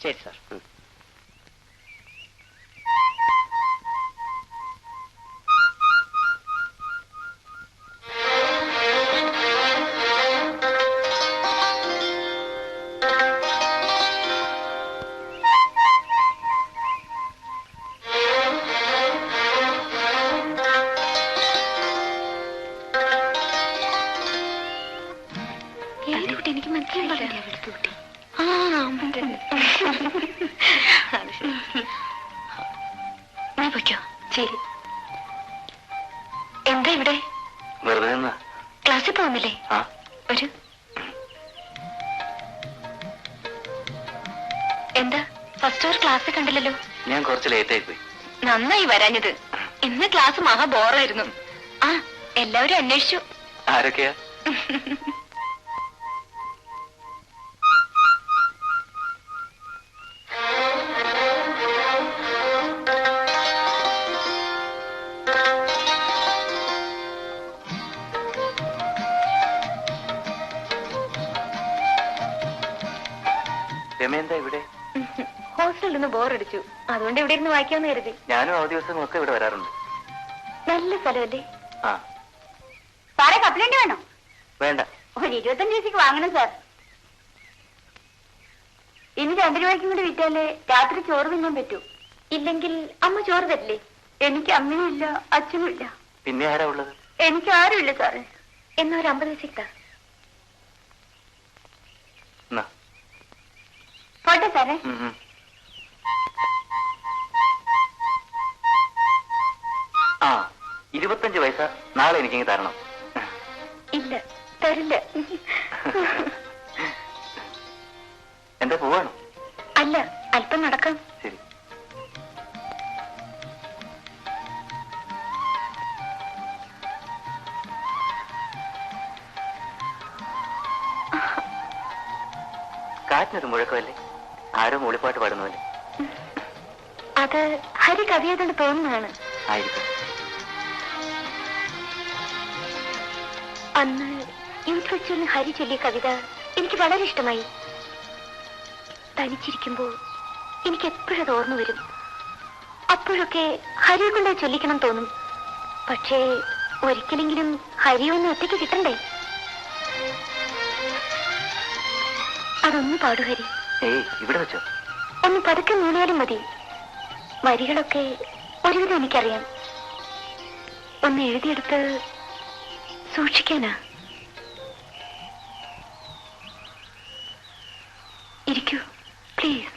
ശരി സാർ. എനിക്ക് മനസ്സിലായില്ല. പൊയ്ക്കോ. ശരി. എന്താ ഇവിടെ? വെറുതെ ക്ലാസ്സിൽ പോകുന്നില്ലേ? ഒരു എന്താ ഫസ്റ്റ് അവർ ക്ലാസ് കണ്ടില്ലല്ലോ? ഞാൻ കുറച്ച് ലേറ്റ് ആയി പോയി. നന്നായി വരാഞ്ഞത്. ഇന്ന് ക്ലാസ് മഹാ ബോറായിരുന്നു. ആ, എല്ലാവരും അന്വേഷിച്ചു. ആരൊക്കെയാ? രമേന്താ ഇവിടെ? ഹോസ്റ്റലിൽ നിന്ന് ബോറടിച്ചു, അതുകൊണ്ട് ഇവിടെ ഇരുന്ന് വായിക്കാമെന്ന് കരുതി. ഞാനും അവധി ദിവസങ്ങളൊക്കെ ഇവിടെ വരാറുണ്ട്. നല്ല സ്ഥലമല്ലേ? ആ. സാറേ, കപ്ലൈന്റ് വേണോ? വേണ്ട. ഒരു 25 രൂപയ്ക്ക് വാങ്ങണം സാർ. ഇനി 2 രൂപയ്ക്കും കൂടി വിറ്റാലേ രാത്രി ചോറ് തിന്നാൻ പറ്റൂ. ഇല്ലെങ്കിൽ അമ്മ ചോറ് തരില്ലേ? എനിക്ക് അമ്മയും ഇല്ല, അച്ഛനും ഇല്ല. പിന്നെ ആരാ ഉള്ളത്? എനിക്ക് ആരുമില്ല സാറേ. എന്നാ ഒരു 50 പൈസ. പോട്ടെ സാറേ. 25 പൈസ നാളെ എനിക്കെങ്കിൽ തരണം. ഇല്ല, തരില്ല. എന്താ പോവാണോ? അല്ല, അല്പം നടക്കാം. ശരി. കാറ്റിനൊരു മുഴക്കമല്ലേ? ആരോ മൂളിപ്പാട്ട് പാടുന്നതല്ലേ? അത് ഹരി കവിയാതെന്ന് തോന്നുന്നതാണ്. ആയിരിക്കും. അന്ന് യൂത്ത് ഫെസ്റ്റിവലിന് ഹരി ചൊല്ലിയ കവിത എനിക്ക് വളരെ ഇഷ്ടമായി. തനിച്ചിരിക്കുമ്പോൾ എനിക്ക് എപ്പോഴത് ഓർമ്മ വരും. അപ്പോഴൊക്കെ ഹരിയെ കൊണ്ട് ചൊല്ലിക്കണം തോന്നും. പക്ഷേ ഒരിക്കലെങ്കിലും ഹരിയൊന്ന് ഒറ്റയ്ക്ക് കിട്ടണ്ടേ? അതൊന്ന് പാടു ഹരി. ഇവിടെ വെച്ചോ? ഒന്ന് പതുക്കെ മൂളിയാലും മതി. വരികളൊക്കെ ഒരുവിധം എനിക്കറിയാം. ഒന്ന് എഴുതിയെടുത്ത് സൂക്ഷിക്കാനാ. ഇരിക്കൂ പ്ലീസ്.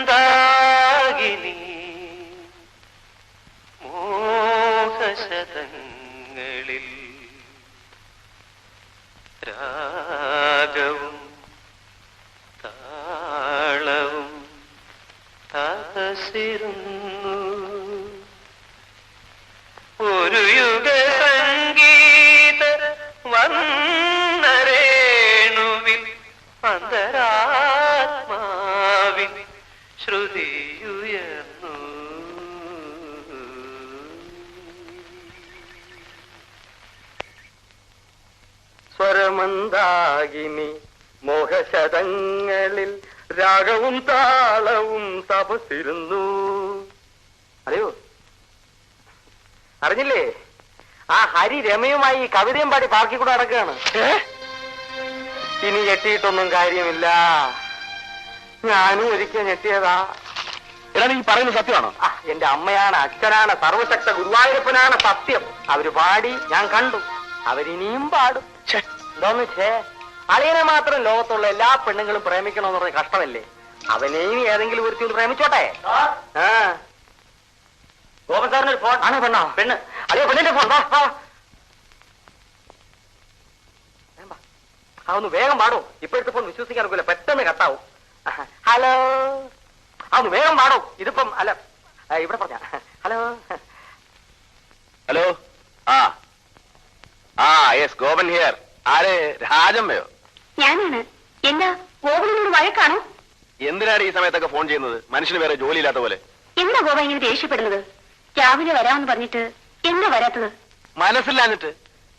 സ്വരമന്ദാകിനി മോഹശതങ്ങളിൽ രാഗവും താളവും ആകസിരുന്നു. ഒരു യുഗ സംഗീത വന്നരേണുവിൽ അന്തരാത്മാവിൻ ശ്രുതിയുയർന്നു. സ്വരമന്ദാകിനി മോഹശതങ്ങളിൽ രാഗവും താളവും തപസിരുന്നു. അറിയോ? അറിഞ്ഞില്ലേ? ആ ഹരി രമയുമായി കവിതയും പാടി പാർക്കിൽ കൂടെ നടക്കുകയാണ്. ഇനി ഞെട്ടിയിട്ടൊന്നും കാര്യമില്ല. ഞാനും ഒരിക്കൽ ഞെട്ടിയതാ. എടാ, നീ പറയുന്നത് സത്യമാണോ? എന്റെ അമ്മയാണ്, അച്ഛനാണ്, സർവശക്ത ഗുരുവായൂരപ്പനാണ് സത്യം. അവര് പാടി, ഞാൻ കണ്ടു. അവരിനിയും പാടും. എന്തോന്ന് അളിയനെ മാത്രം ലോകത്തുള്ള എല്ലാ പെണ്ണുങ്ങളും പ്രേമിക്കണമെന്ന് പറഞ്ഞ കഷ്ടമല്ലേ? അവനെയും ഏതെങ്കിലും ഒരുത്തി ഒന്ന് പ്രേമിച്ചോട്ടെ. ഗോപൻ സാറിന് ഒരു ഫോൺ ആണ്. പെണ്ണോ? പെണ്ണ്. അളിയോ, പെണ്ണിന്റെ ഫോൺ. അതൊന്ന് വേഗം പാടും. ഇപ്പോഴത്തെ ഫോൺ വിശ്വസിക്കാൻ ഒക്കില്ല, പെട്ടെന്ന് കട്ടാവും. ഹലോ, അതൊന്ന് വേഗം പാടും. ഇതിപ്പം അല്ല, ഇവിടെ പറഞ്ഞ hello. Hello. Yes, Gopan here. ആരെ? രാജമ്മയോ? ഞാനാണ്. എന്താ ഗോപനോട് വഴക്കാണോ? എന്തിനാണ് ഈ സമയത്തൊക്കെ ഫോൺ ചെയ്യുന്നത്? മനുഷ്യന് വേറെ ജോലിയില്ലാത്ത പോലെ. എന്താ ഗോപ ഇങ്ങനെ ദേഷ്യപ്പെടുന്നത്? രാവിലെ വരാമെന്ന് പറഞ്ഞിട്ട് എന്താ വരാത്തത്? മനസ്സിലാഞ്ഞിട്ട്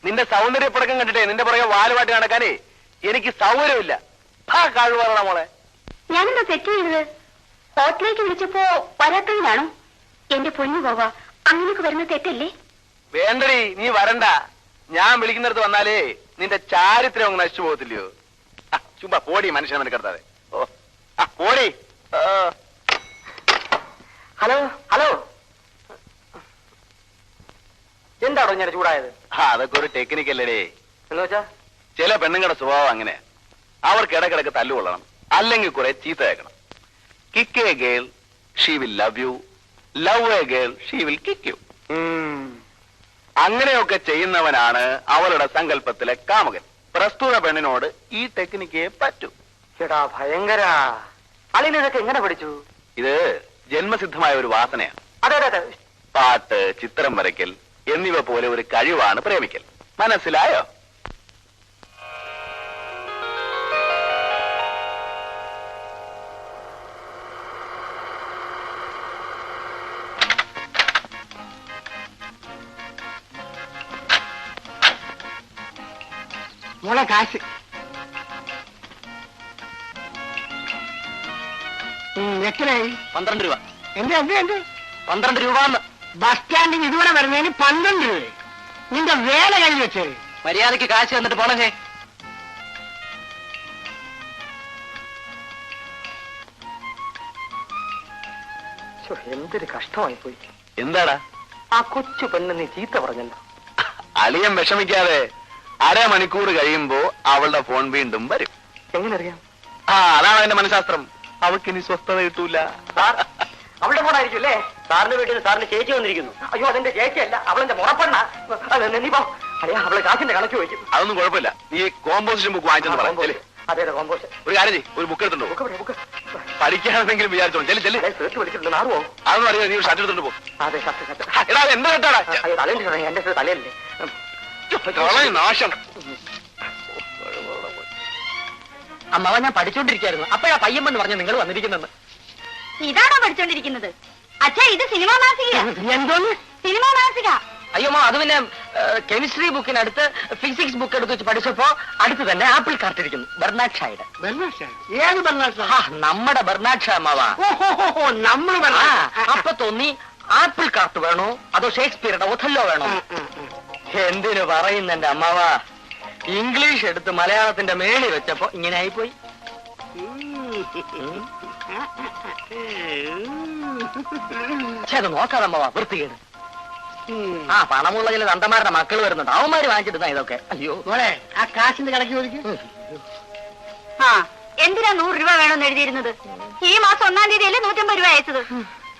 നിന്റെ സൗന്ദര്യപ്പടക്കം കണ്ടിട്ടേ നിന്റെ പുറകെ വാലുമായിട്ട് നടക്കാനേ എനിക്ക് സൗകര്യമില്ല. കഴിവാറണ മോളെ. ഞാനെന്താ തെറ്റ് ചെയ്തത്? ഹോട്ടലിലേക്ക് വിളിച്ചപ്പോ വരാത്തതിനാണോ? എന്റെ പൊന്നു ഗോപ, അങ്ങനെയൊക്കെ വരുന്ന തെറ്റല്ലേ? വേണ്ടടി, നീ വരണ്ട. ഞാൻ വിളിക്കുന്നിടത്ത് വന്നാലേ നിന്റെ ചാരിത്രം അങ്ങ് നശിച്ചു പോകത്തില്ലയോ? ചുമ്മാ പോടി, മനുഷ്യനെ മെനക്കെടുത്താതെ. ഓ പോടി. ഹലോ ഹലോ, എന്താണോ ഞാൻ ചൂടായത്? അതൊക്കെ ഒരു ടെക്നിക്കല്ലേ. എന്ന് വെച്ചാ ചില പെണ്ണുങ്ങളുടെ സ്വഭാവം അങ്ങനെ. അവർക്ക് ഇടക്കിടക്ക് തല്ലുകൊള്ളണം, അല്ലെങ്കിൽ കുറെ ചീത്ത കേൾക്കണം. Kick a girl she will love you, love a girl she will kick you. അങ്ങനെയൊക്കെ ചെയ്യുന്നവനാണ് അവളുടെ സങ്കല്പത്തിലെ കാമുകൻ. പ്രസ്തുത പെണ്ണിനോട് ഈ ടെക്നിക്കേ പറ്റൂ. ചേട്ടാ ഭയങ്കര. അളിനിതൊക്കെ എങ്ങനെ പഠിച്ചു? ഇത് ജന്മസിദ്ധമായ ഒരു വാസനയാണ്. അതെ അതെ അതെ. പാട്ട്, ചിത്രം വരയ്ക്കൽ എന്നിവ പോലെ ഒരു കഴിവാണ് പ്രേമിക്കൽ. മനസ്സിലായോ? മോളെ കാശ് എത്രയായി? 12 രൂപ. എന്ത് എന്ത് എന്ത് 12 രൂപ. ബസ് സ്റ്റാൻഡിൽ ഇതുവരെ വരുന്നതിന് 12 രൂപ. നിന്റെ വേല കഴിഞ്ഞ് വെച്ചത്. മര്യാദക്ക് കാശ് തന്നിട്ട് പോണേ. എന്തൊരു കഷ്ടമായി പോയി. എന്താടാ? ആ കൊച്ചു പെണ്ണ് നീ ചീത്ത പറഞ്ഞല്ലോ. അളിയൻ വിഷമിക്കാതെ. അരമണിക്കൂർ കഴിയുമ്പോ അവളുടെ ഫോൺ വീണ്ടും വരും. എങ്ങനെ അറിയാം? അതാണ് അതിന്റെ മനഃശാസ്ത്രം. അവൾക്ക് ഇനി സ്വസ്ഥത കിട്ടൂല. അവളുടെ ഫോണായിരിക്കും അല്ലേ? സാറിന്റെ വീട്ടിൽ സാറിന്റെ ചേച്ചി വന്നിരിക്കുന്നു. അയ്യോ അതെന്റെ ചേച്ചിയല്ല, അവളെന്റെ മുറപ്പെണ്ണ. നീ പോ. അയ്യാ അവളെ കാശിന്റെ കണക്ക് വയ്ക്കും. അതൊന്നും കുഴപ്പമില്ല. നീ കോമ്പോസിഷൻ ബുക്ക് വാങ്ങിച്ചെന്ന് പറയാം. അതെ അതെ കോമ്പോസ്. ഒരു കാര്യം ചെയ്യ്, ഒരു ബുക്ക് എടുത്തുണ്ടോ? പഠിക്കാണെന്നെങ്കിലും വിചാരിച്ചോളൂ. ചെല്ലു. വിളിച്ചിട്ടുണ്ട്. മാറുവോ? അതൊന്നും അറിയാം. നീ ഷർട്ട് എടുത്തോണ്ട് പോ. അതെ ഷർട്ട്. എടാ എന്താ കേട്ടാടാ? തലയുണ്ട്. എന്റെ തലയല്ലേ. നാശം. അമ്മാവ ഞാൻ പഠിച്ചോണ്ടിരിക്കായിരുന്നു. അപ്പോഴാ പയ്യമ്മെന്ന് പറഞ്ഞ നിങ്ങൾ വന്നിരിക്കുന്നെന്ന്. ഇതാണോ പഠിച്ചോണ്ടിരിക്കുന്നത്? അച്ഛാ, ഇത് സിനിമാ മാസിക. എന്തോന്ന്? സിനിമാ മാസിക. അയ്യോ അത് പിന്നെ കെമിസ്ട്രി ബുക്കിനടുത്ത് ഫിസിക്സ് ബുക്ക് എടുത്ത് വെച്ച് പഠിച്ചപ്പോ അടുത്ത് തന്നെ ആപ്പിൾ കാർട്ടിരിക്കുന്നു. ബെർണാഡ് ഷായുടെ. ഏത് ബർണാഡ്? നമ്മുടെ ബെർണാഡ് ഷാ അമ്മാവാ. നമ്മൾ അപ്പൊ തോന്നി ആപ്പിൾ കാർട്ട് വേണോ അതോ ഷേക്സ്പിയറുടെ ഒഥല്ലോ വേണോ? എന്തിനു പറയുന്ന എന്റെ അമ്മാവാ, ഇംഗ്ലീഷ് എടുത്ത് മലയാളത്തിന്റെ മേളി വെച്ചപ്പോ ഇങ്ങനെ ആയിപ്പോയി. അത് നോക്കാതെ അമ്മാവാ, വൃത്തികേട്. പണമുള്ള ചില തന്തമാരുടെ മക്കൾ വരുന്നുണ്ട്, അവന്മാര് വാങ്ങിച്ചിട്ടുണ്ടാ ഇതൊക്കെ. അയ്യോ മോളെ, ആ കാശിന്റെ കണക്ക് ചോദിക്കും. എന്തിനാ 100 രൂപ വേണമെന്ന് എഴുതിയിരുന്നത്? ഈ മാസം 1-ാം തീയതിയല്ലേ 150 രൂപ അയച്ചത്.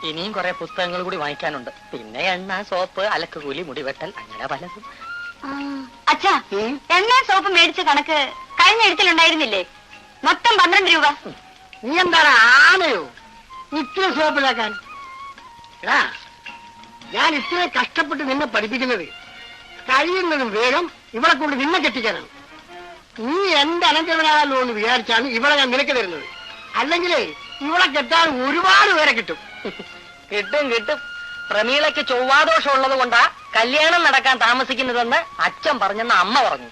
ഇനിയും കുറെ പുസ്തകങ്ങൾ കൂടി വാങ്ങിക്കാനുണ്ട്. പിന്നെ എണ്ണ, സോപ്പ്, അലക്കുകൂലി, മുടിവെട്ടൽ, അങ്ങനെ പലതും. അച്ഛാ, എണ്ണ സോപ്പ് മേടിച്ച കണക്ക് കഴിഞ്ഞ എഴുത്തിലുണ്ടായിരുന്നില്ലേ? മൊത്തം 12 രൂപ. നീ എന്താണ് ആനയോ ഇത്ര സോപ്പിലാക്കാൻ? എടാ, ഞാൻ ഇത്രയും കഷ്ടപ്പെട്ട് നിന്നെ പഠിപ്പിക്കുന്നത് കഴിയുന്നതും വേഗം ഇവളെ കൊണ്ട് നിന്നെ കെട്ടിക്കാനാണ്. നീ എന്റെ അനന്തരവനാണല്ലോ എന്ന് വിചാരിച്ചാണ് ഇവളെ ഞാൻ നിനക്ക് തരുന്നത്. അല്ലെങ്കിലേ ഇവളെ കെട്ടാൻ ഒരുപാട് പേരെ കിട്ടും. കിട്ടും. പ്രമീളയ്ക്ക് ചൊവ്വാദോഷം ഉള്ളത് കൊണ്ടാ കല്യാണം നടക്കാൻ താമസിക്കുന്നതെന്ന് അച്ഛൻ പറഞ്ഞെന്ന് അമ്മ പറഞ്ഞു.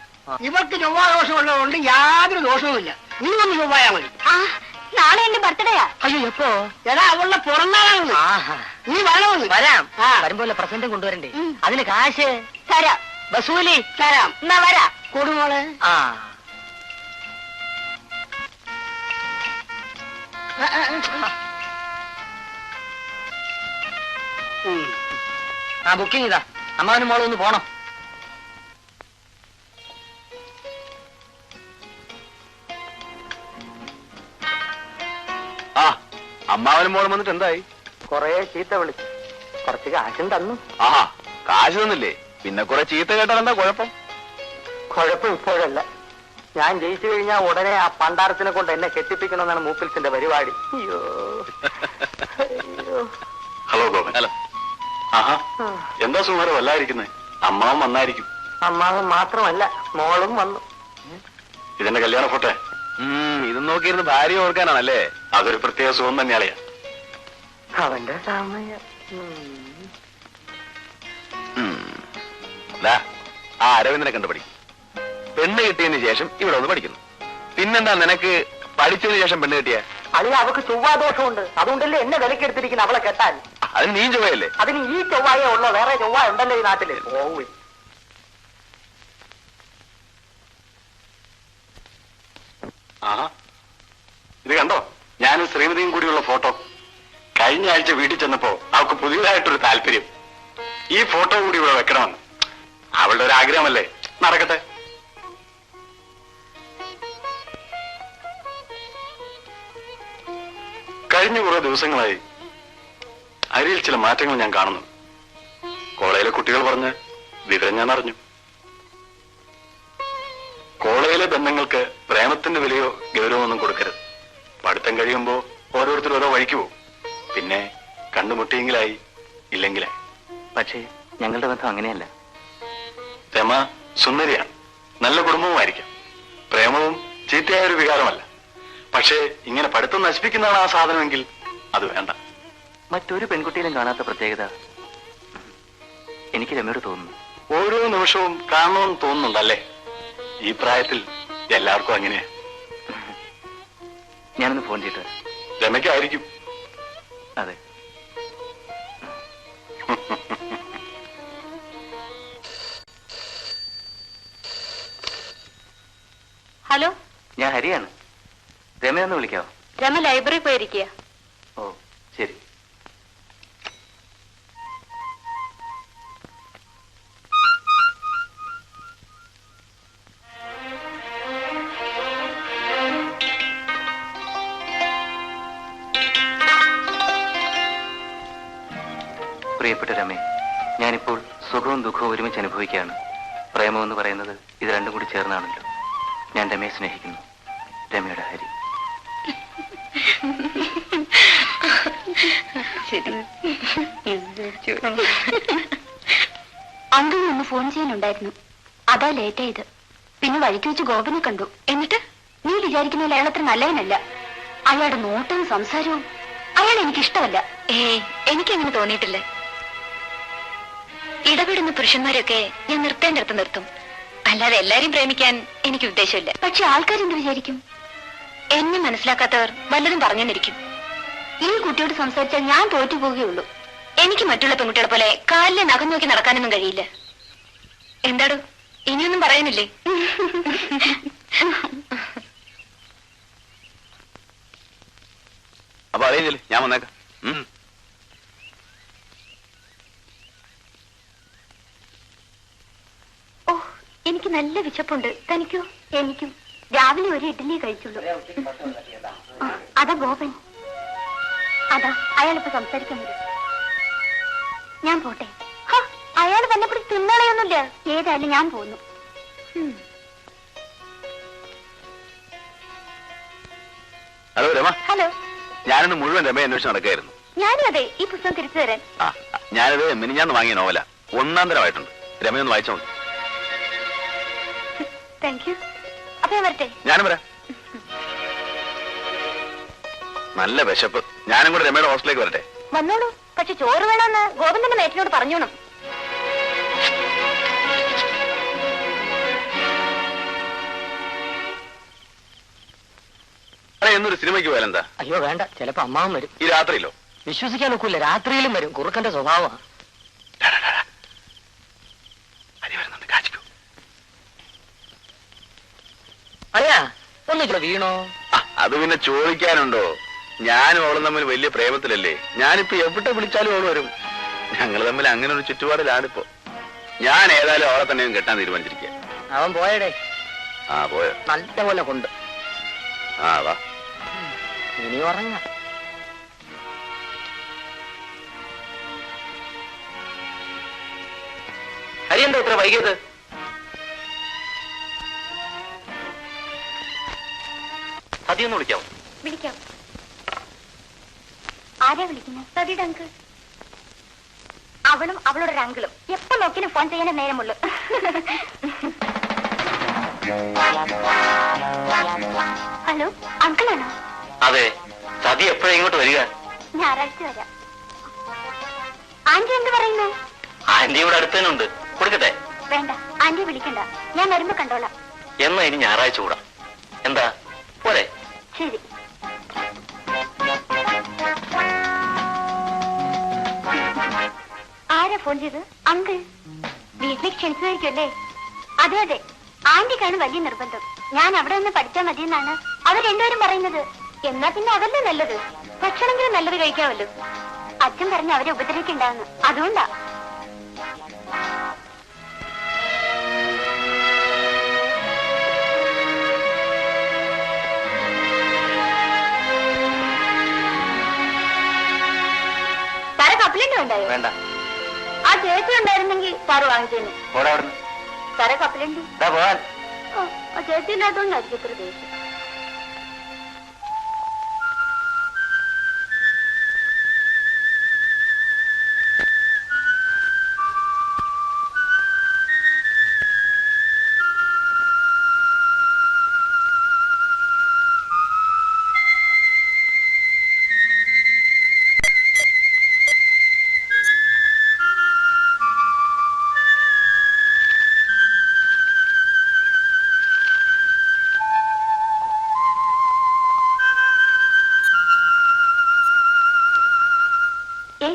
ഇവർക്ക് ചൊവ്വാദോഷം ഉള്ളതുകൊണ്ട് യാതൊരു ദോഷവുമില്ല. നീ ഒന്ന് ചൊവ്വായാ മതി. നാളെ എന്റെ ബർത്ത്ഡേയാ. അയ്യോ എപ്പോ? എടാ, അവളുടെ പുറന്നാളാണെന്ന്. നീ വരണമെന്ന്. വരാം. വരുമ്പോലെ പ്രസന്റും കൊണ്ടുവരണ്ടേ? അതിന് കാശ് തരാം. വസൂലി തരാം. എന്നാ വരാ. കൊടുമോളെ. ബുക്കിംഗ് ഇതാ. അമ്മാവനും മോളും ഒന്ന് പോണം. അമ്മാവനും മോളും വന്നിട്ട് എന്തായി? കൊറേ ചീത്ത വിളിച്ചു, കുറച്ച് കാശും തന്നു. കാശ് തന്നില്ലേ? പിന്നെ കുറെ ചീത്ത കേട്ടാൽ എന്താ കുഴപ്പം? കുഴപ്പം ഇപ്പോഴല്ല, ഞാൻ ജയിച്ചു കഴിഞ്ഞാൽ ഉടനെ ആ പണ്ടാരത്തിനെ കൊണ്ട് എന്നെ കെട്ടിപ്പിക്കണമെന്നാണ് മൂപ്പിൽസിന്റെ പരിപാടി. അയ്യോ. ഹലോ ഗോപൻ. ഹലോ. എന്താ സുമാരം വല്ലായിരിക്കുന്നേ? അമ്മാവൻ വന്നായിരിക്കും. അമ്മാവൻ മാത്രമല്ല, മോളും വന്നു. ഇതിന്റെ കല്യാണ ഫോട്ടോ? ഇത് നോക്കിയിരുന്ന് ഭാര്യ ഓർക്കാനാണല്ലേ? അതൊരു പ്രത്യേക സുഖം തന്നെയാളിയാ. അവന്റെ സമയം. ആ അരവിന്ദനെ കണ്ടു പഠിക്കും. പെണ്ണ് കിട്ടിയതിന് ശേഷം ഇവിടെ ഒന്ന് പഠിക്കുന്നു. പിന്നെന്താ നിനക്ക് പഠിച്ചതിന് ശേഷം പെണ്ണ് കിട്ടിയ? അളിയ അവക്ക് ചൊവ്വാദോഷമുണ്ട്. അതുകൊണ്ടല്ലേ എന്നെ വിലക്കെടുത്തിരിക്കുന്ന അവളെ കെട്ടാൻ. അതിന് നീ ചൊവ്വയല്ലേ? അതിന് ഈ ചൊവ്വായേ ഉള്ളോ? വേറെ ചൊവ്വ ഉണ്ടല്ലോ ഈ നാട്ടില്. ഓ ഇത് കണ്ടോ, ഞാനും ശ്രീമതിയും കൂടിയുള്ള ഫോട്ടോ. കഴിഞ്ഞ ആഴ്ച വീട്ടിൽ ചെന്നപ്പോ അവൾക്ക് പുതിയതായിട്ടൊരു താല്പര്യം. ഈ ഫോട്ടോ കൂടി ഇവിടെ വെക്കണമെന്ന്. അവളുടെ ഒരു ആഗ്രഹമല്ലേ, നടക്കട്ടെ. കഴിഞ്ഞ കുറെ ദിവസങ്ങളായി അരിയിൽ ചില മാറ്റങ്ങൾ ഞാൻ കാണുന്നു. കോളേജിലെ കുട്ടികൾ പറഞ്ഞ് വിവരം ഞാൻ അറിഞ്ഞു. കോളേജിലെ ബന്ധങ്ങൾക്ക് പ്രേമത്തിന്റെ വിലയോ ഗൗരവമൊന്നും കൊടുക്കരുത്. പഠിത്തം കഴിയുമ്പോ ഓരോരുത്തരും ഓരോ വഴിക്ക് പോകും. പിന്നെ കണ്ടുമുട്ടിയെങ്കിലായി, ഇല്ലെങ്കിലായി. പക്ഷേ ഞങ്ങളുടെ ബന്ധം അങ്ങനെയല്ല. രമ സുന്ദരിയാണ്, നല്ല കുടുംബവുമായിരിക്കാം. പ്രേമവും ചീത്തയായ ഒരു വികാരമല്ല. പക്ഷേ ഇങ്ങനെ പഠിത്തം നശിപ്പിക്കുന്നതാണ് ആ സാധനമെങ്കിൽ അത് വേണ്ട. മറ്റൊരു പെൺകുട്ടിയിലും കാണാത്ത പ്രത്യേകത എനിക്ക് രമയോട് തോന്നുന്നു. ഓരോ നിമിഷവും കാണണമെന്ന് തോന്നുന്നുണ്ടല്ലേ? ഈ പ്രായത്തിൽ എല്ലാവർക്കും അങ്ങനെയാ. ഞാനൊന്ന് ഫോൺ ചെയ്തിട്ട്. രമയ്ക്കായിരിക്കും. അതെ. ഹലോ, ഞാൻ ഹരിയാണ്. രമയൊന്ന് വിളിക്കാവോ? രമ ലൈബ്രറി പോയിരിക്കുക. ഓ ശരി. പ്രിയപ്പെട്ട രമേ, ഞാനിപ്പോൾ സുഖവും ദുഃഖവും ഒരുമിച്ച് അനുഭവിക്കുകയാണ്. പ്രേമം എന്ന് പറയുന്നത് ഇത് രണ്ടും കൂടി ചേർന്നാണല്ലോ. ഞാൻ രമയെ സ്നേഹിക്കുന്നു. രമയുടെ ഹരി. അങ്കിൾ ഒന്ന് ഫോൺ ചെയ്യാനുണ്ടായിരുന്നു, അതാ ലേറ്റ് ആയത്. പിന്നെ വഴിക്ക് വെച്ച് ഗോപനെ കണ്ടു. എന്നിട്ട് നീ വിചാരിക്കുന്ന അയാളത്ര നല്ലവനല്ല. അയാളുടെ നോട്ടവും സംസാരവും അയാൾ എനിക്കിഷ്ടമല്ല. എനിക്കങ്ങനെ തോന്നിയിട്ടില്ല. ഇടപെടുന്ന പുരുഷന്മാരൊക്കെ ഞാൻ നിർത്തേണ്ടടുത്ത് നിർത്തും. അല്ലാതെ എല്ലാരെയും പ്രേമിക്കാൻ എനിക്ക് ഉദ്ദേശമില്ല. പക്ഷെ ആൾക്കാരെന്ത് വിചാരിക്കും? എന്നെ മനസ്സിലാക്കാത്തവർ വല്ലതും പറഞ്ഞെന്നിരിക്കും. ഈ കുട്ടിയോട് സംസാരിച്ചാൽ ഞാൻ തോറ്റു പോവുകയുള്ളൂ. എനിക്ക് മറ്റുള്ള പെൺകുട്ടികളെ പോലെ കാലിലെ നഖം നോക്കി നടക്കാനൊന്നും കഴിയില്ല. എന്താടോ, ഇനിയൊന്നും പറയാനില്ലേ? അപ്പൊ അറിയില്ലേ, ഞാൻ വന്നേക്കാം. ഓ, എനിക്ക് നല്ല വിശപ്പുണ്ട്. തനിക്കോ? എനിക്കും. രാവിലെ ഒരു ഇഡ്ഡലി കഴിച്ചുള്ളൂ. അതാ ഗോപൻ. അതാ അയാളിപ്പോ സംസാരിക്കാൻ വരും. ഞാൻ പോട്ടെ. അയാൾ തന്നെ പിടിച്ച് തിന്നളയൊന്നുമില്ല. ഏതായാലും ഞാൻ പോന്നു. ഹലോ രമ. ഹലോ. ഞാനിന്ന് മുഴുവൻ രമയെ അന്വേഷിച്ച് നടക്കുകയായിരുന്നു. ഞാനും അതെ. ഈ പുസ്തകം തിരിച്ചു തരാൻ. ഞാനത് മിനിഞ്ഞാന്ന് വാങ്ങിയ നോവല. ഒന്നാം തരമായിട്ടുണ്ട്. രമയൊന്ന് വായിച്ചോ. Thank you. അപ്പൊ ഞാൻ വരട്ടെ. ഞാനും വരാം. നല്ല വിശപ്പ്. ഞാനും കൂടെ രമയുടെ ഹോസ്റ്റലിലേക്ക് വരട്ടെ. വന്നോളൂ. പക്ഷെ ചോറ് വേണമെന്ന് ഗോവിന്ദന്റെ മേറ്റിനോട് പറഞ്ഞോണം. അതെ, എന്നൊരു സിനിമയ്ക്ക് പോയാലെന്താ? അയ്യോ വേണ്ട, ചിലപ്പോ അമ്മാവും വരും. ഈ രാത്രിയിലോ? വിശ്വസിക്കാൻ ഒക്കില്ല. രാത്രിയിലും വരും. കുറുക്കന്റെ സ്വഭാവമാണ്. അയ്യാ ഒന്നുമില്ല. വീണോ? അത് പിന്നെ ചോദിക്കാനുണ്ടോ? ഞാനും അവളും തമ്മിൽ വലിയ പ്രേമത്തിലല്ലേ. ഞാനിപ്പോ എവിടെ വിളിച്ചാലും അവള് വരും. ഞങ്ങൾ തമ്മിൽ അങ്ങനെ ഒരു ചുറ്റുപാടിലാണിപ്പോ. ഞാൻ ഏതായാലും അവളെ തന്നെയും കെട്ടാൻ തീരുമാനിച്ചിരിക്കുക. അവൻ പോയടേ. പോയോ? നല്ല പോലെ കൊണ്ട്. വാ. ഇനി ഉറങ്ങ. ഹരി എന്താ ഇത്ര വൈകിയത്? സതിയൊന്ന് വിളിക്കാമോ? വിളിക്കാം. ആരാ വിളിക്കുന്നത്? സതിയുടെ അങ്കിൾ. അവളും അവളുടെ ഒരു അങ്കിളും എപ്പോ നോക്കിയാലും ഫോൺ ചെയ്യാനേ നേരമുള്ളൂ. ഹലോ, അങ്കിളാണോ? അതെ. സതി എപ്പോഴാ ഇങ്ങോട്ട് വരിക? ഞായറാഴ്ച വരാം. ആന്റി എന്ത് പറയുന്നു? ആന്റി ഇവിടെ അടുത്ത് തന്നെ ഉണ്ട്, കൊടുക്കട്ടെ? വേണ്ട, ആന്റി വിളിക്കണ്ട, ഞാൻ വരുമ്പോ കണ്ടോളാം. എന്നാ ഇനി ഞായറാഴ്ച കൂടാം. എന്താ പോരെ? ശരി. ആരാ ഫോൺ ചെയ്ത്? അങ്കിൾ വീട്ടിലേക്ക് ക്ഷണിച്ചതായിരിക്കും അല്ലേ? അതെ അതെ, ആന്റിക്കാണ് വലിയ നിർബന്ധം. ഞാൻ അവിടെ നിന്ന് പഠിച്ചാൽ മതിയെന്നാണ് അവർ രണ്ടുപേരും പറയുന്നത്. എന്നാ പിന്നെ അതല്ലേ നല്ലത്, ഭക്ഷണമെങ്കിലും നല്ലത് കഴിക്കാമല്ലോ. അച്ഛൻ പറഞ്ഞ് അവരെ ഉപദ്രവിക്കണ്ടാന്ന്, അതുകൊണ്ടാ. സാറ് കപ്പലുണ്ടോ? ഉണ്ടായോ? വേണ്ട. ആ ചേച്ചി ഉണ്ടായിരുന്നെങ്കിൽ സാറ് വാങ്ങിച്ചേനെ. സാറെ കപ്പലുണ്ട്. ആ ചേച്ചി ഇല്ലാത്തതുകൊണ്ടായിരിക്കും ഇത്ര ദേഷ്യം.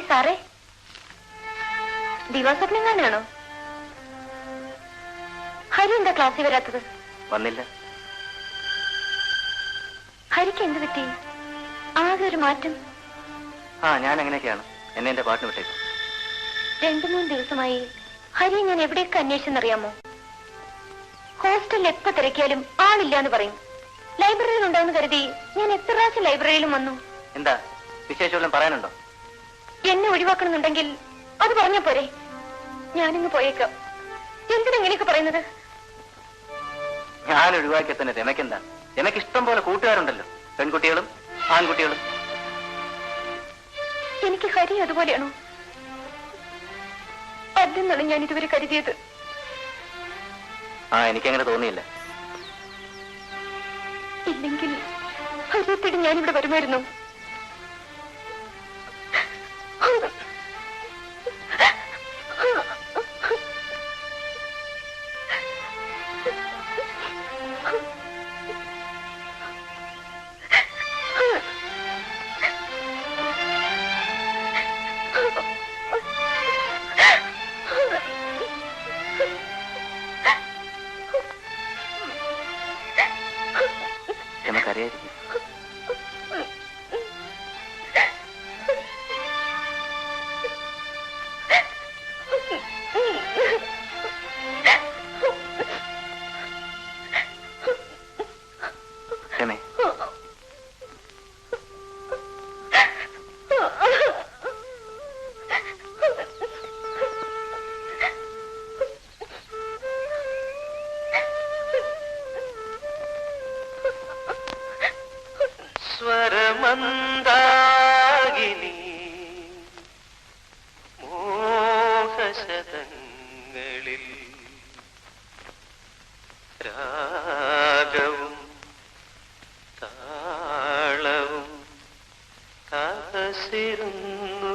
സാറേ, ദിവസപ്നം തന്നെയാണോ? ഹരി എന്താ ക്ലാസ്സിൽ വരാത്തത്? വന്നില്ല. ഹരിക്ക് എന്ത് പറ്റി? ആകെ ഒരു മാറ്റം. ഞാൻ അങ്ങനെയൊക്കെയാണ്. എന്നെ എന്റെ പാട്ടിന് വിട്ടേക്കും. 2-3 ദിവസമായി ഹരി ഞാൻ എവിടെയൊക്കെ അന്വേഷിച്ചെന്നറിയാമോ? ഹോസ്റ്റലിൽ എപ്പോ തിരക്കിയാലും ആളില്ലാന്ന് പറയും. ലൈബ്രറിയിൽ ഉണ്ടാവുന്ന കരുതി ഞാൻ എത്ര പ്രാവശ്യം ലൈബ്രറിയിലും വന്നു. എന്താ വിശേഷം പറയാനുണ്ടോ? എന്നെ ഒഴിവാക്കണമെന്നുണ്ടെങ്കിൽ അത് പറഞ്ഞ പോരെ? ഞാനിങ്ങ് പോയേക്കാം. എന്തിനെങ്ങനെയൊക്കെ പറയുന്നത്? ഞാൻ ഒഴിവാക്കിയ തന്നെ രമയ്ക്കെന്താ? രമയ്ക്ക് ഇഷ്ടം പോലെ കൂട്ടുകാരുണ്ടല്ലോ, പെൺകുട്ടികളും ആൺകുട്ടികളും. എനിക്ക് ഹരി അതുപോലെയാണോ? അല്ലെന്നാണ് ഞാൻ ഇതുവരെ കരുതിയത്. എനിക്കങ്ങനെ തോന്നിയില്ല. ഇല്ലെങ്കിൽ ഹരിയത്തോട് ഞാനിവിടെ വരുമായിരുന്നു. നമുക്കറിയായിരിക്കും. സ്വരമന്ദാകിനി മോഹശതങ്ങളിൽ രാഗവും താളവും കാസിരുന്നു.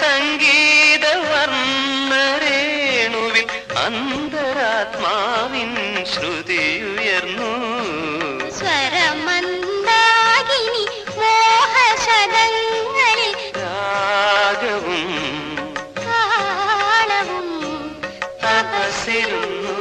സംഗീതവർണ്ണരേണുവിൽ അന്തരാത്മാവിൻ ശ്രുതിയുയർന്നു. സ്വരമന്ദാകിനി മോഹശതങ്ങളിൽ രാഗവും താളവും തപസിരുന്നു.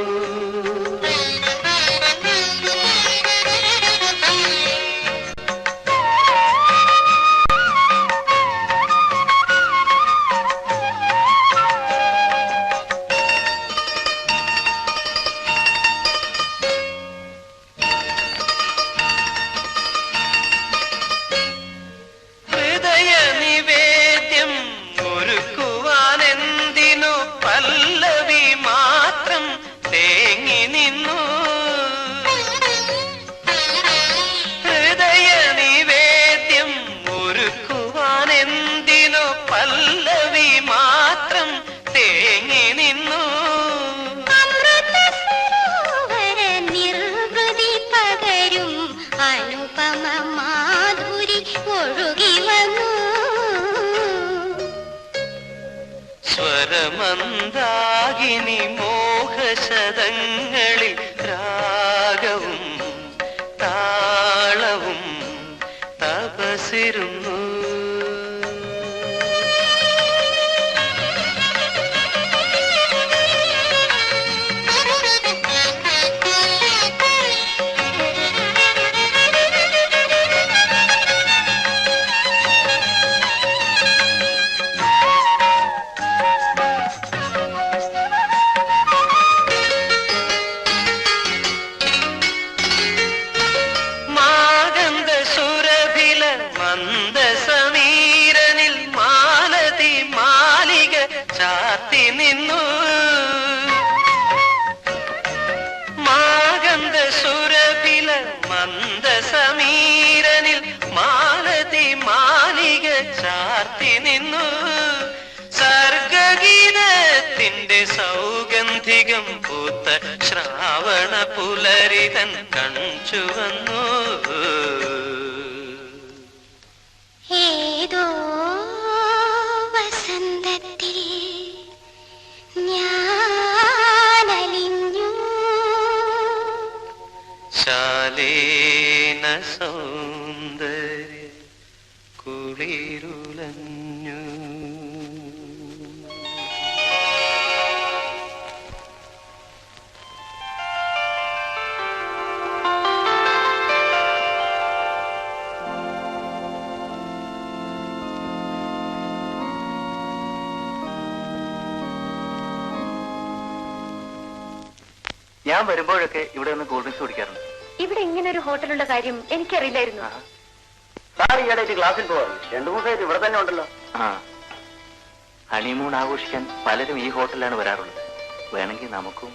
രാമമാധുരി ഒഴുകി വന്നു. സ്വരമന്ദാകിനി മോഹശതങ്ങളിൽ രാഗവും താളവും തപസിരുന്നു. മന്ദസമീരനിൽ മാലതി മാലിക ചാത്തി നിന്നു. മാഗന്ധ സുരഭില മന്ദസമീരനിൽ മാലതി മാലിക ചാത്തി നിന്നു. സർഗഗീതത്തിന്റെ സൗഗന്ധികം പൂത്ത ശ്രാവണ പുലരിതൻ കൺചുവന്നു. ഏതോ വസന്തത്തിൽ ഞാനലിഞ്ഞു. ശാലേന സൗന്ദര്യ കുളിരുലഞ്ഞു. ഞാൻ വരുമ്പോഴൊക്കെ ഇവിടെ ഒന്ന് കൂൾ ഡ്രിങ്ക്സ് കുടിക്കാറുണ്ട്. ഇവിടെ ഇങ്ങനെ ഒരു ഹോട്ടലുള്ള കാര്യം എനിക്കറിയില്ലായിരുന്നു. സാർ ഈയിടെ ക്ലാസ്സിൽ പോവാറ് 2-3 ദിവസമായിട്ട് ഇവിടെ തന്നെ ഉണ്ടല്ലോ. ഹണിമൂൺ ആഘോഷിക്കാൻ പലരും ഈ ഹോട്ടലിലാണ് വരാറുള്ളത്. വേണമെങ്കിൽ നമുക്കും.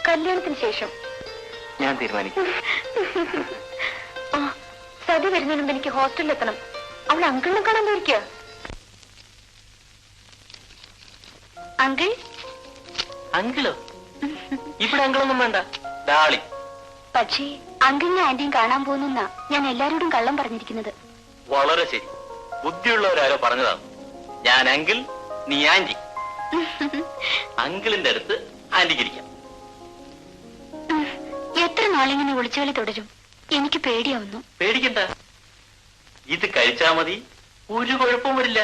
കല്യാണത്തിന് ശേഷം ഞാൻ തീരുമാനിക്കും. സതി വരുന്നതിന് മുമ്പ് എനിക്ക് ഹോസ്റ്റലിൽ എത്തണം. അവൾ അങ്കിളിനെ കാണാൻ പോയിരിക്കുക. അങ്കിൾ. അങ്കിളോ? ഇവിടെ അങ്കിളൊന്നും വേണ്ട, ഡാളി. പക്ഷേ അങ്കിളിനെ ആന്റിയും കാണാൻ പോകുന്ന ഞാൻ എല്ലാരോടും കള്ളം പറഞ്ഞിരിക്കുന്നത്. വളരെ ശരി. ബുദ്ധിയുള്ളവരാരോ പറഞ്ഞതാണ്. ഞാൻ അങ്കിൾ, നീ ആന്റി. അങ്കിളിന്റെ അടുത്ത് ആന്റിക്കിരിക്കാം. എത്ര നാളിങ്ങനെ ഒളിച്ചുകളി തുടരും? എനിക്ക് പേടിയാവുന്നു. പേടിക്കണ്ട, ഇത് കഴിച്ചാ മതി, ഒരു കുഴപ്പവും വരില്ല.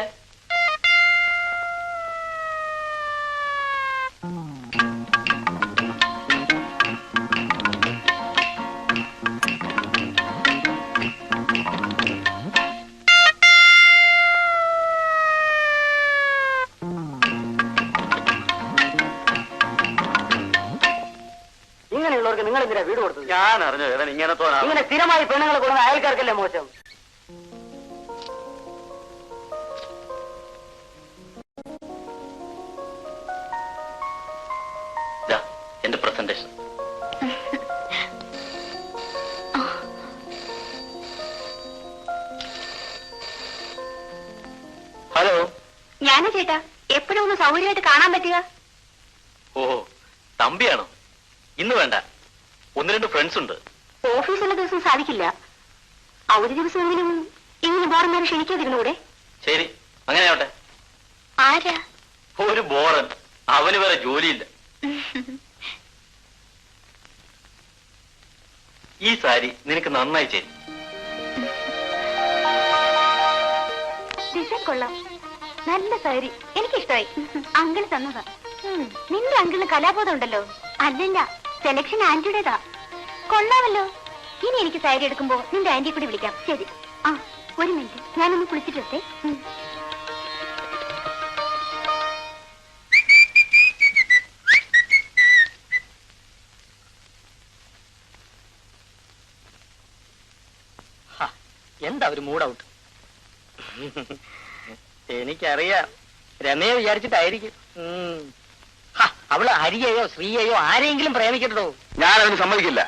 ഇങ്ങനെയുള്ളവർക്ക് നിങ്ങൾ എന്തിനാ വീട് കൊടുത്തത്? ഞാൻ അറിഞ്ഞു ഇങ്ങനത്തെ ഇങ്ങനെ സ്ഥിരമായി പെണ്ണുങ്ങളെ കൊടുക്കുന്ന അയൽക്കാർക്കല്ലേ മോശം. എന്റെ പ്രസന്റേഷൻ. ഹലോ. ഞാനാ ചേട്ടാ. എപ്പോഴും ഒന്ന് സൗകര്യമായിട്ട് കാണാൻ പറ്റുക. ഓഹോ, തമ്പിയാണോ? ഇന്ന് വേണ്ട, 1-2 ഫ്രണ്ട്സ് ഉണ്ട്. ഓഫീസുള്ള ദിവസം സാധിക്കില്ല. ഒരു ദിവസമെങ്കിലും ഇങ്ങനെ ബോറന്മാരെ ക്ഷണിക്കാതിരുന്നൂടെ? ശരി, അങ്ങനെ ആവട്ടെ. ആരാ? ഒരു ബോറൻ, അവന് വേറെ ജോലിയില്ല. ഈ സാരി നിനക്ക് നന്നായി ചേരും. ഡിസൈൻ കൊള്ളാം, നല്ല സാരി, എനിക്കിഷ്ടമായി. അങ്കിൾ തന്നതാ. നിന്റെ അങ്കിളിന് കലാബോധം ഉണ്ടല്ലോ. അല്ലല്ല, സെലക്ഷൻ ആന്റിയുടേതാ. കൊള്ളാമല്ലോ. ഇനി എനിക്ക് സാരി എടുക്കുമ്പോ നിന്റെ ആന്റിയെ കൂടി വിളിക്കാം. ശരി. ആ, ഒരു മിനിറ്റ്, ഞാനൊന്ന് കുളിച്ചിട്ടെ. എന്താ ഒരു മൂഡ് ഔട്ട്? എനിക്കറിയാം, രമയെ വിചാരിച്ചിട്ടായിരിക്കും. അവള് ഹരിയെയോ ശ്രീയെയോ ആരെങ്കിലും പ്രേമിക്കട്ടോ? ഞാൻ അതിന് സമ്മതിക്കില്ല.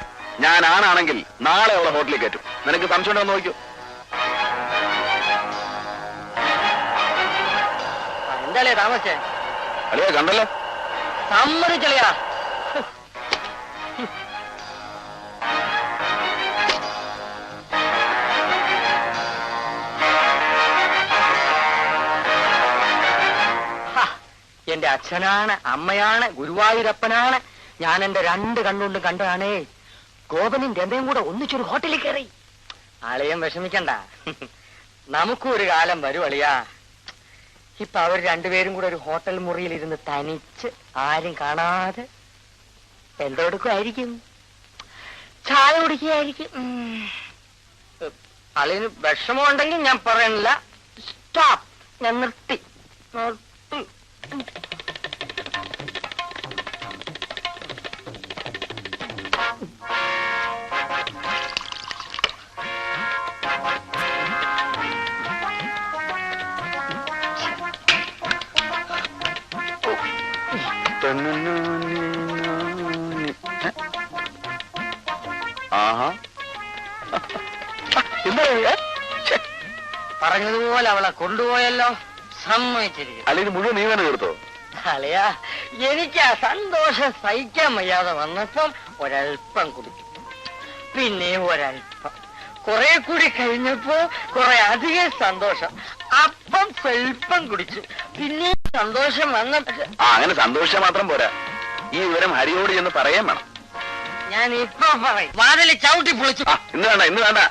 ഞാൻ ആണാണെങ്കിൽ നാളെ അവളെ ഹോട്ടലിൽ കയറ്റും. നിനക്ക് സംശയം ഉണ്ടോ നോക്കൂ. എന്താളേ താമസേ? അളിയാ കണ്ടല്ലോ. സമ്മതിച്ചളിയാ. എന്റെ അച്ഛനാണ്, അമ്മയാണ്, ഗുരുവായൂരപ്പനാണ്. ഞാൻ എന്റെ 2 കണ്ണുകൊണ്ടും കണ്ടതാണേ. ഗോപനും രമയും കൂടെ ഒന്നിച്ചൊരു ഹോട്ടലിൽ കയറി. അളിയൻ വിഷമിക്കണ്ട, നമുക്കും ഒരു കാലം വരും അളിയാ. ഇപ്പൊ അവർ 2 പേരും കൂടെ ഒരു ഹോട്ടൽ മുറിയിൽ ഇരുന്ന് തനിച്ച്, ആരും കാണാതെ എന്തെടുക്കുമായിരിക്കും, ചായ കുടിക്കുകയായിരിക്കും. അളിയന് വിഷമമുണ്ടെങ്കിൽ ഞാൻ പറയണില്ല. സ്റ്റോപ്പ്, ഞാൻ നിർത്തി. പറഞ്ഞതുപോലെ അവളെ കൊണ്ടുപോയല്ലോ, സമ്മതിച്ചിരിക്കും. അല്ലെങ്കിൽ മുഴുവൻ നീ തന്നെ തീർത്തോ? അളിയാ, എനിക്ക് ആ സന്തോഷം സഹിക്കാൻ വയ്യാതെ വന്നപ്പം ഒരൽപ്പം കുടിച്ചു, പിന്നെ ഒരൽപ്പം, കുറെ കൂടി കഴിഞ്ഞപ്പോ കുറെ അധികം സന്തോഷം, അപ്പം സ്വൽപ്പം കുടിച്ചു, പിന്നെ സന്തോഷം വന്നപ്പോ. അങ്ങനെ സന്തോഷം മാത്രം പോരാ, ഈ വിവരം ഹരിയോട് ചെന്ന് പറയാൻ വേണം. ഞാൻ ഇപ്പൊ പറയും. വാതില് ചവിട്ടി പൊളിച്ചു. ഇന്ന് വേണ്ട, ഇന്ന് വേണ്ട,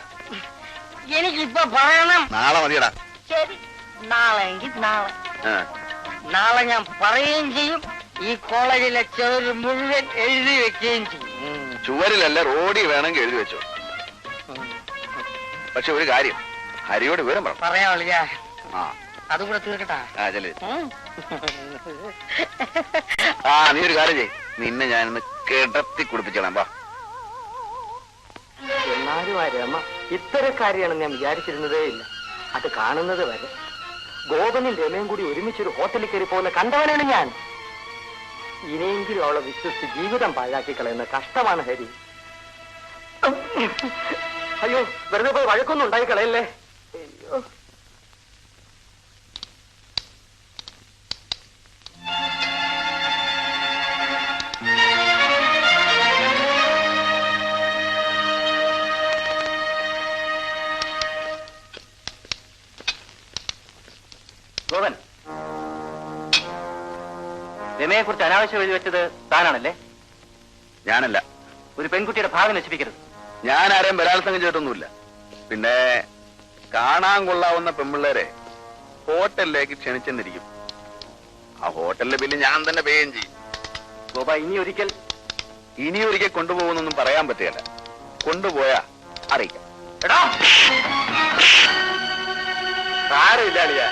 എനിക്കിപ്പൊ പറയണം. നാളെ മതിയടാ. ശരി, നാളെ എങ്കിൽ നാളെ. നാളെ ഞാൻ പറയുകയും ചെയ്യും, ഈ കോളേജിലെ ചെറു മുഴുവൻ എഴുതി വെക്കുകയും ചെയ്യും. ചുവരിലല്ല, റോഡിൽ വേണമെങ്കിൽ എഴുതി വെച്ചോ. പക്ഷെ ഒരു കാര്യം, ഹരിയോട് വിവരം പറ. പറയാ വിളിയാ. അതും കൂടെ തീർക്കട്ടാ. നീ ഒരു കാര്യം ചെയ്യ്, നിന്നെ ഞാനിന്ന് കിടത്തി കുടിപ്പിച്ചോളാം. വാ. എന്നാലും ആ രമ ഇത്തരക്കാരിയാണെന്ന് ഞാൻ വിചാരിച്ചിരുന്നതേ ഇല്ല. അത് കാണുന്നത് വരെ ഗോപനും രമയും കൂടി ഒരുമിച്ചൊരു ഹോട്ടലിൽ കയറി പോകുന്ന കണ്ടവനാണ് ഞാൻ. ഇനിയെങ്കിലും അവളെ വിശ്വസിച്ച് ജീവിതം പാഴാക്കി കളയുന്ന കഷ്ടമാണ് ഹരി. അയ്യോ, വെറുതെ പോയി വഴക്കൊന്നും ഉണ്ടായി കളയല്ലേ. അയ്യോ. ഗോപൻ, രമയെ കുറിച്ച് അനാവശ്യം എഴുതി വെച്ചത് താനാണല്ലേ? ഞാനല്ല. ഒരു പെൺകുട്ടിയുടെ ഭാവി നശിപ്പിക്കരുത്. ഞാൻ ആരെയും ബലാത്സംഗം ചെയ്തിട്ടൊന്നുമില്ല. പിന്നെ കാണാൻ കൊള്ളാവുന്ന പെൺപിള്ളേരെ ഹോട്ടലിലേക്ക് ക്ഷണിച്ചെന്നിരിക്കും. ആ ഹോട്ടലിലെ ബില്ല് ഞാൻ തന്നെ പേയും ചെയ്യും. ഗോപ, ഇനി ഒരിക്കൽ കൊണ്ടുപോകുന്നൊന്നും പറയാൻ പറ്റുകയില്ല. കൊണ്ടുപോയാ അറിയിക്കാം. എടാ, സാരമില്ല അളിയാ.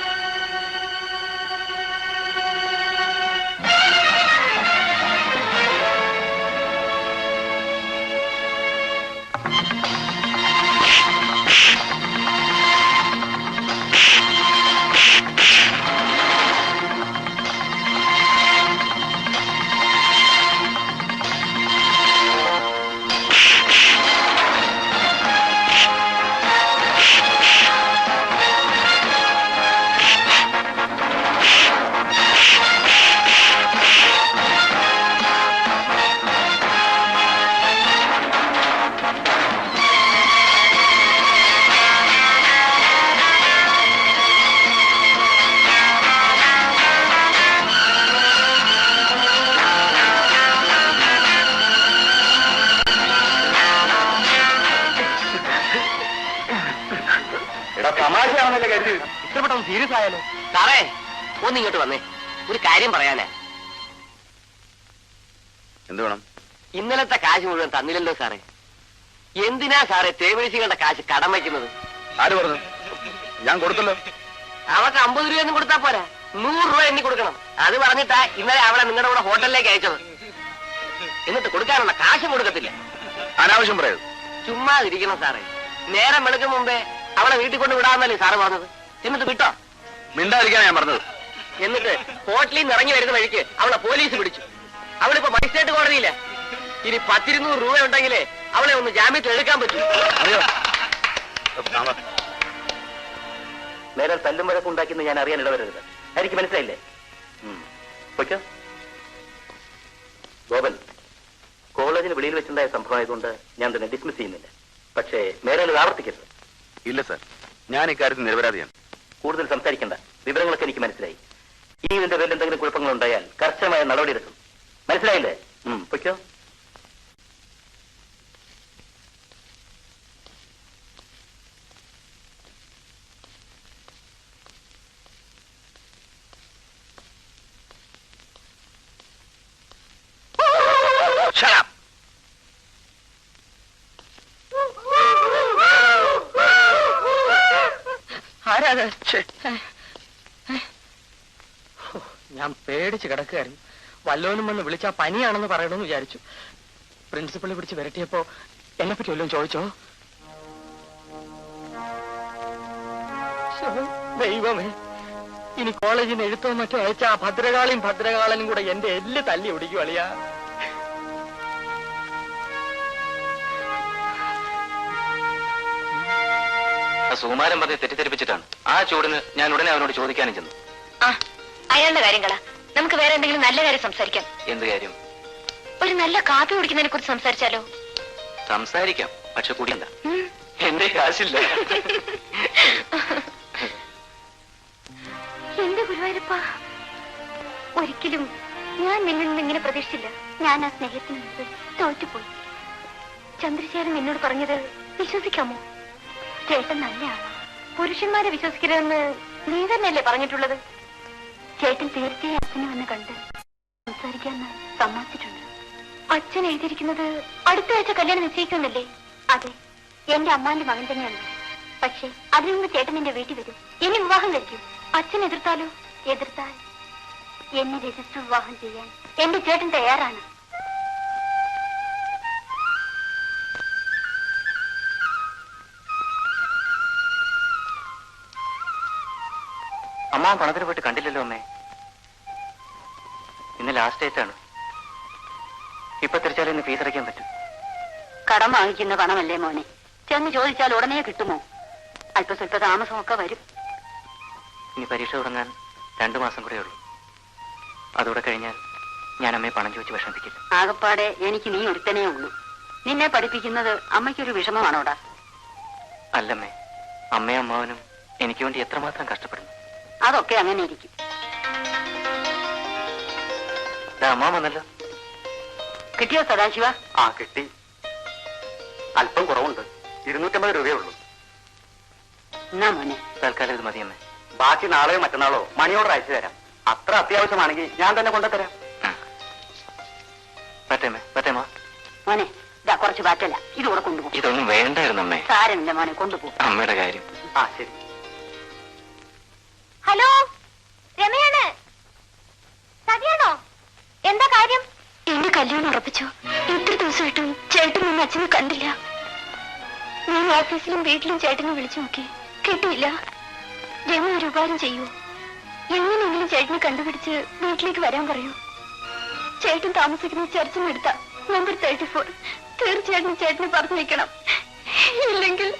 തമാശയാണെന്നല്ലേ കരുതി. ഇഷ്ടപ്പെട്ടൊന്ന് സീരിയസ് ആയാലോ? സാറേ, ഒന്നിങ്ങോട്ട് വന്നേ, ഒരു കാര്യം പറയാനാ. എന്ത് വേണം? ഇന്നലത്തെ കാശ് മുഴുവൻ തന്നില്ലല്ലോ സാറേ. എന്തിനാ സാറേ തേവിളിശികളുടെ കാശ് കടം വയ്ക്കുന്നത്? ആര് പറഞ്ഞു? ഞാൻ കൊടുത്തല്ലോ. അവക്ക് 50 രൂപയൊന്നും കൊടുത്താ പോരാ, 100 രൂപ എണ്ണി കൊടുക്കണം. അത് പറഞ്ഞിട്ടാ ഇന്നലെ അവളെ നിങ്ങളുടെ കൂടെ ഹോട്ടലിലേക്ക് അയച്ചത്. എന്നിട്ട് കൊടുക്കാനുള്ള കാശും കൊടുക്കത്തില്ല. അനാവശ്യം പറയരുത്. ചുമ്മാതിരിക്കണം സാറേ. നേരം വെളുക്കും മുമ്പേ അവളെ വീട്ടിൽ കൊണ്ട് വിടാന്നല്ലേ സാറ് പറഞ്ഞത്. എന്നിട്ട് വിട്ടോ? മിണ്ടാതിരിക്കാനാ ഞാൻ പറഞ്ഞത്. എന്നിട്ട് ഹോട്ടലിൽ നിന്ന് ഇറങ്ങി വരുന്ന വഴിക്ക് അവളെ പോലീസ് പിടിച്ചു. അവളിപ്പോ മജിസ്ട്രേറ്റ് കോടതിയില്ല. ഇനി 10-200 രൂപ ഉണ്ടെങ്കിലേ അവളെ ഒന്ന് ജാമ്യത്തിൽ എടുക്കാൻ പറ്റൂ. അറിയോ? നേരെ തല്ലും വഴക്കുണ്ടാക്കിയെന്ന് ഞാൻ അറിയാൻ ഇടവരരുത്. എനിക്ക് മനസ്സിലായില്ലേ? പൊയ്ക്കോ. ഗോപൻ, കോളേജിന് വെളിയിൽ വെച്ചുണ്ടായ സംഭവമായതുകൊണ്ട് ഞാൻ തന്നെ ഡിസ്മിസ് ചെയ്യുന്നില്ല. പക്ഷേ നേരെ അത് ആവർത്തിക്കരുത്. ഇല്ല സാർ, ഞാൻ ഇക്കാര്യത്തിൽ നിരപരാധിയാണ്. കൂടുതൽ സംസാരിക്കണ്ട. വിവരങ്ങളൊക്കെ എനിക്ക് മനസ്സിലായി. ഈ ഇതിന്റെ പേരിൽ എന്തെങ്കിലും കുഴപ്പങ്ങൾ ഉണ്ടായാൽ കർശനമായ നടപടിയെടുക്കും. മനസ്സിലായില്ലേ? പൊയ്ക്കോ. ഞാൻ പേടിച്ച് കിടക്കുകയായിരുന്നു. വല്ലോനും വന്ന് വിളിച്ചാ പനിയാണെന്ന് പറയണമെന്ന് വിചാരിച്ചു. പ്രിൻസിപ്പളിനെ പിടിച്ച് വരട്ടിയപ്പോ എന്നെ പറ്റി വല്ലതും ചോദിച്ചോ? ദൈവമേ, ഇനി കോളേജിൽ നിന്ന് എഴുത്തോ മറ്റോ അയച്ച ആ ഭദ്രകാളനും കൂടെ എന്റെ എല്ല് തല്ലി ഒടിക്കും അളിയാ. സുകുമാരൻ പറഞ്ഞ് തെറ്റിദ്ധരിപ്പിച്ചിട്ടാണ്. ആ ചൂടിന് ഞാൻ ഉടനെ അവനോട് ചോദിക്കാനും ചെന്നു. അയാളുടെ കാര്യങ്ങളാ. നമുക്ക് വേറെ എന്തെങ്കിലും നല്ല കാര്യം സംസാരിക്കാം. എന്ത് കാര്യം? ഒരു നല്ല കാപ്പി കുടിക്കുന്നതിനെ കുറിച്ച് സംസാരിച്ചാലോ? സംസാരിക്കാം, പക്ഷെ കുടിയണ്ട. എന്റെ കാശില്ല. എന്റെ ഗുരുവായൂരപ്പ, ഒരിക്കലും ഞാൻ നിന്നിൽ നിന്ന് ഇങ്ങനെ പ്രതീക്ഷിച്ചില്ല. ഞാൻ ആ സ്നേഹത്തിന് മുമ്പ് തോറ്റുപോയി. ചന്ദ്രശേഖരൻ എന്നോട് പറഞ്ഞത് വിശ്വസിക്കാമോ? ചേട്ടൻ നല്ലയാണ്, പുരുഷന്മാരെ വിശ്വസിക്കരുതെന്ന് നീ തന്നെയല്ലേ പറഞ്ഞിട്ടുള്ളത്? ചേട്ടൻ തീർച്ചയായും അച്ഛനെ വന്ന് കണ്ട് സംസാരിക്കാന്ന് സമ്മതിച്ചിട്ടുണ്ട്. അച്ഛൻ എഴുതിയിരിക്കുന്നത് അടുത്ത ആഴ്ച കല്യാണം നിശ്ചയിക്കുന്നില്ലേ? അതെ, എന്റെ അമ്മാന്റെ മകൻ തന്നെയാണ്. പക്ഷെ അതിനു മുമ്പ് ചേട്ടൻ എന്റെ വീട്ടിൽ വരും, എന്നെ വിവാഹം കഴിക്കും. അച്ഛൻ എതിർത്താലോ? എതിർത്താൽ എന്നെ രജിസ്റ്റർ വിവാഹം ചെയ്യാൻ എന്റെ ചേട്ടൻ തയ്യാറാണ്. അമ്മ പണത്തിന് പോയിട്ട് കണ്ടില്ലല്ലോ അമ്മേ. ഇന്ന് ലാസ്റ്റ് ഡേറ്റ് ആണ്. ഇപ്പൊ തിരിച്ചാലും ഇന്ന് ഫീസ് അടയ്ക്കാൻ പറ്റും. കടം വാങ്ങിക്കുന്ന പണമല്ലേ മോനെ, ചെന്ന് ചോദിച്ചാൽ ഉടനെ കിട്ടുമോ? അല്പസ്വല്പ താമസമൊക്കെ വരും. ഇനി പരീക്ഷ തുടങ്ങാൻ 2 മാസം കൂടെ ഉള്ളൂ. അതോടെ കഴിഞ്ഞാൽ ഞാൻ അമ്മയെ പണം ചോദിച്ച് വിഷമിപ്പിക്കില്ല. ആകപ്പാടെ എനിക്ക് നീ ഒരുത്തനേ ഉള്ളൂ. നിന്നെ പഠിപ്പിക്കുന്നത് അമ്മയ്ക്കൊരു വിഷമമാണോടാ? അല്ലമ്മേ, അമ്മയും അമ്മാവനും എനിക്ക് വേണ്ടി എത്രമാത്രം കഷ്ടപ്പെടുന്നു. അതൊക്കെ അങ്ങനെ ഇരിക്കും. അമ്മ വന്നല്ലോ. കിട്ടിയോ സദാശിവ? ആ കിട്ടി. അല്പം കുറവുണ്ട്, 250 രൂപയേ ഉള്ളൂ. എന്നാ മോനെ, തൽക്കാലം ഇത് മതി അമ്മേ. ബാക്കി നാളെയോ മറ്റന്നാളോ മണിയോട് അയച്ചു തരാം. അത്ര അത്യാവശ്യമാണെങ്കിൽ ഞാൻ തന്നെ കൊണ്ടുതരാം. പറ്റേമ്മ. മോനെ ഇതാ കുറച്ച് പാറ്റല്ല, ഇതുകൂടെ കൊണ്ടുപോകും. ഇതൊന്നും വേണ്ടായിരുന്നു അമ്മേ. സാരമില്ല മോനെ, കൊണ്ടുപോകും. അമ്മയുടെ കാര്യം. ആ ശരി. ഹലോ, രമയാണ്. സതിയാണോ? എന്താ കാര്യം? എന്റെ കല്യാണം ഉറപ്പിച്ചു. ഇത്ര ദിവസമായിട്ടും ചേട്ടനൊന്നും അച്ഛനെ കണ്ടില്ല. ഞാൻ ഓഫീസിലും വീട്ടിലും ചേട്ടനെ വിളിച്ചു നോക്കി, കിട്ടിയില്ല. രമ ഒരു ഉപകാരം ചെയ്യൂ, എങ്ങനെയെങ്കിലും ചേട്ടനെ കണ്ടുപിടിച്ച് വീട്ടിലേക്ക് വരാൻ പറയൂ. ചേട്ടൻ താമസിക്കുന്ന ചർച്ചിനെടുത്ത നമ്പർ 34. തീർച്ചയായിട്ടും ചേട്ടനെ പറഞ്ഞു വയ്ക്കണം, ഇല്ലെങ്കിൽ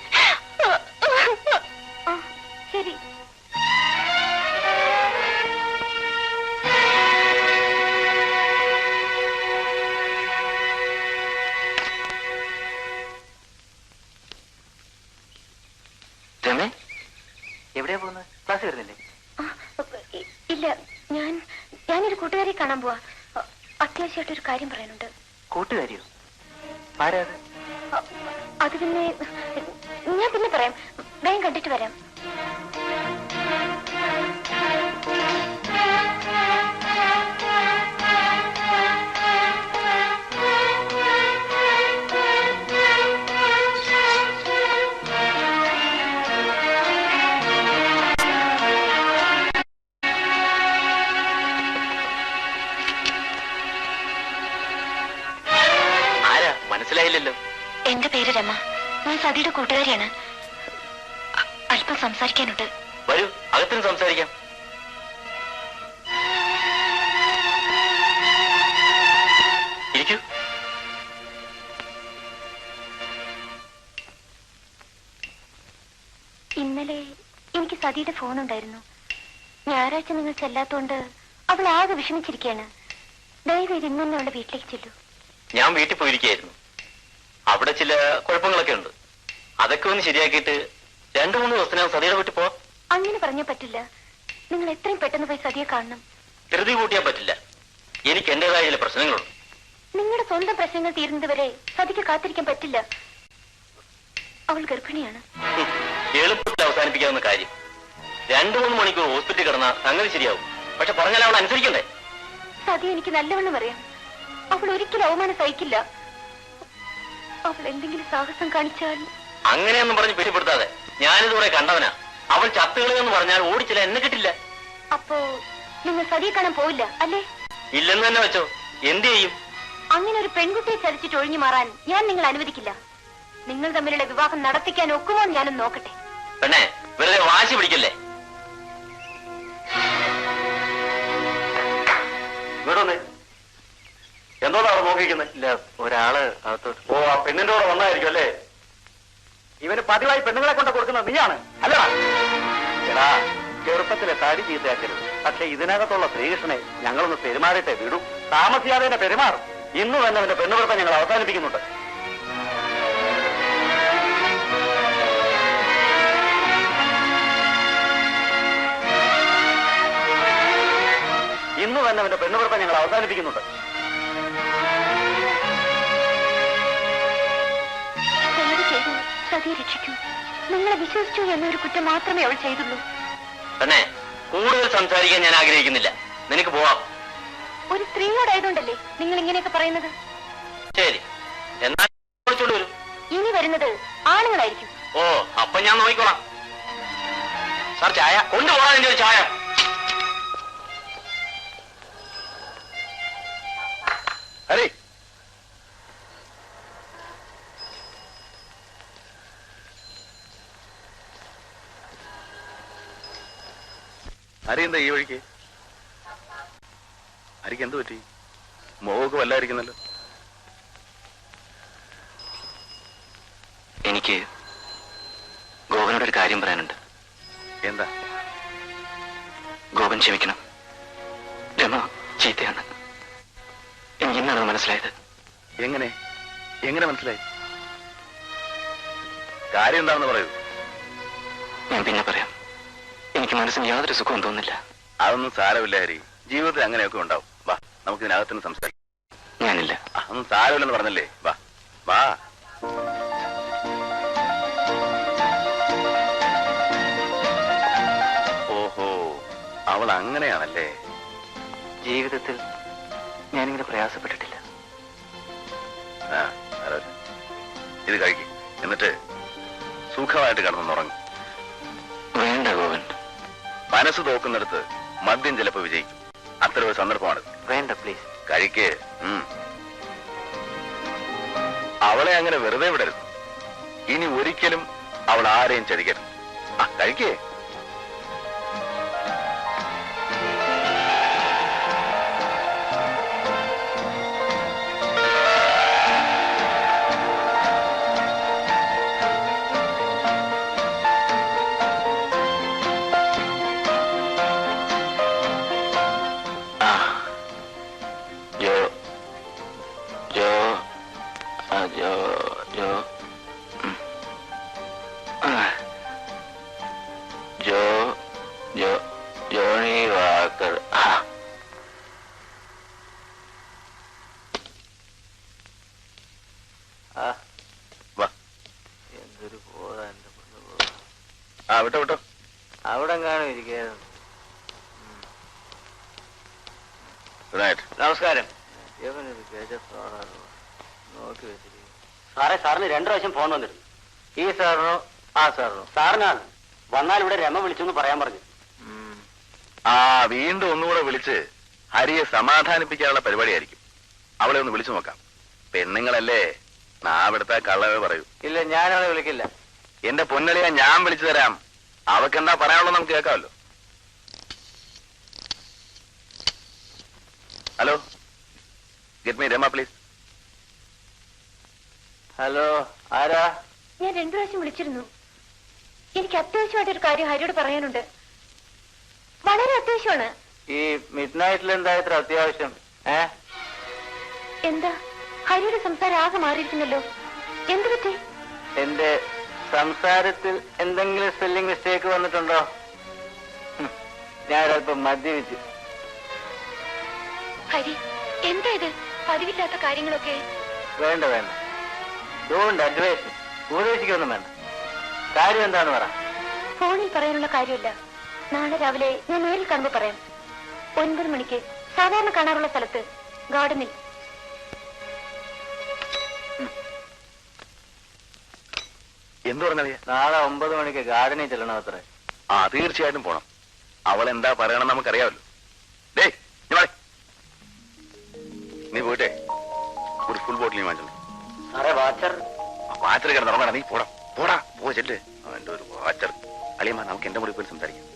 ശരി. എവിടെയാ പോകുന്നത്? ക്ലാസ് വരുന്നില്ലേ? ഇല്ല, ഞാനൊരു കൂട്ടുകാരെ കാണാൻ പോവാ. അത്യാവശ്യമായിട്ടൊരു കാര്യം പറയാനുണ്ട്. കൂട്ടുകാരിയോ? ആരാ? അത് പിന്നെ ഞാൻ പിന്നെ പറയാം. വേഗം കണ്ടിട്ട് വരാം. മനസ്സിലായില്ലല്ലോ. എന്റെ പേര് രമ, ഞാൻ സതിയുടെ കൂട്ടുകാരിയാണ്. അല്പം സംസാരിക്കാനുണ്ട്. വരൂ, അകത്തും സംസാരിക്കാം. ഇരിക്കൂ. ഇന്നലെ എനിക്ക് സതിയുടെ ഫോൺ ഉണ്ടായിരുന്നു. ഞായറാഴ്ച നിങ്ങൾ ചെല്ലാത്തോണ്ട് അവൾ ആകെ വിഷമിച്ചിരിക്കുകയാണ്. ദയവേത് ഇന്ന് തന്നെ അവളുടെ വീട്ടിലേക്ക് ചെല്ലൂ. ഞാൻ വീട്ടിൽ പോയിരിക്കുകയായിരുന്നു. അവിടെ ചില കുഴപ്പങ്ങളൊക്കെ ഉണ്ട്. അതൊക്കെ ഒന്ന് ശരിയാക്കിയിട്ട് 2-3 ദിവസത്തിനകം സതിയുടെ വീട്ടിൽ പോ. അങ്ങനെ പറഞ്ഞാൽ പറ്റില്ല. നിങ്ങൾ എത്രയും പെട്ടെന്ന് പോയി സതിയെ കാണണം. ധൃതി കൂട്ടിയാൻ പറ്റില്ല. എനിക്ക് എന്റേതായ ചില പ്രശ്നങ്ങളുണ്ട്. നിങ്ങളുടെ സ്വന്തം പ്രശ്നങ്ങൾ തീരുന്നത് വരെ സതിക്ക് കാത്തിരിക്കാൻ പറ്റില്ല. അവൾ ഗർഭിണിയാണ്. എളുപ്പത്തിൽ അവസാനിപ്പിക്കാവുന്ന കാര്യം. 2-3 മണിക്കൂർ ഹോസ്പിറ്റലിൽ കിടന്നാൽ സംഗതി ശരിയാവും. പക്ഷെ പറഞ്ഞാൽ അവൾ അനുസരിക്കണ്ടേ? സതി എനിക്ക് നല്ലവണ്ണം അറിയാം. അവൾ ഒരിക്കലും അവമാനം സഹിക്കില്ല. അവൾ എന്തെങ്കിലും സാഹസം കാണിച്ചാൽ... അങ്ങനെയൊന്നും പറഞ്ഞ് പെരുപ്പെടുത്താതെ. ഞാനിതുവരെ കണ്ടവനാ. അവൾ ചത്തുകളെന്ന് പറഞ്ഞാൽ ഓടിച്ചില്ല, എന്നെ കിട്ടില്ല. അപ്പോ നിങ്ങൾ സതിയെ കാണാൻ പോവില്ല അല്ലേ? ഇല്ലെന്ന് തന്നെ വെച്ചോ. എന്ത് ചെയ്യും? അങ്ങനെ ഒരു പെൺകുട്ടിയെ ചതിച്ചിട്ട് ഒഴിഞ്ഞു മാറാൻ ഞാൻ നിങ്ങൾ അനുവദിക്കില്ല. നിങ്ങൾ തമ്മിലുള്ള വിവാഹം നടത്തിക്കാൻ ഒക്കുമോ ഞാനൊന്ന് നോക്കട്ടെ. പെണ്ണെ, വെറുതെ വാശി പിടിക്കല്ലേ. വീടൊന്നേ, എന്തോന്നാ അവിടെ നോക്കിയിരിക്കുന്നത്? ഇല്ല, ഒരാള് അകത്തോട്ട്. ഓ, ആ പെണ്ണിന്റെ കൂടെ വന്നായിരിക്കും അല്ലേ? ഇവന് പതിവായി പെണ്ണുങ്ങളെ കൊണ്ട് കൊടുക്കുന്നത് നീയാണ് അല്ലടാ? എടാ, ചെറുപ്പത്തിലെ തടി ചീത്തയാക്കരുത്. പക്ഷെ ഇതിനകത്തുള്ള ശ്രീകൃഷ്ണനെ ഞങ്ങളൊന്ന് പെരുമാറിയിട്ടേ വിടും. താമസിയാതെ തന്നെ പെരുമാറും. ഇന്ന് തന്നെ അവന്റെ പെണ്ണുപിടുത്തം ഞങ്ങൾ അവസാനിപ്പിക്കുന്നുണ്ട്. ഇന്ന് തന്നെ അവന്റെ പെണ്ണുപിടുത്തം ഞങ്ങൾ അവസാനിപ്പിക്കുന്നുണ്ട്. സതിയെ രക്ഷിക്കൂ. നിങ്ങളെ വിശ്വസിച്ചു എന്നൊരു കുറ്റം മാത്രമേ അവൾ ചെയ്തുള്ളൂ. പെണ്ണെ, കൂടുതൽ സംസാരിക്കാൻ ഞാൻ ആഗ്രഹിക്കുന്നില്ല. നിനക്ക് പോവാം. ഒരു സ്ത്രീയോടായതുകൊണ്ടല്ലേ നിങ്ങൾ ഇങ്ങനെയൊക്കെ പറയുന്നത്? ശരി, എന്നാൽ വിളിച്ചോണ്ട് വരും. ഇനി വരുന്നത് ആണുങ്ങളായിരിക്കും. ഓ, അപ്പൊ ഞാൻ നോക്കിക്കോളാം. സാർ, ചായ കൊണ്ടുപോകാൻ എന്റെ ഒരു ചായ. ഹരി, ഹരി എന്താ ഈ വഴിക്ക്? ഹരിക്ക് എന്ത് പറ്റി? മുഖമൊക്കെ വല്ലായിരിക്കുന്നല്ലോ. എനിക്ക് ഗോപനോടൊരു കാര്യം പറയാനുണ്ട്. എന്താ? ഗോപൻ ക്ഷമിക്കണം. രമ ചീത്തയാണ്. എനിക്ക് ഇന്നാണ് മനസ്സിലായത്. എങ്ങനെ എങ്ങനെ മനസ്സിലായി? കാര്യം എന്താണെന്ന് പറയൂ. ഞാൻ പിന്നെ പറയാം. എനിക്ക് മനസ്സിന് യാതൊരു സുഖവും തോന്നില്ല. അതൊന്നും സാരമില്ല ഹരി, ജീവിതത്തിൽ അങ്ങനെയൊക്കെ ഉണ്ടാവും. വാ, നമുക്ക് ഇതിനകത്തുനിന്ന് സംസാരിക്കാം. ഞാനില്ല. അതൊന്നും സാരമില്ലെന്ന് പറഞ്ഞല്ലേ. വാ വാ. ഓഹോ, അവൾ അങ്ങനെയാണല്ലേ? ജീവിതത്തിൽ ഞാനിങ്ങനെ പ്രയാസപ്പെട്ടിട്ടില്ല. ആ, സാരമില്ല. ഇത് കഴിക്കും. എന്നിട്ട് സുഖമായിട്ട് കിടന്നുറങ്ങും. വേണ്ട ഗോവൻ. മനസ്സ് തോക്കുന്നിടത്ത് മദ്യം ചിലപ്പോൾ വിജയിക്കും. അത്ര ഒരു സന്ദർഭമാണ്. വേണ്ട, പ്ലീസ്. കഴിക്ക്. അവളെ അങ്ങനെ വെറുതെ വിടരുത്. ഇനി ഒരിക്കലും അവൾ ആരെയും ചതിക്കരുത്. ആ, കഴിക്കേ. Johnnie Walker. എന്തൊരു പോതാ എന്റെ പെണ്ണ് പോതാ. ആ, വിട്ടോ വിട്ടോ. അവിടെ കാണും ഇരിക്കുന്നു. Good night. നമസ്കാരം. ഇവനൊരു ഗജപ്പാടാണ് നോക്കി വെച്ചിരിക്കുന്നു. സാറേ, സാറിന് 2 പ്രാവശ്യം ഫോൺ വന്നിരുന്നു. ഈ സാറിനോ ആ സാറിനോ? സാറിനാണ്. വന്നാൽ ഇവിടെ രമ വിളിച്ചെന്ന് പറയാൻ പറഞ്ഞു. ആ, വീണ്ടും ഒന്നുകൂടെ വിളിച്ച് ഹരിയെ സമാധാനിപ്പിക്കാനുള്ള പരിപാടിയായിരിക്കും. അവളെ ഒന്ന് വിളിച്ചു നോക്കാം. പെണ്ണുങ്ങളല്ലേ, നാവിടുത്ത കള്ളവേ പറയൂ. ഇല്ല, ഞാനവളെ വിളിക്കില്ല. എന്റെ പൊന്നളിയാ, ഞാൻ വിളിച്ചു തരാം. അവക്കെന്താ പറയാനുള്ളത് നമുക്ക് കേൾക്കാമല്ലോ. Hello, get me Rama please. Hello, ആരാ? ഞാൻ 2 പ്രാവശ്യം വിളിച്ചിരുന്നു. എനിക്ക് അത്യാവശ്യമായിട്ടൊരു കാര്യം ഹരിയോട് പറയാനുണ്ട്. വളരെ അത്യാവശ്യമാണ്. ഈ മിഡ് നൈറ്റിൽ എന്താ ഇത്ര അത്യാവശ്യം? എന്താ ഹരിയുടെ സംസാരം ആകെ മാറിയിരിക്കുന്നല്ലോ? എന്ത് പറ്റി? എന്റെ സംസാരത്തിൽ എന്തെങ്കിലും സ്പെല്ലിംഗ് മിസ്റ്റേക്ക് വന്നിട്ടുണ്ടോ? ഞാൻ പ്രത്യേകിച്ച്. ഹരി, എന്താ ഇത് പതിവില്ലാത്ത കാര്യങ്ങളൊക്കെ? വേണ്ട വേണ്ട, ഡോണ്ട് അഡ്വൈസ്. ഉപദേശിക്കൊന്നും വേണ്ട. കാര്യം എന്താന്ന് പറ. ഫോണിൽ പറയാനുള്ള കാര്യമില്ല. നാളെ രാവിലെ ഞാൻ നേരിൽ കാണുമ്പോ പറയാം. 9 മണിക്ക് സാധാരണ കാണാറുള്ള സ്ഥലത്ത്, ഗാർഡനിൽ. എന്തു പറഞ്ഞറിയ? നാളെ 9 മണിക്ക് ഗാർഡനിൽ ചെല്ലണം അത്രേ. ആ, തീർച്ചയായിട്ടും പോണം. അവൾ എന്താ പറയണം നമുക്കറിയാമല്ലോ. നീ പോയിട്ടേ ഒരു ഫുൾ ബോട്ടിൽ വാങ്ങിച്ചു. സാറേ, വാച്ചർ വാച്ചർ കിടന്ന് ഉറങ്ങണം. നീ പോടാ പോടാ പോ ചെല്ല്. അവന്റെ ഒരു വാച്ചർ. അളിയമ്മ, നമുക്ക് എന്റെ മുറി പോയി സംസാരിക്കാം.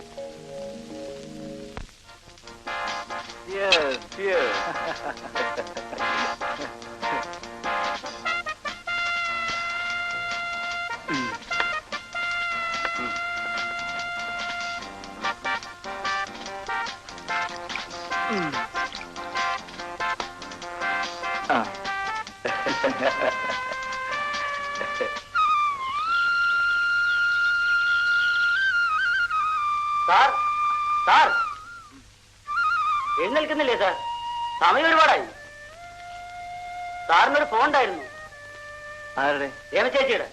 സാർ, സാർ എഴുന്നേൽക്കുന്നില്ലേ സാർ? സമയം ഒരുപാടായി. സാറിനൊരു ഫോൺ ഉണ്ടായിരുന്നു. ആരുടെ? രമചേച്ചിയുടെ.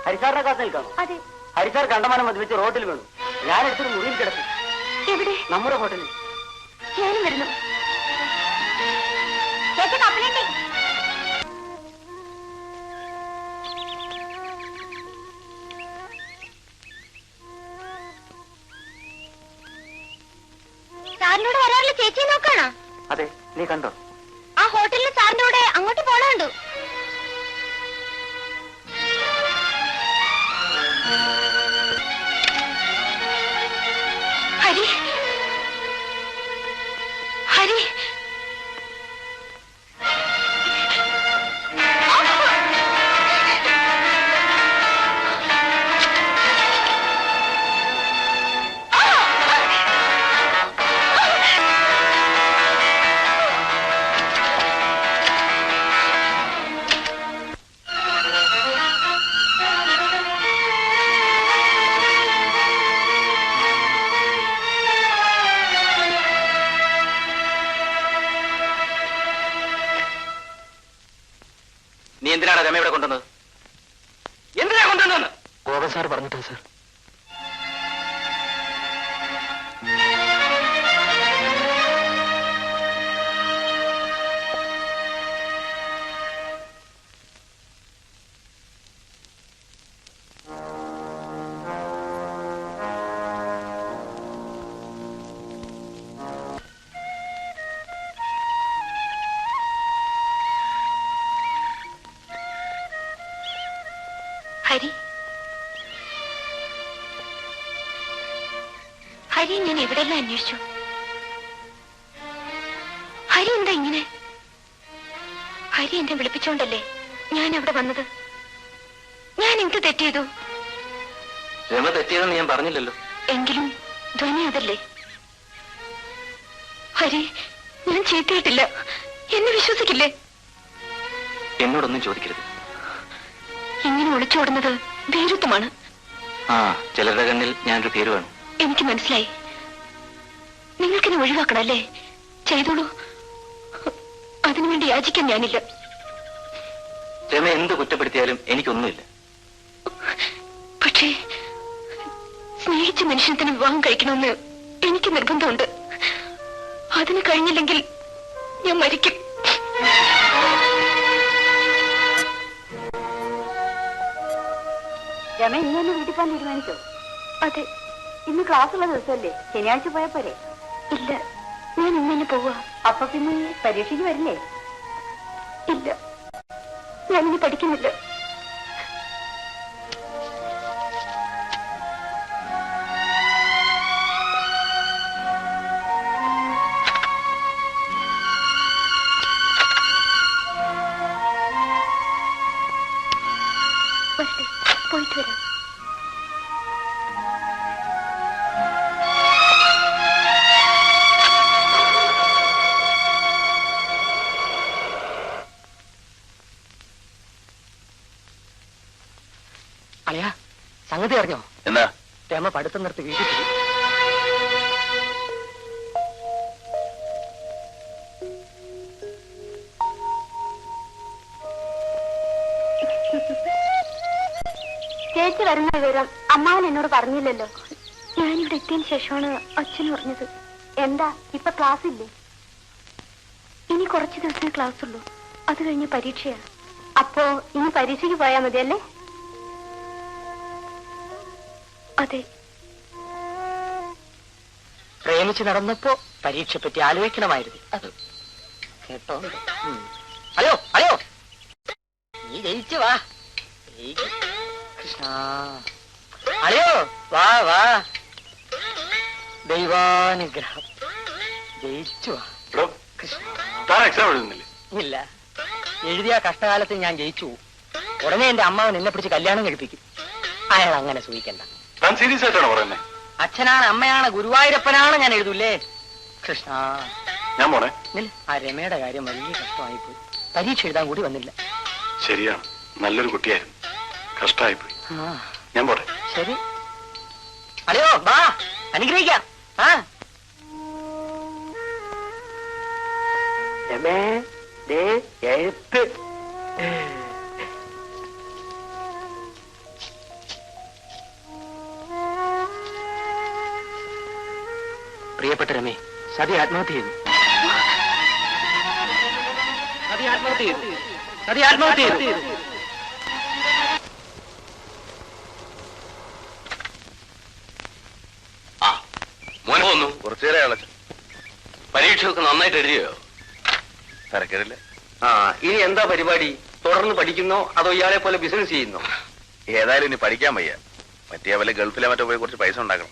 ഹരിസാറിനെ കാത്തു നിൽക്കാണോ? അതെ. ഹരിസാർ കണ്ടമാനം മദ്യപിച്ച് റോഡിൽ വീണു. ഞാനെടുത്തൊരു മുറിയിൽ കിടത്തി. എവിടെ? നമ്മുടെ ഹോട്ടലിൽ. ഞാനും വരുന്നു. സാറിനോട് വരാറുള്ള ചേച്ചിയെ നോക്കാണോ? അതെ, നീ കണ്ടോ? ആ ഹോട്ടലിൽ സാറിന്റെ കൂടെ അങ്ങോട്ട് പോണുണ്ടോ? ഹരി, ഹരി, നീ എന്തിനാണ് രമ ഇവിടെ കൊണ്ടുവന്നത്? എന്തിനാ കൊണ്ടുവന്നത്? ഗോപൻ സാർ പറഞ്ഞിട്ടോ സാർ. ഹരി, ഹരി, ഞാൻ എവിടെയെല്ലാം അന്വേഷിച്ചു. ഹരി എന്താ ഇങ്ങനെ? ഹരി എന്നെ വിളിപ്പിച്ചോണ്ടല്ലേ ഞാൻ അവിടെ വന്നത്. ഞാൻ എന്ത് തെറ്റ് ചെയ്തു? രമ തെറ്റിയതെന്ന് ഞാൻ പറഞ്ഞില്ലല്ലോ. എങ്കിലും ധ്വനി അതല്ലേ? ഹരി, ഞാൻ ചീത്തയിട്ടില്ല. എന്നെ വിശ്വസിക്കില്ലേ? എന്നോടൊന്നും ചോദിക്കരുത്. ഇങ്ങനെ ഒളിച്ചോടുന്നത് ഭീരുത്വമാണ്. ആ, ചിലരുടെ കണ്ണിൽ ഞാനൊരു പേര് വേണം. എനിക്ക് മനസ്സിലായി. നിങ്ങൾക്കിനെ ഒഴിവാക്കണല്ലേ? ചെയ്തോളൂ. അതിനുവേണ്ടി യാചിക്കാൻ ഞാനില്ല. രമ എന്ത് കുറ്റപ്പെടുത്തിയാലും എനിക്കൊന്നുമില്ല. പക്ഷേ സ്നേഹിച്ച മനുഷ്യൻ തന്നെ വിവാഹം കഴിക്കണമെന്ന് എനിക്ക് നിർബന്ധമുണ്ട്. അതിന് കഴിഞ്ഞില്ലെങ്കിൽ ഞാൻ മരിക്കും. രമ ഇന്നൊന്ന് വീട്ടിൽ പോകാൻ തീരുമാനിച്ചോ? അതെ. ഇന്ന് ക്ലാസ്സുള്ള ദിവസമല്ലേ? ശനിയാഴ്ച പോയാ പോരെ? ഇല്ല, ഞാൻ ഇന്നെ പോവാ. അപ്പൊ പിന്നെ പരീക്ഷയ്ക്ക് വരില്ലേ? ഇല്ല, ഞാനിനി പഠിക്കുന്നില്ല. പോയിട്ട് വരാം. ശ്രുതി അറിഞ്ഞോ? എന്താ? രമ പഠിത്തം നിർത്തി വീട്ടിൽ പോയി. ചേച്ചി വരുന്ന വിവരം അമ്മാവൻ എന്നോട് പറഞ്ഞില്ലല്ലോ. ഞാനിവിടെ എത്തിയതിന് ശേഷമാണ് അച്ഛൻ പറഞ്ഞത്. എന്താ ഇപ്പൊ ക്ലാസ് ഇല്ലേ? ഇനി കുറച്ച് ദിവസമേ ക്ലാസ് ഉള്ളൂ. അത് കഴിഞ്ഞ് പരീക്ഷയാ. അപ്പോ ഇനി പരീക്ഷയ്ക്ക് പോയാ മതിയല്ലേ? അതെ. പ്രേമിച്ച് നടന്നപ്പോ പരീക്ഷ പറ്റി ആലോചിക്കണമായിരുന്നു. അത് കേട്ടോ? ഹലോ ഹലോ, നീ ജയിച്ചു വാ. കൃഷ്ണ, ഹലോ വാ വാ. ദൈവാനുഗ്രഹം, ജയിച്ചു വാ. എക്സാം എഴുതുന്നില്ലേ? ഇല്ല, എഴുതിയ കഷ്ടകാലത്ത് ഞാൻ ജയിച്ചു. ഉടനെ എന്റെ അമ്മാവൻ എന്നെ പിടിച്ച് കല്യാണം കഴിപ്പിക്കും. അയാൾ അങ്ങനെ സൂഹിക്കണ്ട. താൻ സീരിയസ് ആയിട്ടാണോ പറയുന്നത്? അച്ഛനാണ്, അമ്മയാണ്, ഗുരുവായൂരപ്പനാണ്, ഞാൻ എഴുതൂല്ലേ? കൃഷ്ണ, ഞാൻ പോണേ. ആ രമയുടെ കാര്യം വലിയ കഷ്ടമായിപ്പോയി. പരീക്ഷ എഴുതാൻ കൂടി വന്നില്ല. ശരിയാണ്, നല്ലൊരു കുട്ടിയായിരുന്നു. കഷ്ടമായിപ്പോയി. ഞാൻ പോട്ടെ. ശരി. ഹലോ വാ, അനുഗ്രഹിക്കാം. ആ രമേ, എഴുത്ത്. പ്രിയപ്പെട്ട രമേ, സതി ആത്മഹത്യ ചെയ്തു. സതി ആത്മഹത്യ ചെയ്തു. സതി ആത്മഹത്യ ചെയ്തു. മോനെ വന്നു. കുറച്ചുനേരം അളച്ചു. പരീക്ഷയൊക്കെ നന്നായിട്ട് എഴുതിയോ? തിരക്കില്ല. ഇനി എന്താ പരിപാടി? തുടർന്ന് പഠിക്കുന്നോ അതോ ഇയാളെ പോലെ ബിസിനസ് ചെയ്യുന്നോ? ഏതായാലും ഇനി പഠിക്കാൻ വയ്യ. പറ്റിയ പോലെ ഗൾഫിലെ മറ്റോ പോയി കുറച്ച് പൈസ ഉണ്ടാക്കണം.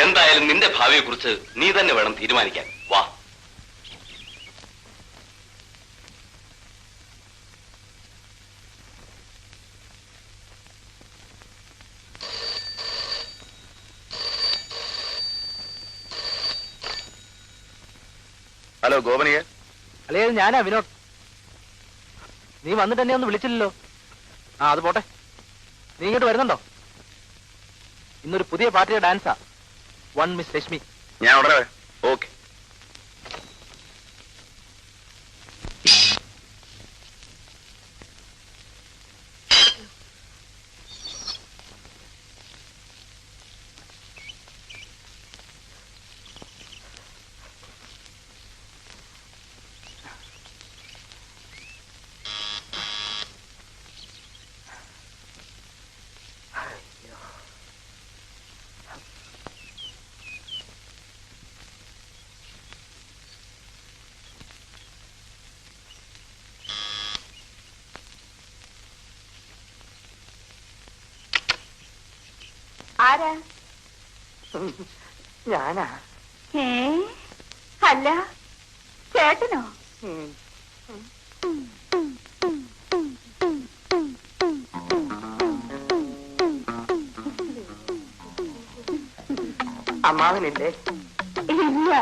എന്തായാലും നിന്റെ ഭാവിയെ കുറിച്ച് നീ തന്നെ വേണം തീരുമാനിക്കാൻ. വാ. ഹലോ ഗോപനിയ. അല്ലേ, ഞാനാ വിനോദ്. നീ വന്നിട്ട് എന്നെ ഒന്ന് വിളിച്ചില്ലല്ലോ. അത് പോട്ടെ. നീ ഇങ്ങോട്ട് വരുന്നുണ്ടോ? ഇന്നൊരു പുതിയ പാർട്ടിയുടെ ഡാൻസാ. One miss Rashmi. ഞാൻ ഉടനെ. ഓക്കെ. ആരാ? ഞാനാ. അല്ല, ചേട്ടനോ? അമ്മാവനില്ലേ? ഇല്ല,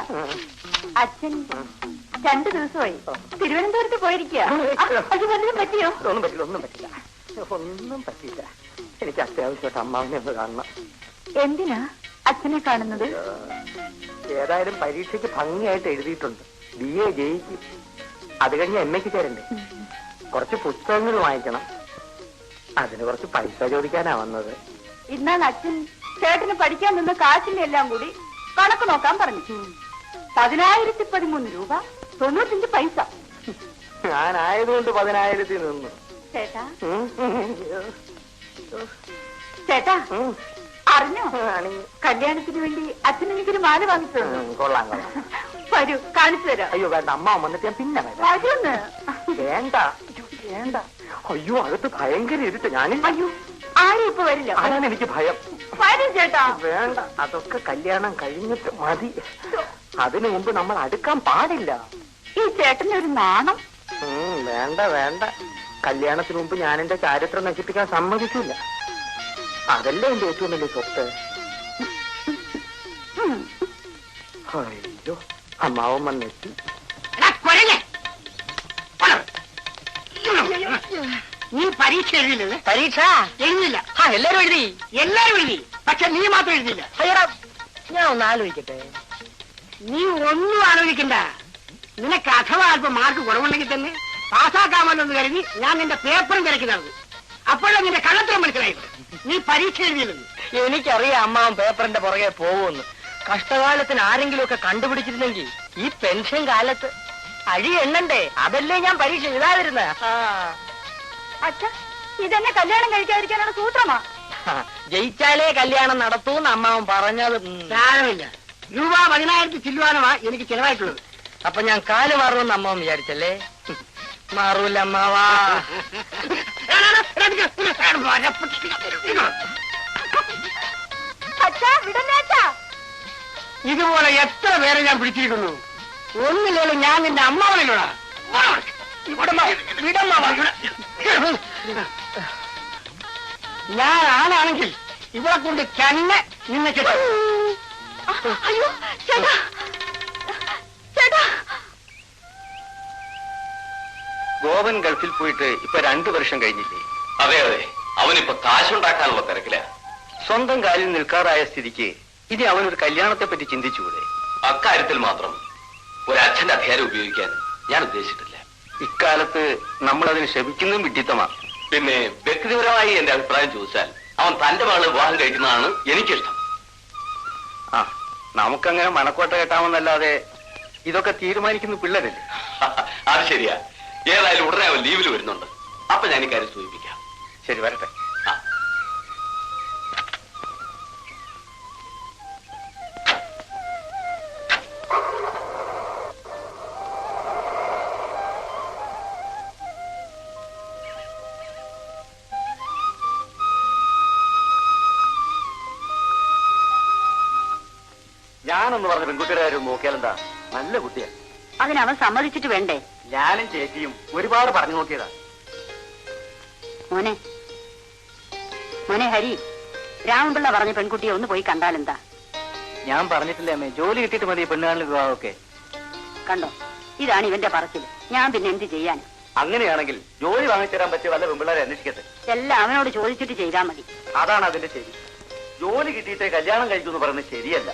അച്ഛൻ 2 ദിവസമായി തിരുവനന്തപുരത്ത് പോയിരിക്കുക. അത് വല്ലതും പറ്റിയോ? ഒന്നും പറ്റില്ല, ഒന്നും പറ്റില്ല, ഒന്നും പറ്റില്ല. എനിക്ക് അത്യാവശ്യമായിട്ട് അമ്മാവനെ ഒന്ന് കാണണം. എന്തിനാ അച്ഛനെ കാണുന്നത്? ഏതായാലും പരീക്ഷയ്ക്ക് ഭംഗിയായിട്ട് എഴുതിയിട്ടുണ്ട്. BA ജയിക്കും. അത് കഴിഞ്ഞ് MA ചേരണ്ടേ? കുറച്ച് പുസ്തകങ്ങൾ വാങ്ങിക്കണം. അതിന് കുറച്ച് പൈസ ചോദിക്കാനാ വന്നത്. ഇന്നാണ് അച്ഛൻ ചേട്ടന് പഠിക്കാൻ നിന്ന് കാശിന്റെ എല്ലാം കൂടി കണക്ക് നോക്കാൻ പറഞ്ഞു. 10,013 രൂപ 95 പൈസ. ഞാനായതുകൊണ്ട് 10,000 നിന്നു. ചേട്ടാ, ചേട്ടാ അറിഞ്ഞോ? കല്യാണത്തിന് വേണ്ടി അച്ഛൻ എനിക്കൊരു മാല വാങ്ങിച്ചു. കൊള്ളാം കൊള്ളാം. വരൂ, കാണിച്ചു തരാം. അയ്യോ വേണ്ട, അമ്മ വന്നിട്ട് ഞാൻ പിന്നെ വരാം. വരുന്ന്. വേണ്ട വേണ്ട. അയ്യോ അകത്ത് ഭയങ്കര ഇരുട്ട്. ഞാനും അയ്യോ, ആരും ഇപ്പൊ വരില്ല. അതാണ് എനിക്ക് ഭയം. വരും ചേട്ടാ. വേണ്ട, അതൊക്കെ കല്യാണം കഴിഞ്ഞിട്ട് മതി. അതിനു മുമ്പ് നമ്മൾ അടുക്കാൻ പാടില്ല. ഈ ചേട്ടനൊരു നാണം. വേണ്ട വേണ്ട. കല്യാണത്തിന് മുമ്പ് ഞാൻ എന്റെ ചാരിത്രം നശിപ്പിക്കാൻ സമ്മതിക്കില്ല. അതല്ലേ എന്റെ ഏറ്റവും വലിയ സ്വത്ത്. അയ്യോ, അമ്മാവൻ വന്നെത്തി. നീ പരീക്ഷ എഴുതില്ലേ? പരീക്ഷ എഴുതില്ല. എല്ലാരും എഴുതി. എല്ലാരും എഴുതി, പക്ഷെ നീ മാത്രം എഴുതിയില്ല. അയ്യടാ, ഞാൻ ഒന്ന് ആലോചിക്കട്ടെ. നീ ഒന്നും ആലോചിക്കണ്ട. നിനക്ക് അഥവാ അല്പം മാർക്ക് കുറവുണ്ടെങ്കിൽ തന്നെ പാസ്സാക്കാമല്ലോ എന്ന് കരുതി ഞാൻ നിന്റെ പേപ്പറും തിരക്കുന്നത്. അപ്പോഴേ നിന്റെ കള്ളത്തരം മനസ്സിലായത്. നീ പരീക്ഷ എഴുതിയില്ലെന്ന്. എനിക്കറിയാം അമ്മാവൻ പേപ്പറിന്റെ പുറകെ പോകുമെന്ന്. കഷ്ടകാലത്തിന് ആരെങ്കിലും ഒക്കെ കണ്ടുപിടിച്ചിരുന്നെങ്കിൽ ഈ പെൻഷൻ കാലത്ത് അഴി എണ്ണണ്ടേ? അതല്ലേ ഞാൻ പരീക്ഷ എഴുതാതിരുന്ന. അച്ഛ, ഇതെന്നെ കല്യാണം കഴിക്കാതിരിക്കാനുള്ള സൂത്രമാ. ജയിച്ചാലേ കല്യാണം നടത്തൂന്ന് അമ്മാവൻ പറഞ്ഞത്. സാരമില്ല, രൂപ 10,000 ചില്ലുവാനമാ എനിക്ക് ചെലവായിട്ടുള്ളത്. അപ്പൊ ഞാൻ കാല് മാറുമെന്ന് അമ്മാവൻ വിചാരിച്ചല്ലേ? മാറൂല അമ്മാവാ. അച്ഛാ, വിടല്ലേ അച്ഛാ. ഇതുപോലെ എത്ര പേരെ ഞാൻ പിടിച്ചിരിക്കുന്നു. ഒന്നില്ലേലും ഞാൻ നിന്റെ അമ്മാവനല്ലോടാ. ഞാൻ ആണാണെങ്കിൽ ഇവിടെ കൊണ്ട് തന്നെ നിന്നെ കിട്ടും. അയ്യോ ചേട്ടാ, ചേട്ടാ. ഗോവൻ ഗൾഫിൽ പോയിട്ട് ഇപ്പൊ 2 വർഷം കഴിഞ്ഞില്ലേ? അതെ അതെ, അവനിപ്പോ കാശുണ്ടാക്കാനുള്ള തിരക്കില. സ്വന്തം കാലിൽ നിൽക്കാറായ സ്ഥിതിക്ക് ഇനി അവനൊരു കല്യാണത്തെ പറ്റി ചിന്തിച്ചുകൂടെ? അക്കാര്യത്തിൽ മാത്രം ഒരു അച്ഛന്റെ അധികാരം ഉപയോഗിക്കാൻ ഞാൻ ഉദ്ദേശിച്ചിട്ടില്ല. ഇക്കാലത്ത് നമ്മൾ അതിന് ശ്രമിക്കുന്നതും വിഡ്ഢിത്തമാണ്. പിന്നെ വ്യക്തിപരമായി എന്റെ അഭിപ്രായം ചോദിച്ചാൽ അവൻ തന്റെ മകളെ വിവാഹം കഴിക്കുന്നതാണ് എനിക്കിഷ്ടം. ആ, നമുക്കങ്ങനെ മനക്കോട്ട കെട്ടാമെന്നല്ലാതെ ഇതൊക്കെ തീരുമാനിക്കുന്ന പിള്ളേരല്ലേ? അത് ശരിയാ. ഏതായാലും ഉടനെ അവൻ ലീവിൽ വരുന്നുണ്ട്. അപ്പൊ ഞാൻ ഇക്കാര്യം സൂചിപ്പിക്കാം. ശരി, വരട്ടെ. ആ, ഞാനൊന്ന് പറഞ്ഞ പെൺകുട്ടിയുടെ കാര്യം നോക്കിയാലെന്താ? നല്ല കുട്ടിയാ. അതിനവൻ സമ്മതിച്ചിട്ട് വേണ്ടേ? ഞാനും ചേച്ചിയും ഒരുപാട് പറഞ്ഞു നോക്കിയതാ. മോനെ, മോനെ ഹരി, രാമപിള്ള പറഞ്ഞ പെൺകുട്ടിയെ ഒന്ന് പോയി കണ്ടാലെന്താ? ഞാൻ പറഞ്ഞിട്ടില്ലേ അമ്മേ, ജോലി കിട്ടിയിട്ട് മതി പെണ്ണുകാണൽ വിവാഹമൊക്കെ. കണ്ടോ, ഇതാണ് ഇവന്റെ പറച്ചിൽ. ഞാൻ പിന്നെ എന്ത് ചെയ്യാൻ? അങ്ങനെയാണെങ്കിൽ ജോലി വാങ്ങിത്തരാൻ പറ്റിയ വല്ല പെൺപിള്ളേരെ അന്വേഷിക്കട്ടെ. എല്ലാം അവനോട് ചോദിച്ചിട്ട് ചെയ്താൽ മതി. അതാണ് അതിന്റെ ശരി. ജോലി കിട്ടിയിട്ട് കല്യാണം കഴിക്കുമെന്ന് പറയുന്നത് ശരിയല്ല.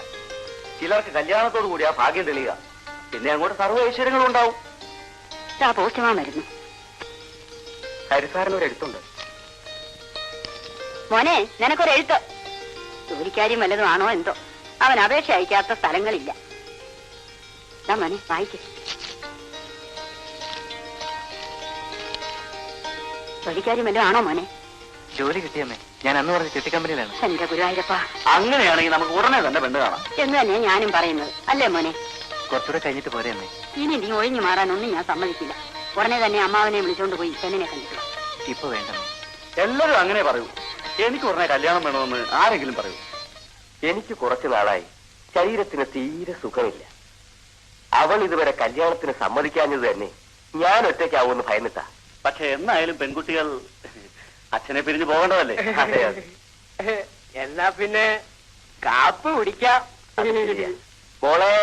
ചിലർക്ക് കല്യാണത്തോടു കൂടി ആ ഭാഗ്യം തെളിയുക. പിന്നെ അങ്ങോട്ട് സർവ്വ ഐശ്വര്യങ്ങളും ഉണ്ടാവും. പോസ്റ്റ്മാൻ വരുന്നു. ഹരിസാറിനൊരു എഴുത്തുണ്ട്. മോനെ, നിനക്കൊരു എഴുത്ത്. ജോലിക്കാര്യം വല്ലതും ആണോ എന്തോ. അവൻ അപേക്ഷ അയക്കാത്ത സ്ഥലങ്ങളില്ല. മോനെ വായിക്ക്. ജോലിക്കാര്യം വല്ലതും ആണോ മോനെ? ജോലി കിട്ടിയമ്മേ, ഞാൻ അന്ന് പറഞ്ഞ ചെട്ടിക്കമ്പനിയിലാണ്. എന്റെ ഗുരുവായൂരപ്പാ, അങ്ങനെയാണെങ്കിൽ നമുക്ക് ഉടനെ തന്നെ പെണ്ണ് കാണാം എന്ന് തന്നെ ഞാനും പറയുന്നത്. അല്ലേ മോനെ? കുറച്ചുകൂടെ കഴിഞ്ഞിട്ട് പോരെ അമ്മേ? ഇനി നീ ഒഴിഞ്ഞു മാറാനൊന്നും ഞാൻ സമ്മതിക്കില്ല. ഉടനെ തന്നെ അമ്മാവനെ വിളിച്ചോണ്ട് പോയി പെണ്ണിനെ കണ്ടിട്ട്. ഇപ്പൊ വേണ്ടമ്മേ. എല്ലാവരും അങ്ങനെ പറയൂ. എനിക്ക് ഉടനെ കല്യാണം വേണമെന്ന് ആരെങ്കിലും പറയൂ. എനിക്ക് കുറച്ചു നാളായി ശരീരത്തിന് തീരെ സുഖമില്ല. അവൾ ഇതുവരെ കല്യാണത്തിന് സമ്മതിക്കാഞ്ഞത് തന്നെ ഞാൻ ഒറ്റയ്ക്കാവൂന്ന് ഭയന്നിട്ടാ. പക്ഷെ എന്നായാലും പെൺകുട്ടികൾ അച്ഛനെ പിരിഞ്ഞു പോകേണ്ടതല്ലേ? അതെ അതെ. എന്നാ പിന്നെ കാപ്പ് കുടിക്കാം. മോളെ,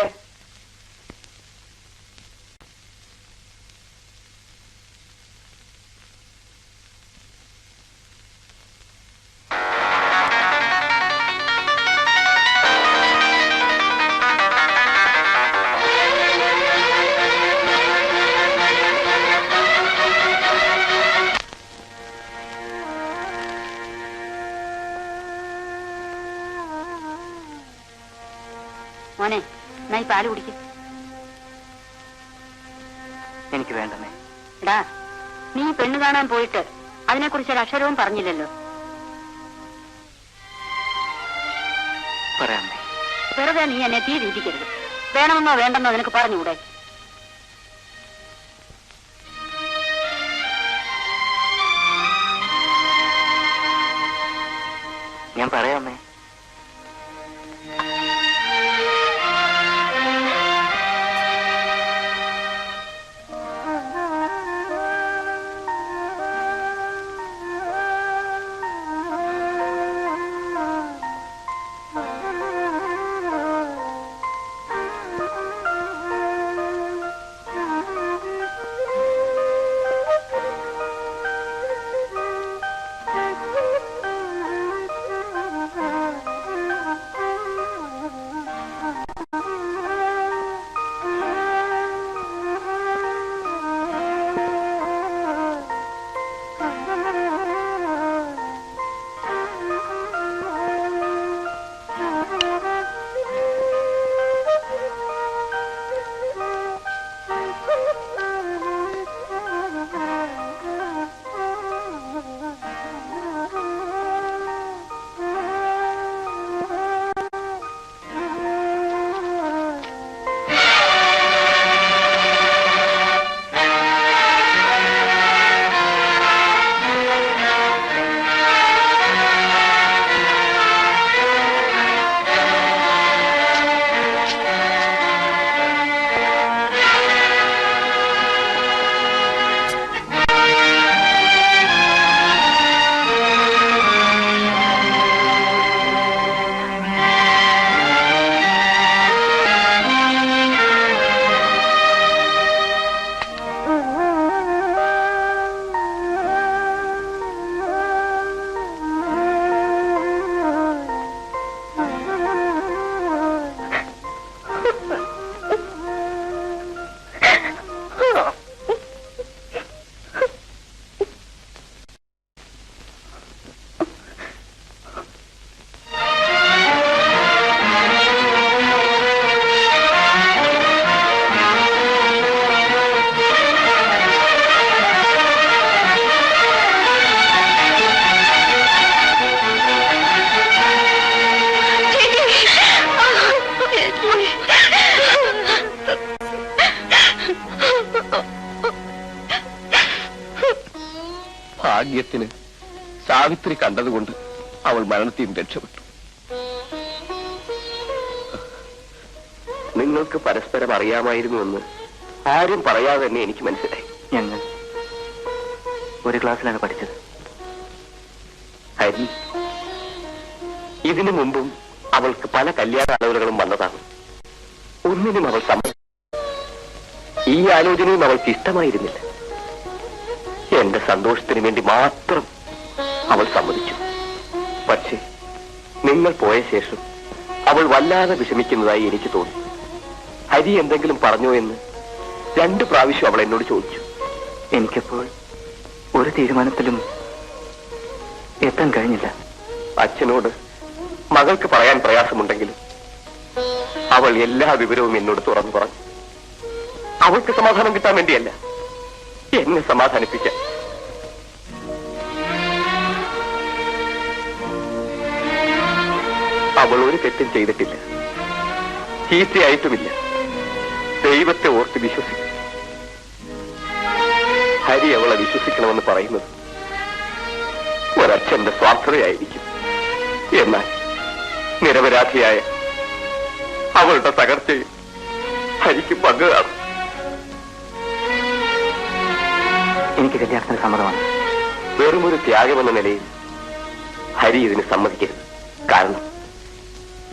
മോനെ, എന്നാ ഈ പാല് കുടിക്കും. എനിക്ക് വേണ്ടമ്മേ. എടാ, നീ പെണ്ണ് കാണാൻ പോയിട്ട് അതിനെക്കുറിച്ച് ഒരു അക്ഷരവും പറഞ്ഞില്ലല്ലോ. പറയാമേ. വെറുതെ നീ എന്നെ തീ തീറ്റിക്കരുത്. വേണമെന്നോ വേണ്ടെന്നോ നിനക്ക് പറഞ്ഞുകൂടെ? ഞാൻ പറയാമേ. ഭാഗ്യത്തിന് സാവിത്രി കണ്ടതുകൊണ്ട് അവൾ മരണത്തിൽ നിന്ന് രക്ഷപ്പെട്ടു. നിങ്ങൾക്ക് പരസ്പരം അറിയാമായിരുന്നുവെന്ന് ആരും പറയാതെ തന്നെ എനിക്ക് മനസ്സിലായി. ഞങ്ങൾ ഒരു ക്ലാസ്സിലാണ് പഠിച്ചത്. ഹരി, ഇതിനു മുമ്പും അവൾക്ക് പല കല്യാണ ആലോചനകളും വന്നതാണ്. ഒന്നിനും അവൾ സമ്മതിച്ചു. ഈ ആലോചനയും അവൾക്ക് ഇഷ്ടമായിരുന്നില്ല. എന്റെ സന്തോഷത്തിന് വേണ്ടി മാത്രം അവൾ സമ്മതിച്ചു. പക്ഷേ നിങ്ങൾ പോയ ശേഷം അവൾ വല്ലാതെ വിഷമിക്കുന്നതായി എനിക്ക് തോന്നി. ഹരി എന്തെങ്കിലും പറഞ്ഞോ എന്ന് 2 പ്രാവശ്യം അവൾ എന്നോട് ചോദിച്ചു. എനിക്കപ്പോൾ ഒരു തീരുമാനത്തിലും എത്താൻ കഴിഞ്ഞില്ല. അച്ഛനോട് മകൾക്ക് പറയാൻ പ്രയാസമുണ്ടെങ്കിലും അവൾ എല്ലാ വിവരവും എന്നോട് തുറന്നു പറഞ്ഞു. അവൾക്ക് സമാധാനം കിട്ടാൻ വേണ്ടിയല്ല, എന്നെ സമാധാനിപ്പിക്കാൻ. അവൾ ഒരു തെറ്റും ചെയ്തിട്ടില്ല, ചീത്തയായിട്ടുമില്ല. ദൈവത്തെ ഓർത്ത് വിശ്വസിക്കും. ഹരി അവളെ വിശ്വസിക്കണമെന്ന് പറയുന്നത് ഒരച്ഛന്റെ സ്വാർത്ഥതയായിരിക്കും. എന്നാൽ നിരപരാധിയായ അവളുടെ തകർച്ചയും ഹരിക്ക് പങ്ക് കാണും. എനിക്ക് കല്യാണത്തിന് സമ്മതമാണ്. വെറുമൊരു ത്യാഗമെന്ന നിലയിൽ ഹരി ഇതിന് സമ്മതിക്കരുത്. കാരണം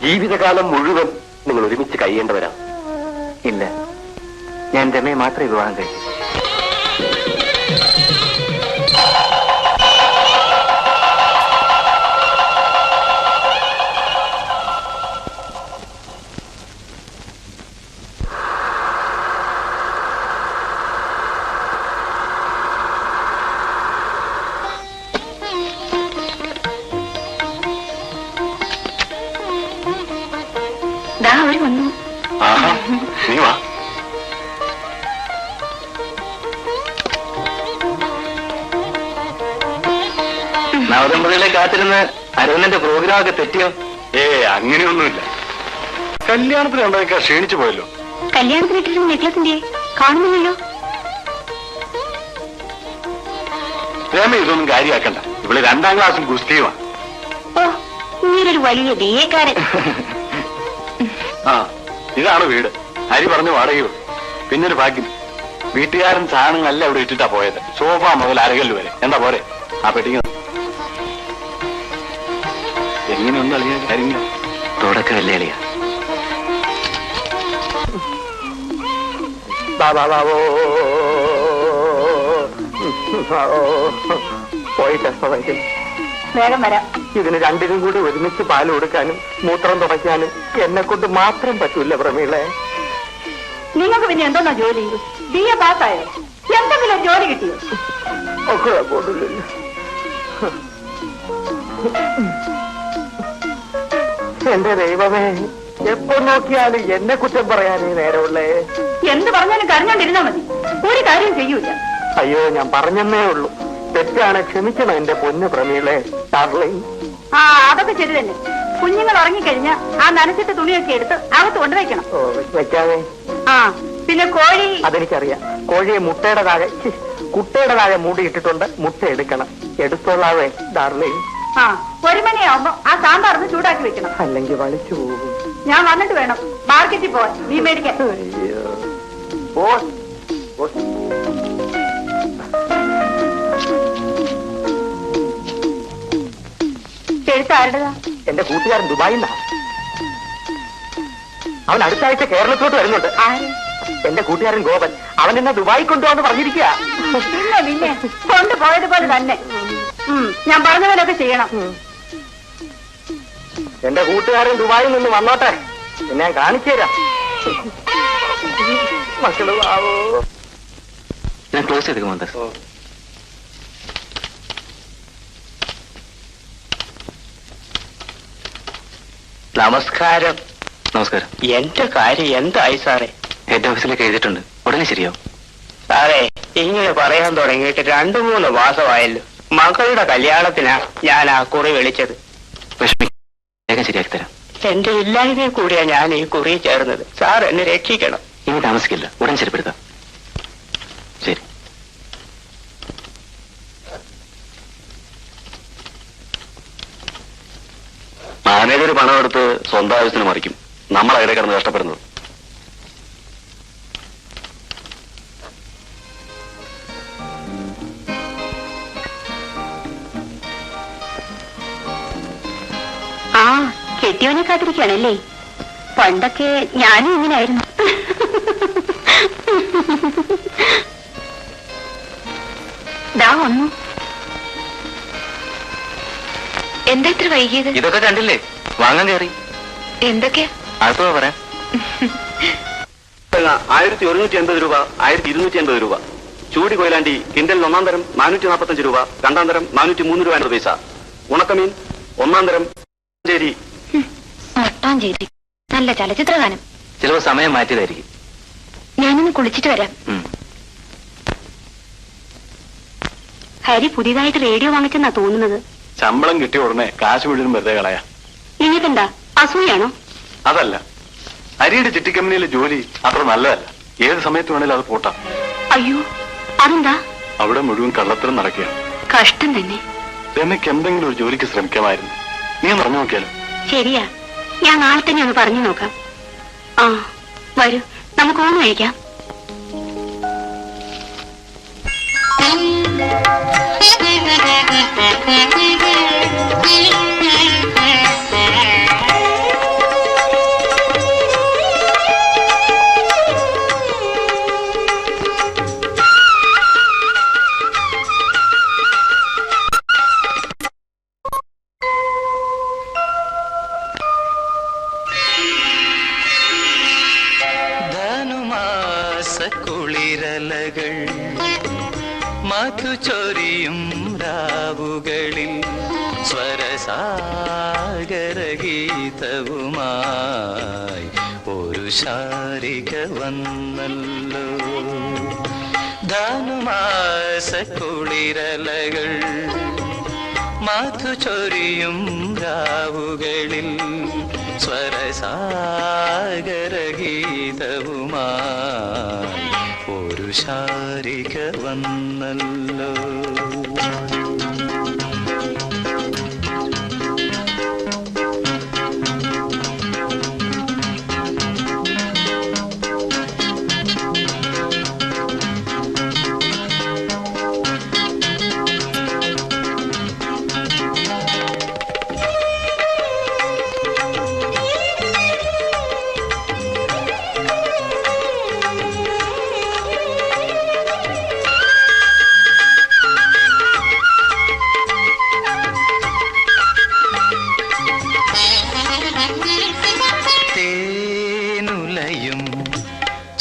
ജീവിതകാലം മുഴുവൻ നിങ്ങൾ ഒരുമിച്ച് കഴിയേണ്ടവരാണ്. ഇല്ല, ഞാൻ രമയെ മാത്രമേ വിവാഹം കഴിക്കൂ. അവര് വന്നു. നീ വാ. നവദമ്പതികളെ കാത്തിരുന്ന് അരവിന്ദന്റെ പ്രോഗ്രാമൊക്കെ തെറ്റിയോ? അങ്ങനെയൊന്നുമില്ല. കല്യാണത്തിന് കണ്ടതൊക്കെ ക്ഷീണിച്ചു പോയല്ലോ. കല്യാണത്തിന് ഇട്ടിരുന്ന നെക്ലസിന്റെ കാണുന്നില്ലല്ലോ. രമ ഇതൊന്നും കാര്യമാക്കണ്ട. ഇവിടെ 2ാം ക്ലാസ്സും ഗുസ്തിയുമാണ്. ഓ, നീരൊരു വലിയ ബിഎക്കാരൻ. ഇതാണ് വീട്. ഹരി പറഞ്ഞു വാടകയോ. പിന്നൊരു ഭാഗ്യം, വീട്ടുകാരൻ സാധനങ്ങളല്ല ഇവിടെ ഇട്ടിട്ടാ പോയത്. സോഫ മുതൽ അരകല്ല് വരെ. എന്താ പോരെ? ആ പെട്ടിങ്ങ എങ്ങനെയൊന്നും അളിയ കാര്യങ്ങൾ തുടക്കമല്ലേ അളിയ? പോയിട്ട് വേഗം വരാം. ഇതിന് 2നും കൂടി ഒരുമിച്ച് പാൽ കൊടുക്കാനും മൂത്രം തുടയ്ക്കാനും എന്നെ കൊണ്ട് മാത്രം പറ്റൂല പ്രമീളെ. നിങ്ങൾക്ക് പിന്നെ എന്തോന്നാ ജോലി? BA പാസ്സായോ? എന്തെങ്കിലും ജോലി കിട്ടിയോ? ഒക്കെ പോട്ടില്ലല്ലോ. എന്റെ ദൈവമേ, എപ്പോ നോക്കിയാലും എന്നെ കുറ്റം പറയാനേ നേരമുള്ളേ. എന്ത് പറഞ്ഞാലും കരഞ്ഞോണ്ടിരുന്നാ മതി. ഒരു കാര്യം ചെയ്യൂല. അയ്യോ, ഞാൻ പറഞ്ഞെന്നേ ഉള്ളൂ. തെറ്റാണ്, ക്ഷമിക്കണം എന്റെ പൊന്ന് പ്രമീളെ. ഡാർലിംഗ്. അതൊക്കെ ശരി തന്നെ. കുഞ്ഞുങ്ങൾ ഉറങ്ങിക്കഴിഞ്ഞാൽ ആ നനച്ചിട്ട് തുണിയൊക്കെ എടുത്ത് അകത്ത് കൊണ്ടുവയ്ക്കണം. വെക്കാതെ. പിന്നെ കോഴി. അതെനിക്കറിയാം. കോഴിയെ കുട്ടയുടെ താഴെ മൂടിയിട്ടിട്ടുണ്ട്. മുട്ട എടുക്കണം. എടുത്തോളാവേ ഡാർലിംഗ്. 1 മണിയാവുമ്പോ ആ സാമ്പാറിന് ചൂടാക്കി വെക്കണം. അല്ലെങ്കിൽ വളിച്ചു പോകും. ഞാൻ വന്നിട്ട് വേണം മാർക്കറ്റിൽ പോവാൻ നീ മേടിക്കാൻ. എഴുത്താരുടേതാ? എന്റെ കൂട്ടുകാരൻ ദുബായിൽ നിന്നാ. അവൻ അടുത്ത ആഴ്ച കേരളത്തിലോട്ട് വരുന്നുണ്ട്. എന്റെ കൂട്ടുകാരൻ ഗോപൻ. അവൻ എന്നെ ദുബായി കൊണ്ടുപോകാന്ന് പറഞ്ഞിരിക്കുക. പിന്നെ കൊണ്ടുപോയതുപോലെ തന്നെ. ഞാൻ പറഞ്ഞ പോലെയൊക്കെ ചെയ്യണം. എന്റെ കൂട്ടുകാരൻ ദുബായിൽ നിന്ന് വന്നോട്ടെ, പിന്നെ ഞാൻ കാണിച്ചു തരാം. മക്കള് ആവോ. ഞാൻ ക്ലോസ് ചെയ്തേക്കുമോ? നമസ്കാരം. നമസ്കാരം. എന്റെ കാര്യം എന്തായി സാറേ? ഹെഡ് ഓഫീസിലേക്ക് എഴുതിയിട്ടുണ്ട്. ഉടനെ ശരിയാവും. സാറേ, ഇങ്ങനെ പറയാൻ തുടങ്ങിയിട്ട് 2-3 മാസമായല്ലോ. മകളുടെ കല്യാണത്തിനാ ഞാൻ ആ കുറി വിളിച്ചത്. വേഗം ശരിയാക്കി തരാം. എന്റെ ഇല്ലായ്മയിൽ കൂടിയാ ഞാൻ ഈ കുറി ചേർന്നത്. സാർ എന്നെ രക്ഷിക്കണം. ഇനി താമസിക്കില്ല, ഉടൻ ശരിപ്പെടുത്താം. ശരി. മാനേജർ പണം എടുത്ത് സ്വന്തം ആവശ്യത്തിന് മറിക്കും. നമ്മൾ അവിടെ കിടന്ന് കഷ്ടപ്പെടുന്നത്. ആ കെട്ടിയോനെ കാത്തിരിക്കുകയാണല്ലേ? പണ്ടൊക്കെ ഞാനും ഇങ്ങനെയായിരുന്നു. ദാ വന്നു. എന്താ ഇത്ര വൈകിയത്? ഇതൊക്കെ കണ്ടില്ലേ, വാങ്ങാൻ കയറി. എന്തൊക്കെയാ? അടുത്തത് പറയാം. 1180 രൂപ, 1280 രൂപ. ചൂടി കൊയിലാണ്ടി കിൻഡലിന് 1-ാം തരം 445 രൂപ, 2-ാം തരം 403 രൂപ 50 പൈസ. ഉണക്കമീൻ 1-ാം തരം ചേരി. മട്ടാഞ്ചേരി നല്ല ചലച്ചിത്ര ഗാനം. ചിലപ്പോൾ സമയം മാറ്റിയതായിരിക്കും. ഞാനൊന്ന് കുളിച്ചിട്ട് വരാം. ഹരി പുതിയതായിട്ട് റേഡിയോ വാങ്ങിച്ചെന്നാ തോന്നുന്നത്. ശമ്പളം കിട്ടിയ ഉടനെ കാശ് മുഴുവൻ വെറുതെ കളയാ. നിങ്ങൾക്കെന്താ അസൂയാണോ? അതല്ല, ഹരിയുടെ ചിട്ടിക്കമ്പനിയിലെ ജോലി അത്ര നല്ലതല്ല. ഏത് സമയത്ത് വേണേലും അത് പോട്ടാം. അയ്യോ, അതെന്താ? അവിടെ മുഴുവൻ കള്ളത്തരം നടക്കുകയാണ്. കഷ്ടം തന്നെ. രമയ്ക്ക് എന്തെങ്കിലും ഒരു ജോലിക്ക് ശ്രമിക്കാമായിരുന്നു. നീ പറഞ്ഞു നോക്കിയാലോ? ശരിയാ, ഞാൻ നാളെ തന്നെ ഒന്ന് പറഞ്ഞു നോക്കാം. ആ വരൂ, നമുക്ക് ഊണ് കഴിക്കാം. കുളിരലകൾ മധുചൊരിയും രാവുകളിൽ സ്വരസാഗരഗീതവുമായി ഒരു ശാരിക വന്നല്ലോ. ധനുമാസ കുളിരലകൾ മധുചൊരിയും രാവുകളിൽ സ്വരസാഗരഗീതവുമായി ഒരു ശാരിക വന്നല്ലോ.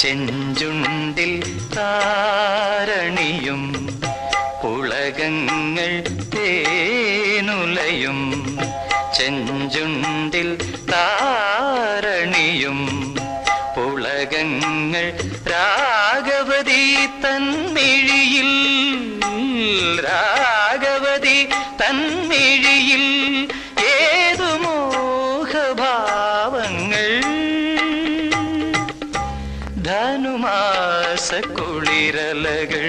ചെഞ്ചുണ്ടിൽ താരണിയും പുളകങ്ങൾ തേനുലയും ചെഞ്ചുണ്ടിൽ താരണിയും പുളകങ്ങൾ രാഗവതി തന്മിഴിയിൽ രാഗവതി തന്മിഴിയിൽ ഏതു മോഹഭാവങ്ങൾ ധനുമാസ കുളിരലകൾ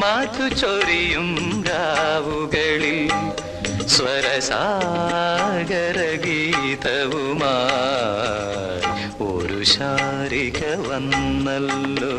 മധുചൊരിയും രാവുകളിൽ സ്വരസാഗരഗീതവുമായി ഒരു ശാരിക വന്നല്ലോ.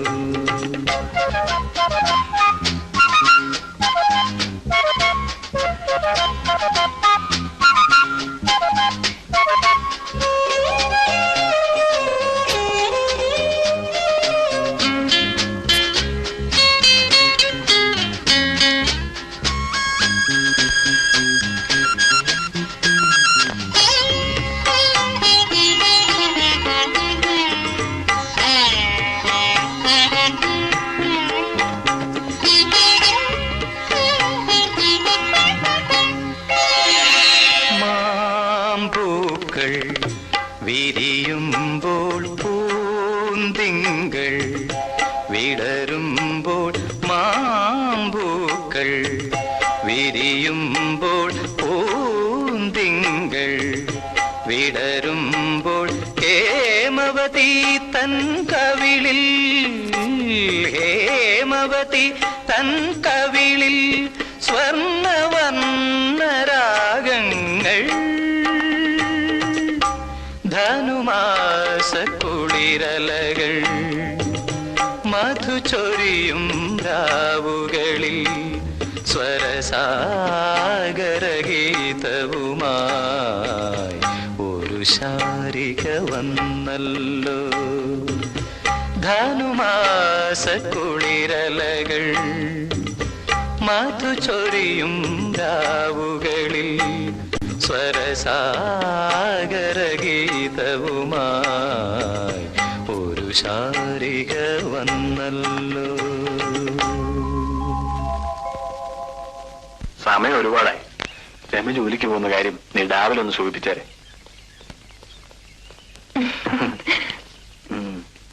വിരിയുമ്പോൾ പൂന്തിങ്കൾ വിടരുമ്പോൾ മാമ്പൂക്കൾ വിരിയുമ്പോൾ പൂന്തിങ്കൾ വിടരുമ്പോൾ ഹേമവതി തൻ കവിളിൽ ഹേമവതി തൻ കവിളിൽ സ്വർണ്ണവർണ്ണരാഗങ്ങൾ കുളിരലകൾ മധുചൊരിയും രാവുകളിൽ സ്വരസാഗരഗീതവുമായി ഒരു ശാരിക വന്നല്ലോ. ധനുമാസ കുളിരലകൾ മധുചൊരിയും രാവുകളിൽ സ്വരസാഗരഗീതവുമായി ഒരു ശാരിക വന്നല്ലോ. സമയം ഒരുപാടായി. രമ ജോലിക്ക് പോകുന്ന കാര്യം നീ രാവിലെ ഒന്ന് സൂചിപ്പിച്ചേരെ.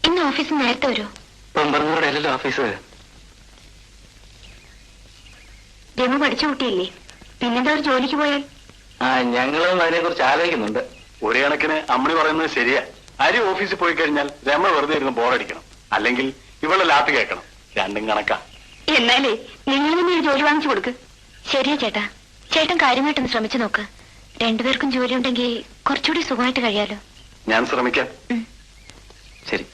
ഇന്ന് ഓഫീസിൽ നേരത്തെ വരുമോ? 12 അല്ലല്ലോ ഓഫീസ്. രമ പഠിച്ച കുട്ടിയല്ലേ, പിന്നെന്താ ഒരു ജോലിക്ക് പോയാൽ? ഞങ്ങളും അതിനെ കുറിച്ച് ആലോചിക്കുന്നുണ്ട്. ഒരു കണക്കിന് അമ്മണി പറയുന്നത് ശരിയാ. അരി ഓഫീസിൽ പോയി കഴിഞ്ഞാൽ രമ വെറുതെ ഇരുന്ന് ബോറടിക്കണം, അല്ലെങ്കിൽ ഇവളെ ലാത്തി കേൾക്കണം. രണ്ടും കണക്കാ. എന്നാലേ നിങ്ങൾ തന്നെ ഒരു ജോലി വാങ്ങിച്ചു കൊടുക്ക്. ശരിയാ ചേട്ടാ, ചേട്ടൻ കാര്യമായിട്ടൊന്ന് ശ്രമിച്ചു നോക്ക്. രണ്ടുപേർക്കും ജോലി ഉണ്ടെങ്കിൽ കുറച്ചുകൂടി സുഖമായിട്ട് കഴിയാലോ. ഞാൻ ശ്രമിക്കാം. ശരി.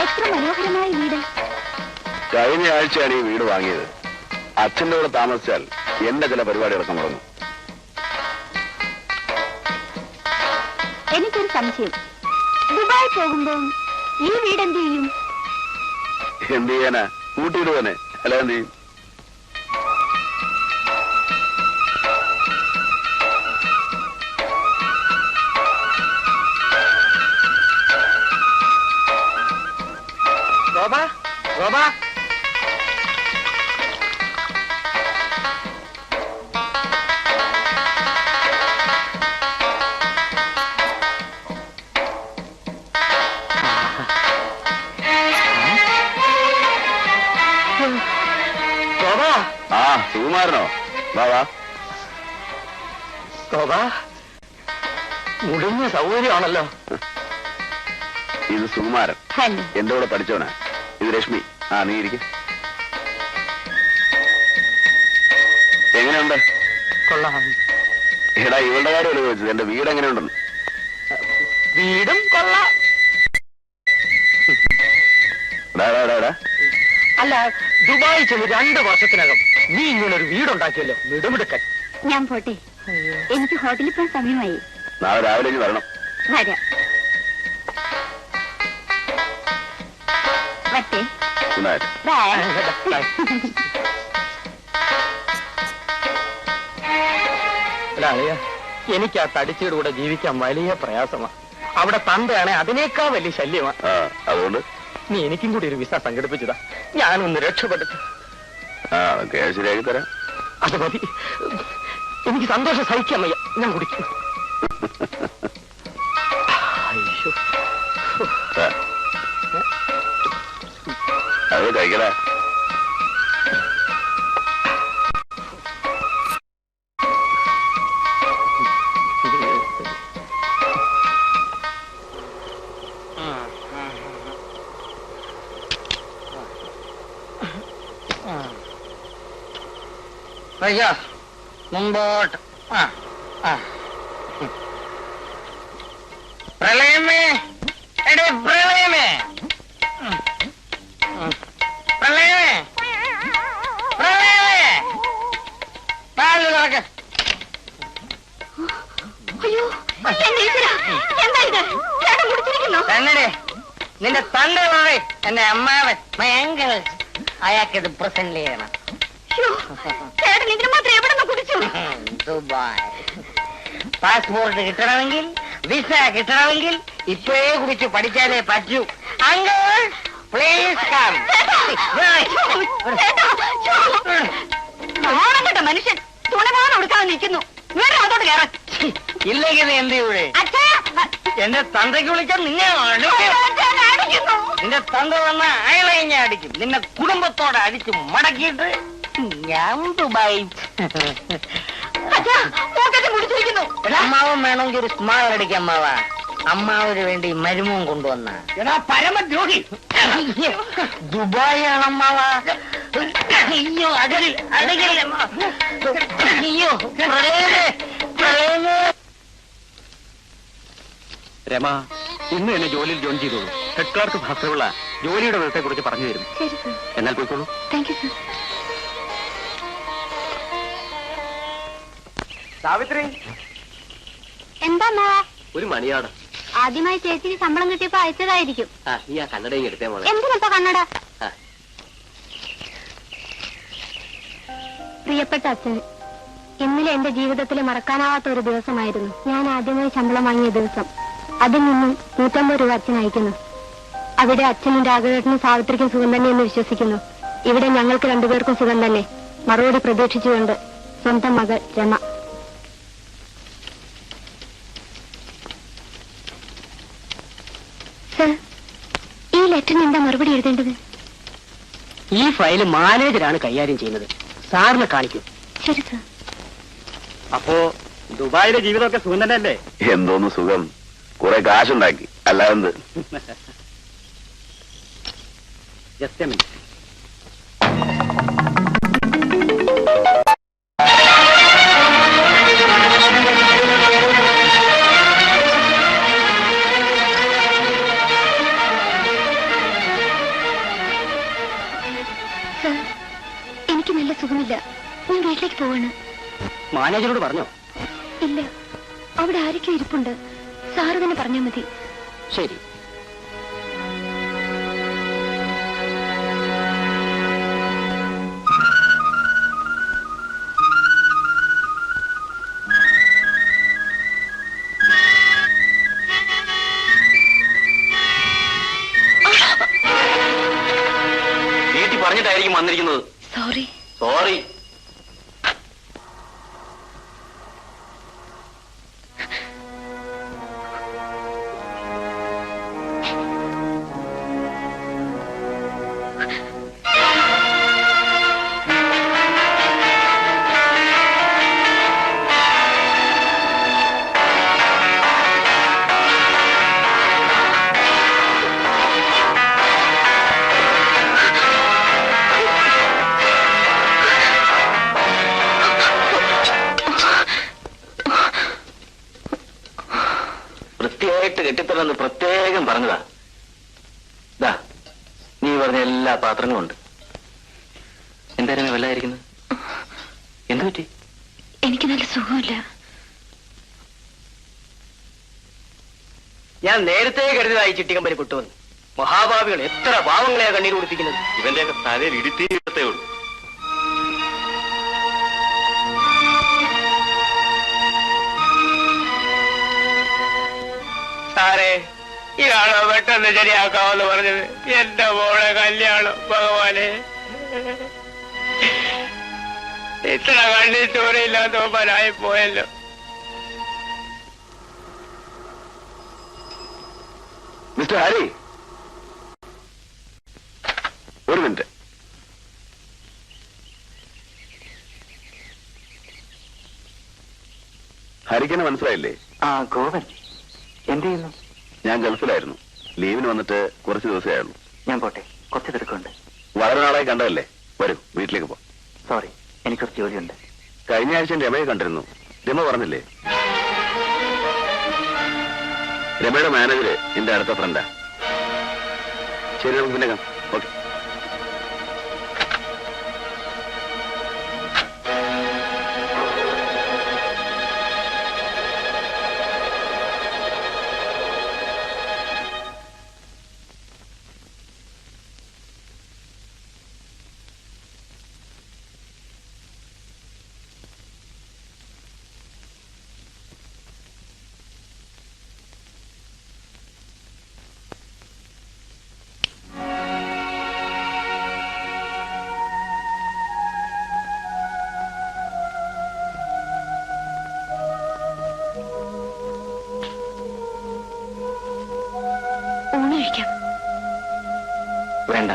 എത്ര മനോഹരമായ വീട്. കഴിഞ്ഞ ആഴ്ചയാണ് ഈ വീട് വാങ്ങിയത്. അച്ഛൻ്റെ കൂടെ താമസിച്ചാൽ എന്റെ ചില പരിപാടികളൊക്കെ മുടങ്ങും. എനിക്കൊരു സംശയം, ദുബായി പോകുമ്പോ ഈ വീട് എന്ത് ചെയ്യും? എന്ത് ചെയ്യാനാ, കൂട്ടിയിടുവനെ. അല്ല എന്ത് ചെയ്യും? ഗോപ, ഗോപ, സുകുമാരനോ? വാ വാ. ഗോപ, മുടിഞ്ഞ സൗകര്യമാണല്ലോ. ഇത് സുകുമാരൻ, എന്റെ കൂടെ പഠിച്ചവനാ. ഇത് രശ്മി. നീ ഇരിക്കും. എങ്ങനെയുണ്ട്? കൊള്ളാം. എടാ, ഇവളുടെ കാര്യമല്ലേ ചോദിച്ചത്, എന്റെ വീട് എങ്ങനെയുണ്ടെന്ന്. വീടും കൊള്ളാം. അല്ല, ദുബായി ചെന്ന് 2 വർഷത്തിനകം നീ ഇങ്ങനെ ഒരു വീടുണ്ടാക്കിയല്ലോ, മിടുമിടുക്കൻ. ഞാൻ പോട്ടെ, എനിക്ക് ഹോട്ടലിൽ പോകാൻ സമയമായി. നാളെ രാവിലെ ഇനി വരണം. വരാം. വരട്ടെ. ബൈ. അല്ല അളിയ, എനിക്ക് ആ തടിച്ചയുടെ കൂടെ ജീവിക്കാൻ വലിയ പ്രയാസമാണ്. അവിടെ തന്തയാണെ അതിനേക്കാൾ വലിയ ശല്യമാണ്. അതുകൊണ്ട് നീ എനിക്കും കൂടി ഒരു വിസ സംഘടിപ്പിച്ചതാ, ഞാനൊന്ന് രക്ഷപ്പെട്ടു. ശരിയാക്കി തരാം. അത് മതി, എനിക്ക് സന്തോഷം സഹിക്കാൻ വയ്യ. ഞാൻ കുടിക്കും. അത് കഴിക്കടാ. മുമ്പോട്ട്. പ്രളയമേ, എടേ പ്രളയമേ, പ്രളയമേ, പ്രളയമേ, പാല് തുറക്ക്. അയ്യോ, കണ്ണടേ, നിന്റെ തണ്ട മാറി. എന്റെ അമ്മാവൻ ഭയങ്കര അയാൾക്കിത് പ്രസന്റ് ചെയ്യണം. ചേട്ടൻ ഇതിന് മാത്രം എവിടെ നിന്ന് കുടിച്ചു? ദുബായ് പാസ്പോർട്ട് കിട്ടണമെങ്കിൽ, വിസ കിട്ടണമെങ്കിൽ ഇപ്പോഴേ കുടിച്ച് പഠിച്ചാലേ പറ്റൂ. Uncle please come. കേട്ട മനുഷ്യൻ തുണിപോകാൻ കൊടുക്കാതെ നിൽക്കുന്നു. അതോട് കയറാൻ ഇല്ലെങ്കിൽ നീ എന്ത് ചെയ്യൂടെ? എന്റെ തന്തയ്ക്ക് വിളിച്ചാൽ നിന്നെ നിന്റെ തന്ത വന്ന അയാളെ ഞാൻ അടിക്കും. നിന്നെ കുടുംബത്തോടെ അടിച്ച് മടക്കിയിട്ട് ഞാൻ ദുബായി. അമ്മാവൻ വേണമെങ്കിൽ ഒരു സ്മാൾ അടിക്കാം. അമ്മാവ, അമ്മാവിന് വേണ്ടി മരുമവും കൊണ്ടുവന്ന പരമദ്രോഹി. ദുബായ് ആണ് അമ്മാവ. അയ്യോ, അടകിൽ അടകിൽ. അയ്യോ, പ്രളയമേ, രമ ഇന്ന് എന്നെ ജോലിയിൽ ജോയിൻ ചെയ്തോളൂ. ഹെഡ് ക്ലാർക്ക് ഭാസ്കരപിള്ള ജോലിയുടെ വിധത്തെ കുറിച്ച് പറഞ്ഞു തരും. ശരി സർ. എന്നാൽ പോയിക്കോളൂ. Thank you sir. സാവിത്രി, എന്താ ഒരു മണിയാണ്. ആദ്യമായി ചേച്ചിക്ക് ശമ്പളം കിട്ടിയപ്പോ അയച്ചതായിരിക്കും. നീ ആ കണ്ണടയും എടുത്തേ മോളെ. എന്തിനപ്പോ കണ്ണട? പ്രിയപ്പെട്ട അച്ഛൻ, ഇന്നലെ എന്റെ ജീവിതത്തിൽ മറക്കാനാവാത്ത ഒരു ദിവസമായിരുന്നു. ഞാൻ ആദ്യമായി ശമ്പളം വാങ്ങിയ ദിവസം. അതിൽ നിന്നും 150 രൂപ അച്ഛൻ അയക്കുന്നു. അവിടെ അച്ഛനും രാഘവേട്ടനും സാവിത്രിക്കും സുഖം തന്നെ എന്ന് വിശ്വസിക്കുന്നു. ഇവിടെ ഞങ്ങൾക്ക് രണ്ടുപേർക്കും സുഖം തന്നെ. മറുപടി പ്രതീക്ഷിച്ചുകൊണ്ട് സ്വന്തം മകൾ രമ. സർ, ഈ ലെറ്ററിന് എന്താ മറുപടി എഴുതേണ്ടത്? ഈ ഫയല് മാനേജരാണ് കൈകാര്യം ചെയ്യുന്നത്. സാറിനെ കാണിക്കും. ശരി സർ. അപ്പോ ദുബായിലെ ജീവിതമൊക്കെ സുഖം തന്നെ അല്ലേ? എന്തോന്ന് സുഖം, കുറെ കാശുണ്ടാക്കി, അല്ലാതെ. Just A minute. സർ, എനിക്ക് നല്ല സുഖമില്ല. ഞാൻ വീട്ടിലേക്ക് പോവാണ്. മാനേജരോട് പറഞ്ഞോ? ഇല്ല, അവിടെ ആരൊക്കെ ഇരിപ്പുണ്ട്. സാറ് തന്നെ പറഞ്ഞാൽ മതി. ശരി. വീട്ടിൽ പറഞ്ഞിട്ടായിരിക്കും വന്നിരിക്കുന്നത്. സോറി. സോറി. കെട്ടിത്തല്ലെന്ന് പ്രത്യേകം പറഞ്ഞതാ. ദാ, നീ പറഞ്ഞ എല്ലാ പാത്രങ്ങളും ഉണ്ട്. എന്തായാലും വല്ലായിരിക്കുന്നത്? എന്തു പറ്റി? എനിക്ക് നല്ല സുഖമില്ല. ഞാൻ നേരത്തെ കരുതലായി ചിട്ടികമ്പനി പൊട്ടുവന്നു. മഹാഭാവികൾ എത്ര പാവങ്ങളെയാ കണ്ണീര് കുടിപ്പിക്കുന്നത്. ഇവന്റെയൊക്കെ തലയിൽ ഇടിത്തേ ഉള്ളൂ. സാറേ, ഇയാളോ പെട്ടെന്ന് ശരിയാക്കാമെന്ന് പറഞ്ഞത്? എന്റെ മോളെ കല്യാണം, ഭഗവാനെ, ഇത്ര കണ്ണീർ ചോരയില്ലാത്തവനായി പോയല്ലോ. മിസ്റ്റർ ഹരി, ഒരു മിനിറ്റ്. ഹരിക്കെന്നെ മനസ്സിലായില്ലേ? ഗോവൻ എന്ത് ചെയ്യുന്നു? ഞാൻ ഗൾഫിലായിരുന്നു. ലീവിന് വന്നിട്ട് കുറച്ച് ദിവസമേ ആയുള്ളൂ. ഞാൻ പോട്ടെ, കുറച്ച് തിരക്കുണ്ട്. വളരെ നാളായി കണ്ടതല്ലേ? വരൂ, വീട്ടിലേക്ക് പോ. സോറി, എനിക്ക് കുറച്ച് ജോലിയുണ്ട്. കഴിഞ്ഞ ആഴ്ച രമയെ കണ്ടിരുന്നു. രമ പറഞ്ഞില്ലേ? രമയുടെ മാനേജര് എന്റെ അടുത്ത ഫ്രണ്ടാ. ശരി, നമുക്ക് പിന്നെ കാണാം. ഓക്കെ. ഊണ് കഴിക്കാം. വേണ്ട.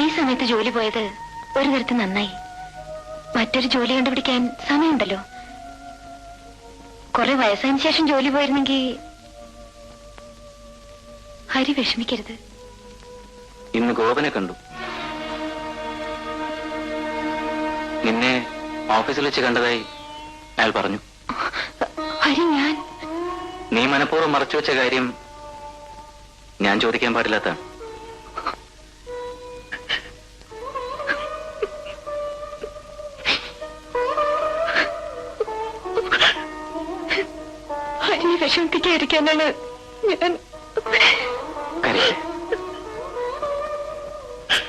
ഈ സമയത്ത് ജോലി പോയത് ഒരു തരത്തിൽ നന്നായി. മറ്റൊരു ജോലി കണ്ടുപിടിക്കാൻ സമയമുണ്ടല്ലോ. കുറെ വയസ്സായതിനു ശേഷം ജോലി പോയിരുന്നെങ്കിൽ. ഹരി വിഷമിക്കരുത്. ഇന്ന് ഗോപനെ കണ്ടു. നിന്നെ ഓഫീസിൽ വെച്ച് കണ്ടതായി അയാൾ പറഞ്ഞു. ഹരി, ഞാൻ നീ മനഃപൂർവ്വം മറച്ചു വെച്ച കാര്യം ഞാൻ ചോദിക്കാൻ പാടില്ലാത്ത. ഹരിയെ വിഷമിപ്പിക്കാതിരിക്കാനാണ് ഞാൻ.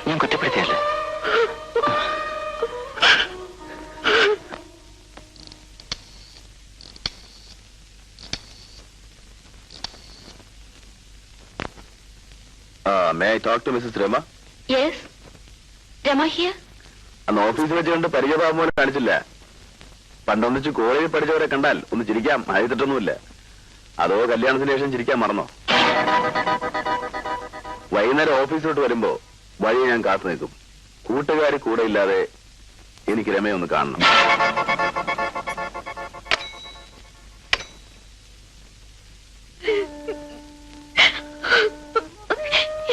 ഞാൻ കുറ്റപ്പെടുത്തിയല്ലേ? May I talk to Mrs Rama? Yes, Rama here. അന്ന് ഓഫീസിൽ വെച്ചുകൊണ്ട് പരിചയഭാവം പോലെ കാണിച്ചില്ല. പണ്ടൊന്നിച്ച് കോളേജിൽ പഠിച്ചവരെ കണ്ടാൽ ഒന്ന് ചിരിക്കാം, ആയിട്ടൊന്നുമില്ല. അതോ കല്യാണത്തിന് ശേഷം ചിരിക്കാൻ മറന്നോ? വൈകുന്നേരം ഓഫീസിലോട്ട് വരുമ്പോ വഴി ഞാൻ കാത്തു നിൽക്കും. കൂട്ടുകാരി കൂടെ ഇല്ലാതെ എനിക്ക് രമയെ ഒന്ന് കാണണം.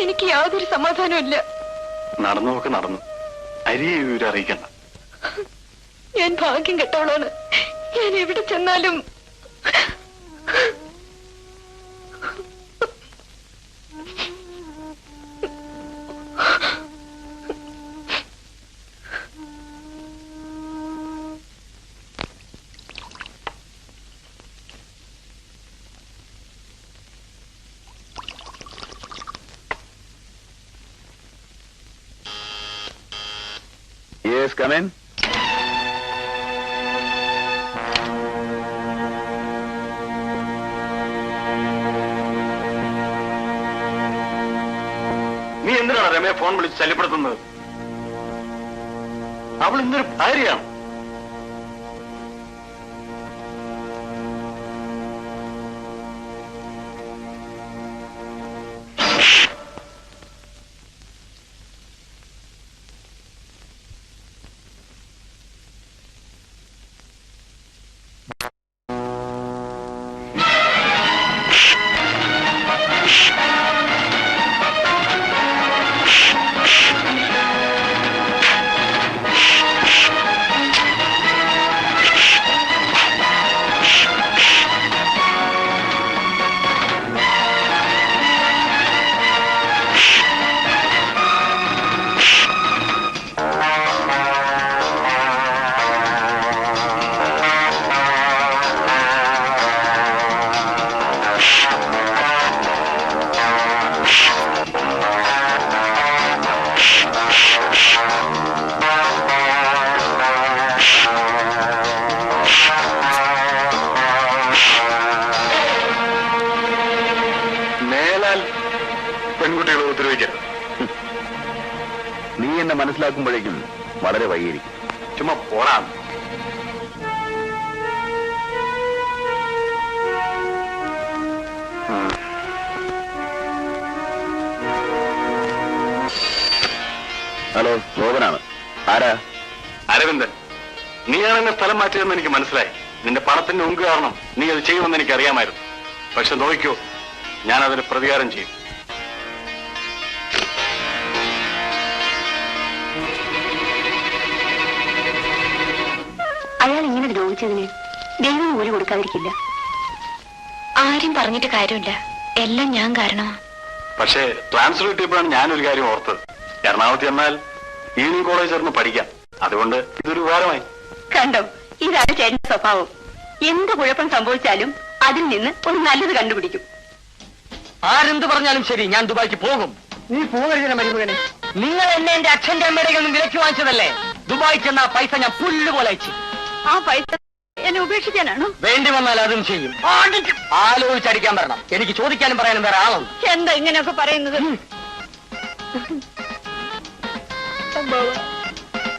എനിക്ക് യാതൊരു സമാധാനമില്ല. നടന്നൊക്കെ നടന്നു, അരിയെ വിവരം അറിയിക്കണ്ട. ഞാൻ ഭാഗ്യം കെട്ടവളാണ്. ഞാൻ എവിടെ ചെന്നാലും Yes, come in. നീ എന്തിനാണ് രമയെ ഫോൺ വിളിച്ച് ശല്യപ്പെടുത്തുന്നത്? അവൾ ഇന്നൊരു ഭാര്യയാണ്. പെൺകുട്ടികളെ ഉപദ്രവിക്കരുത്. നീ എന്നെ മനസ്സിലാക്കുമ്പോഴേക്കും വളരെ വൈകിയിരിക്കും. ചുമ്മാ പോടാം. ഹലോ, ഗോപനാണ്. ആരാ? അരവിന്ദൻ. നീയാണ് എന്നെ സ്ഥലം മാറ്റിയതെന്ന് എനിക്ക് മനസ്സിലായി. നിന്റെ പണത്തിന്റെ ഉങ്ക് കാരണം നീ അത് ചെയ്യുമെന്ന് എനിക്ക് അറിയാമായിരുന്നു. പക്ഷെ നോക്കിക്കോ, ഞാൻ അതിന് പ്രതികാരം ചെയ്യും. അയാൾ ഇങ്ങനെ ദ്രോഹിച്ചതിന് ദൈവം കൂലി കൊടുക്കാതിരിക്കില്ല. ആരും പറഞ്ഞിട്ട് കാര്യമില്ല, എല്ലാം ഞാൻ കാരണമാണ്. പക്ഷേ ട്രാൻസ്ഫർ കിട്ടിയപ്പോഴാണ് ഞാനൊരു കാര്യം ഓർത്തത്. എറണാകുളത്ത് ചെന്നാൽ ഈവനിങ് കോളേജ് ചേർന്ന് പഠിക്കാം. അതുകൊണ്ട് ഇതൊരു ഉപകാരമായി. കണ്ടോ, ഇതാണ് ചേട്ടന്റെ സ്വഭാവം. എന്ത് കുഴപ്പം സംഭവിച്ചാലും അതിൽ നിന്ന് ഒരു നല്ലത് കണ്ടുപിടിക്കും. ആരെന്ത് പറഞ്ഞാലും ശരി, ഞാൻ ദുബായിക്ക് പോകും. നീ പോകരുതിനെ മരുമകനെ. നിങ്ങൾ എന്നെ എന്റെ അച്ഛന്റെ അമ്മയുടെ ഒന്നും വിലക്ക് വാങ്ങിച്ചതല്ലേ? ദുബായി ചെന്ന പൈസ ഞാൻ പുല്ലുപോലെ അയച്ചു. ആ പൈസ എന്നെ ഉപേക്ഷിക്കാനാണോ? വേണ്ടി വന്നാൽ അതും ചെയ്യും. ആലോചിച്ചടിക്കാൻ വരണം. എനിക്ക് ചോദിക്കാനും പറയാനും വേറെ ആളുണ്ട്. എന്താ ഇങ്ങനെയൊക്കെ പറയുന്നത്?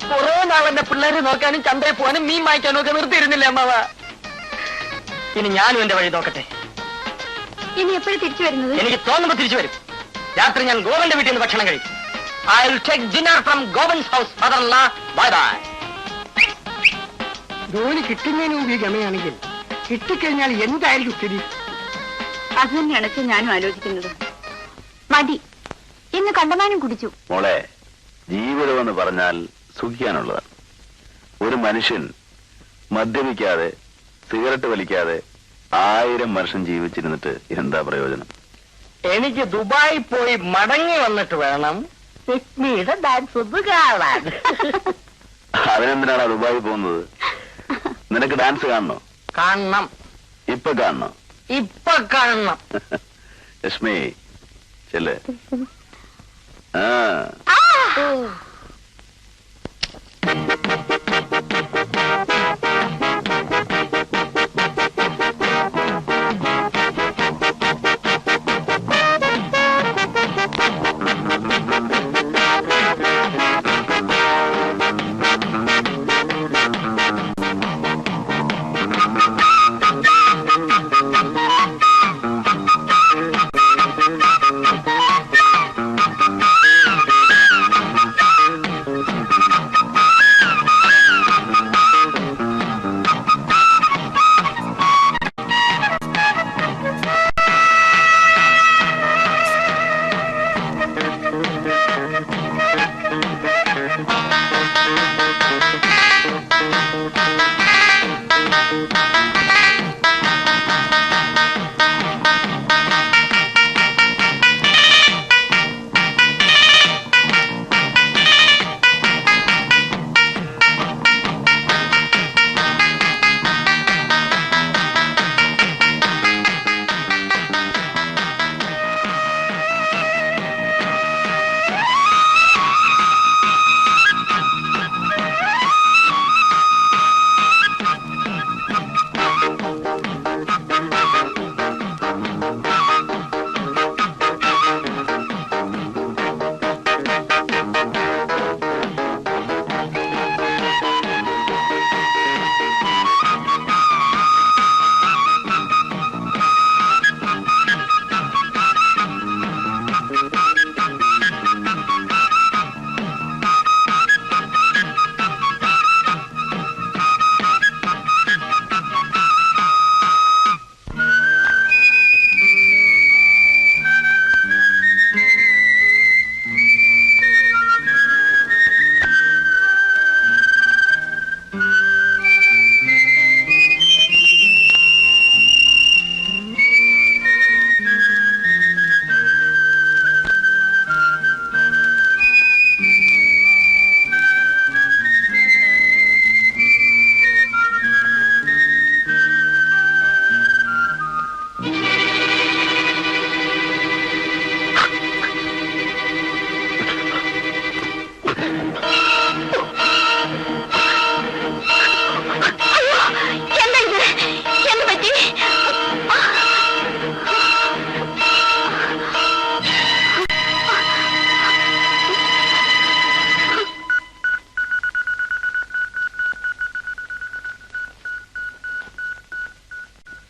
കുറെ നാളെന്റെ പിള്ളേരെ നോക്കാനും ചന്തയിൽ പോകാനും മീൻ വാങ്ങിക്കാനും ഒക്കെ നിർത്തിയിരുന്നില്ലേ അമ്മാവ? ഇനി ഞാനും എന്റെ വഴി നോക്കട്ടെ. ഇനി എപ്പോഴും തിരിച്ചു വരുന്നത്? എനിക്ക് തോന്നുമ്പോ തിരിച്ചു വരും. രാത്രി ഞാൻ ഗോവന്റെ വീട്ടിൽ നിന്ന് ഭക്ഷണം കഴിക്കും. I will take dinner from Gopan's house. Father-in-law, bye bye. ജോലി കിട്ടുന്നതിന് മുമ്പ് ഈ ഗമയാണെങ്കിൽ കിട്ടിക്കഴിഞ്ഞാൽ എന്തായിരിക്കും സ്ഥിതി? അത് തന്നെയാണ് അച്ഛൻ ഞാനും ആലോചിക്കുന്നത്. മതി, ഇന്ന് കണ്ടമാനം കുടിച്ചു. മോളെ, ജീവിതമെന്ന് പറഞ്ഞാൽ സുഖിക്കാനുള്ളതാണ്. ഒരു മനുഷ്യൻ മദ്യപിക്കാതെ സിഗരറ്റ് വലിക്കാതെ 1000 വർഷം ജീവിച്ചിരുന്നിട്ട് എന്താ പ്രയോജനം? എനിക്ക് ദുബായി പോയി മടങ്ങി വന്നിട്ട് വേണം ലക്ഷ്മിയുടെ ഡാൻസ് ഒന്ന് കാണാൻ. അതിനെന്തിനാണ് ദുബായി പോകുന്നത്? നിനക്ക് ഡാൻസ് കാണണോ? കാണണം. ഇപ്പൊ കാണണോ? ഇപ്പൊ കാണണം. ലക്ഷ്മി ചെല്ലേ.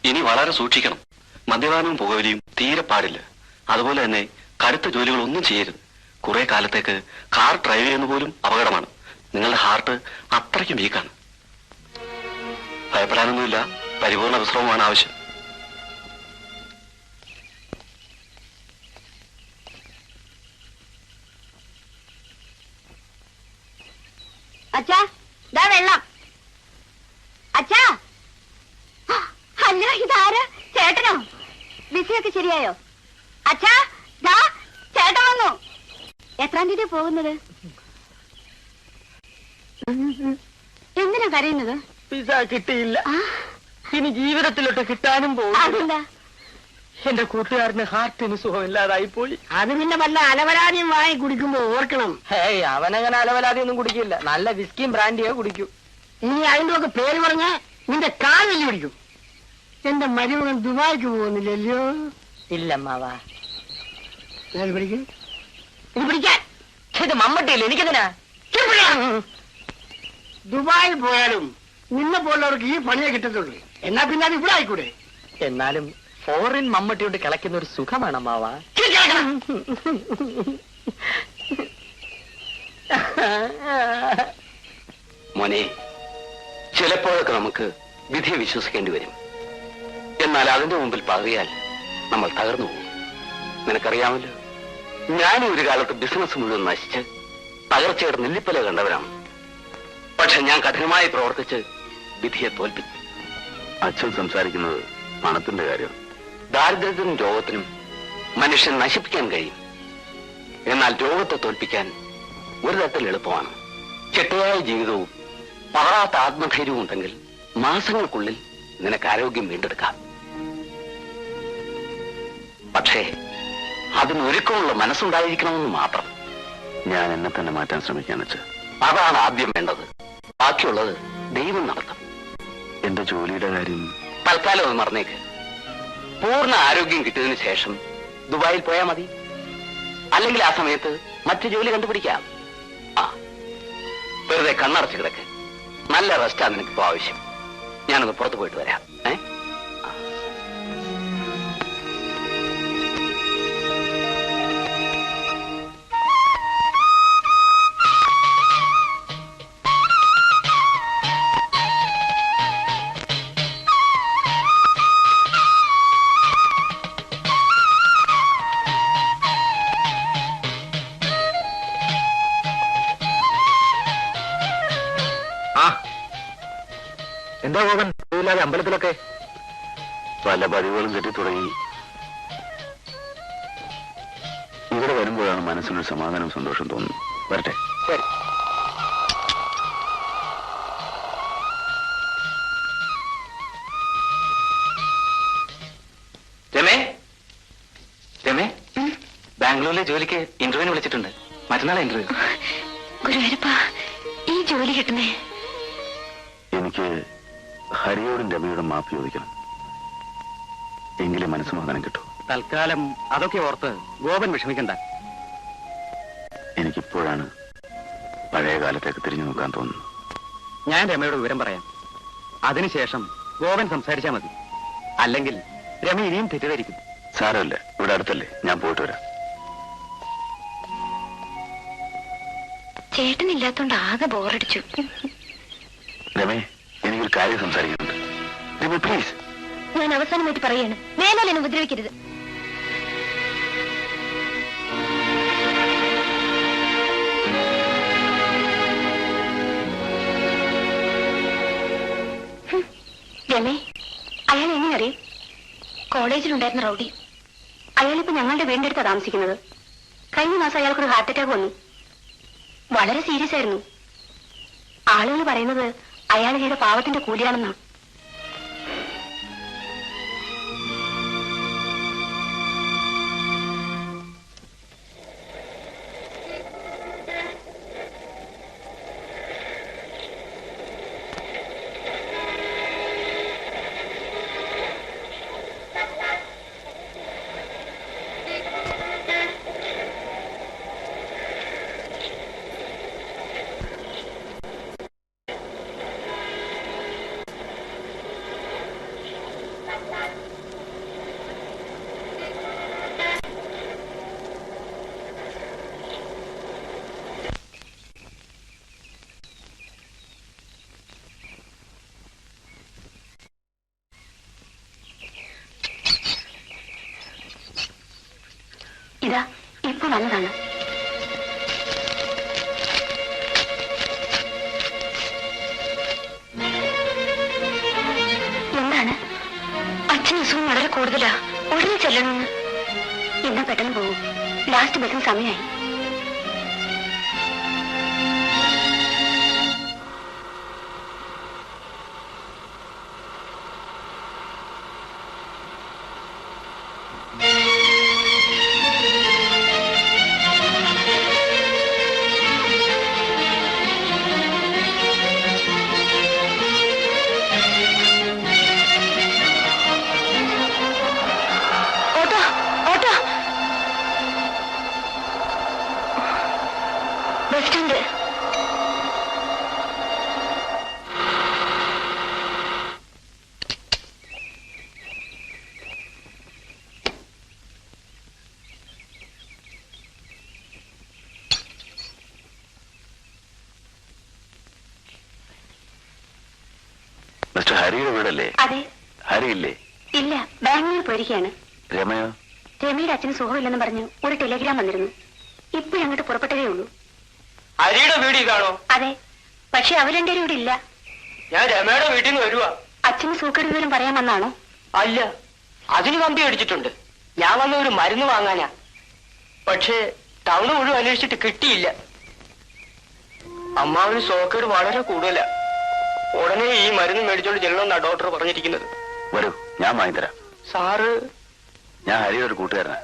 ഇനി വളരെ സൂക്ഷിക്കണം. മദ്യപാനവും പുകവലിയും തീരെ പാടില്ല. അതുപോലെ തന്നെ കടുത്ത ജോലികളൊന്നും ചെയ്യരുത്. കുറെ കാലത്തേക്ക് കാർ ഡ്രൈവ് ചെയ്യുന്ന പോലും അപകടമാണ്. നിങ്ങളുടെ ഹാർട്ട് അത്രയ്ക്കും വീക്കാണ്. ഭയപ്പെടാനൊന്നുമില്ല. പരിപൂർണ വിശ്രമമാണ് ആവശ്യം. അച്ഛാ ദാ വെള്ളം. അച്ഛാ, അല്ല ഇതാര്? ചേട്ടനോ? ബിസിയൊക്കെ ശരിയായോ? അച്ഛാ ദാ ചേട്ടൻ വന്നു. എത്രാം തീയതി പോകുന്നത്? എന്തിനാ കരയുന്നത്? വിസ കിട്ടിയില്ല. ഇനി ജീവിതത്തിലോട്ട് കിട്ടാനും പോകും. അതെന്താ? എന്റെ കൂട്ടുകാരന് ഹാർട്ടിന് സുഖമില്ലാതായി പോയി. അത് പിന്നെ വല്ല അലവരാതിയും വാങ്ങി കുടിക്കുമ്പോ ഓർക്കണം. ഹേയ്, അവനങ്ങനെ അലവലാതി ഒന്നും കുടിക്കില്ല. നല്ല വിസ്കിയും ബ്രാൻഡിയോ കുടിക്കൂ. ഇനി അതിന്റെ ഒക്കെ പേര് പറഞ്ഞ നിന്റെ കാൽ വെല്ലു പിടിക്കും. എന്റെ മരുമകൻ ദുബായിക്ക് പോകുന്നില്ലല്ലോ. ഇല്ലമ്മാവാ, ഇത് പിടിക്കാൻ ഇത് മമ്മട്ടിയില്ല. എനിക്കെന്തിനാ? ദുബായിൽ പോയാലും നിന്നെ പോലുള്ളവർക്ക് ഈ പണിയെ കിട്ടത്തുള്ളൂ. എന്നാ പിന്നെ അത് ഇവിടെ ആയിക്കൂടെ? എന്നാലും ഫോറിൻ മമ്മട്ടിയോട് കിളയ്ക്കുന്ന ഒരു സുഖമാണ് അമ്മാവാ. മോനെ, ചിലപ്പോഴൊക്കെ നമുക്ക് വിധിയെ വിശ്വസിക്കേണ്ടി വരും. എന്നാൽ അതിന്റെ മുമ്പിൽ പതറിയാൽ നമ്മൾ തകർന്നു പോകും. നിനക്കറിയാമല്ലോ, ഞാനും ഒരു കാലത്ത് ബിസിനസ് മുഴുവൻ നശിച്ച് തകർച്ചയുടെ നെല്ലിപ്പല കണ്ടവരാണ്. പക്ഷെ ഞാൻ കഠിനമായി പ്രവർത്തിച്ച് വിധിയെ തോൽപ്പിച്ചു. അച്ഛൻ സംസാരിക്കുന്നത് പണത്തിന്റെ കാര്യം. ദാരിദ്ര്യത്തിനും രോഗത്തിനും മനുഷ്യൻ നശിപ്പിക്കാൻ കഴിയും. എന്നാൽ രോഗത്തെ തോൽപ്പിക്കാൻ ഒരു തരത്തിൽ എളുപ്പമാണ്. ചിട്ടയായ ജീവിതവും പകരാത്ത ആത്മധൈര്യവും ഉണ്ടെങ്കിൽ മാസങ്ങൾക്കുള്ളിൽ നിനക്ക് ആരോഗ്യം വീണ്ടെടുക്കാം. പക്ഷേ അതിനൊരുക്കമുള്ള മനസ്സുണ്ടായിരിക്കണമെന്ന് മാത്രം. ഞാൻ എന്നെ തന്നെ മാറ്റാൻ ശ്രമിക്കാന്ന് വെച്ചാൽ അതാണ് ആദ്യം വേണ്ടത്. ബാക്കിയുള്ളത് ദൈവം നടത്തും. എന്റെ ജോലിയുടെ കാര്യം തൽക്കാലം ഒന്ന് മറന്നേക്ക്. പൂർണ്ണ ആരോഗ്യം കിട്ടിയതിനു ശേഷം ദുബായിൽ പോയാൽ മതി. അല്ലെങ്കിൽ ആ സമയത്ത് മറ്റു ജോലി കണ്ടുപിടിക്കാം. ആ, വെറുതെ കണ്ണടച്ച് കിടക്ക്. നല്ല റെസ്റ്റാണ് നിനക്കിപ്പോ ആവശ്യം. ഞാനൊന്ന് പുറത്തു പോയിട്ട് വരാം. എന്താ ഗോപൻ ഇല്ലാതെ അമ്പലത്തിലൊക്കെ? പല പതിവുകളും തെറ്റി തുടങ്ങി. ഇവിടെ വരുമ്പോഴാണ് മനസ്സിനൊരു സമാധാനവും സന്തോഷം തോന്നുന്നു. വരട്ടെ. ശരി. രമേ, രമേ, ബാംഗ്ലൂരിലെ ജോലിക്ക് ഇന്റർവ്യൂവിന് വിളിച്ചിട്ടുണ്ട്. മറ്റന്നാളെ ഇന്റർവ്യൂ. ഗുരുവായൂരപ്പ, ഈ ജോലി കിട്ടുന്നേ? എനിക്ക് ഹരിയോടും രമയോടും മാപ്പ് ചോദിക്കണം. എങ്കിലേ മനസ്സമാധാനം കിട്ടൂ. തൽക്കാലം അതൊക്കെ ഓർത്ത് ഗോപൻ വിഷമിക്കണ്ട. എനിക്കിപ്പോഴാണ് പഴയ കാലത്തേക്ക് തിരിഞ്ഞു നോക്കാൻ തോന്നുന്നു. ഞാൻ രമയോട് വിവരം പറയാം. അതിനുശേഷം ഗോപൻ സംസാരിച്ചാൽ മതി. അല്ലെങ്കിൽ രമ ഇനിയും തെറ്റിദ്ധരിക്കും. സാരമില്ല, ഇവിടെ അടുത്തല്ലേ, ഞാൻ പോയിട്ട് വരാം. ചേട്ടനില്ലാത്തോണ്ട് ആകെ ബോറടിച്ചു. രമേ, എനിക്കൊരു കാര്യം സംസാരിക്കുന്നുണ്ട്. രമേ, പ്ലീസ്. ഞാൻ അവസാനമായിട്ട് പറയാണ്, മേലാൽ എന്നെ ഉപദ്രവിക്കരുത്. രമേ, അയാൾ എങ്ങനെ അറിയും? കോളേജിലുണ്ടായിരുന്ന റൗഡി. അയാളിപ്പോ ഞങ്ങളുടെ വീടിന്റെ അടുത്താണ് താമസിക്കുന്നത്. കഴിഞ്ഞ മാസം അയാൾക്കൊരു ഹാർട്ട് അറ്റാക്ക് വന്നു. വളരെ സീരിയസ് ആയിരുന്നു. ആളുകൾ പറയുന്നത് അയാൾ ചെയ്ത പാവത്തിന്റെ കൂലിയാണെന്നാണ്. ഇതാ ഇപ്പൊ വന്നതാണ്. എന്താണ്? അച്ഛന് അസുഖം വളരെ കൂടുതലാ. ഉടനെ ചെല്ലണമെന്ന്. ഇന്ന് പെട്ടെന്ന് പോകും. ലാസ്റ്റ് ബസ്സിന് സമയമായി. മിസ്റ്റർ ഹരിയുടെ വീടല്ലേ? അതെ. ഹരിയില്ലേ? ഇല്ല, ബാംഗ്ലൂർ പോയിരിക്കുകയാണ്. രമയോ? രമയുടെ അച്ഛന് സുഖമില്ലെന്ന് പറഞ്ഞു ഒരു ടെലിഗ്രാം വന്നിരുന്നു. ഇപ്പൊ അങ്ങോട്ട് പുറപ്പെട്ടതേ ഉള്ളൂ. ഹരിയുടെ വീട് ഇതാണോ? അതെ, പക്ഷെ അവർ രണ്ടുപേരും ഇവിടെ ഇല്ല. ഞാൻ രമയുടെ വീട്ടിൽ നിന്ന് വരുവാ. അച്ഛന് സൂക്കേട് വിവരം പറയാൻ വന്നാണോ? അല്ല, അതിന് കമ്പി അടിച്ചിട്ടുണ്ട്. ഞാൻ വന്ന ഒരു മരുന്ന് വാങ്ങാനാ. പക്ഷേ ടൗണ് മുഴുവൻ അന്വേഷിച്ചിട്ട് കിട്ടിയില്ല. അമ്മാവിന് സോക്കേട് വളരെ കൂടുതലാ. ഉടനെ ഈ മരുന്ന് മേടിച്ചോണ്ട് ചെല്ലണമെന്നാ ഡോക്ടർ പറഞ്ഞിരിക്കുന്നത്. വരൂ, ഞാൻ വാങ്ങിത്തരാം. സാറ്? ഞാൻ ഹരിയുടെ ഒരു കൂട്ടുകാരനാ.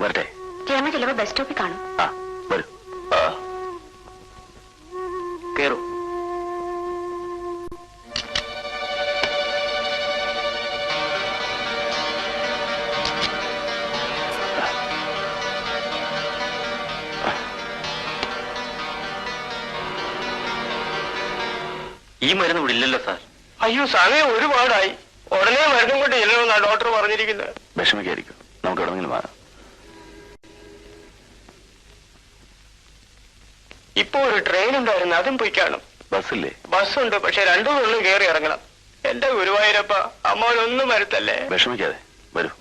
വരട്ടെ? രമ ചിലപ്പോ ബസ് സ്റ്റോപ്പിൽ കാണും. ആ, വരൂ. കേറൂ. ഈ മരുന്ന് ഇവിടെ ഇല്ലല്ലോ സാർ. അയ്യോ, സമയം ഒരുപാടായി. ഉടനെ മരുന്നും കൊണ്ട് ചെല്ലണമെന്നാ ഡോക്ടർ പറഞ്ഞിരിക്കുന്നത്. വിഷമിക്കായിരിക്കും, നമുക്ക് എവിടെങ്കിലും വാങ്ങാം. ഇപ്പൊ ഒരു ട്രെയിൻ ഉണ്ടായിരുന്നു, അതും പോയി കാണും. ബസ്സില്ലേ? ബസ്സുണ്ട്, പക്ഷെ രണ്ടു പേരിലും കയറി ഇറങ്ങണം. എന്റെ ഗുരുവായൂരപ്പ, അമ്മോനൊന്നും വരുത്തല്ലേ. വിഷമിക്കാതെ വരൂ.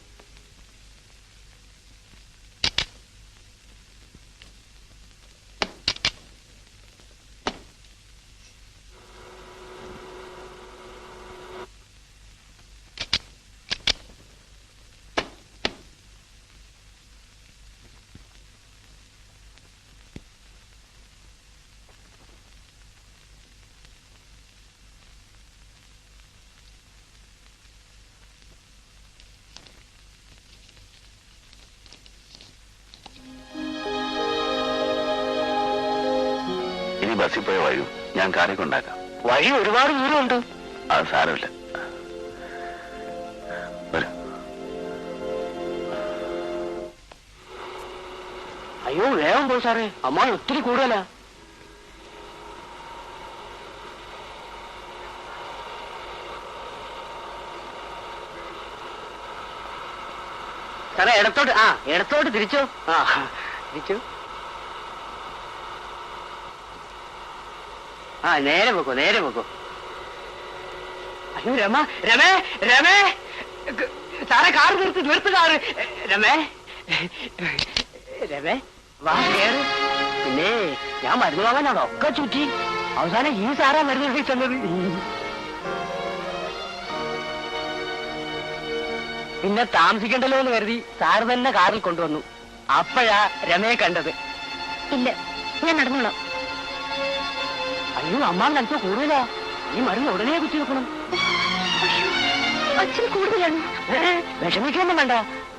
ബസ്സിൽ പോയ വഴി ഞാൻ കാറിൽ കൊണ്ടാക്കാം. വഴി ഒരുപാട് ദൂരമുണ്ട്. അത് സാരമില്ല, വരൂ. അയ്യോ, വേഗം പോ സാറേ, അമ്മ ഒത്തിരി കൂടുതലാ. സാറേ, ഇടത്തോട്ട്. ഇടത്തോട്ട് തിരിച്ചോ. തിരിച്ചു. നേരെ പോക്കോ, നേരെ പോക്കോ. അയ്യോ രമ, രമേ, രമേ, സാറേ കാറ് നിർത്ത് കാറ്. രമേ, രമേ, വാ കേറ്. പിന്നെ ഞാൻ മരുന്ന് വാങ്ങാനാണോ ഒക്കെ ചുറ്റി. അവസാനം ഈ സാറാ മരുന്ന് തന്നത്. പിന്നെ താമസിക്കണ്ടല്ലോ എന്ന് കരുതി സാറ് തന്നെ കാറിൽ കൊണ്ടുവന്നു. അപ്പോഴാ രമയെ കണ്ടത്. ഇല്ല, ഞാൻ നടന്നോളാം. അയ്യോ, അമ്മാവിന് അല്പം കൂടുതലാ. ഈ മരുന്ന് ഉടനെ കുത്തി വെക്കണം. അച്ഛന് കൂടുതലാണ്. വിഷമിക്കൊന്നും വേണ്ട.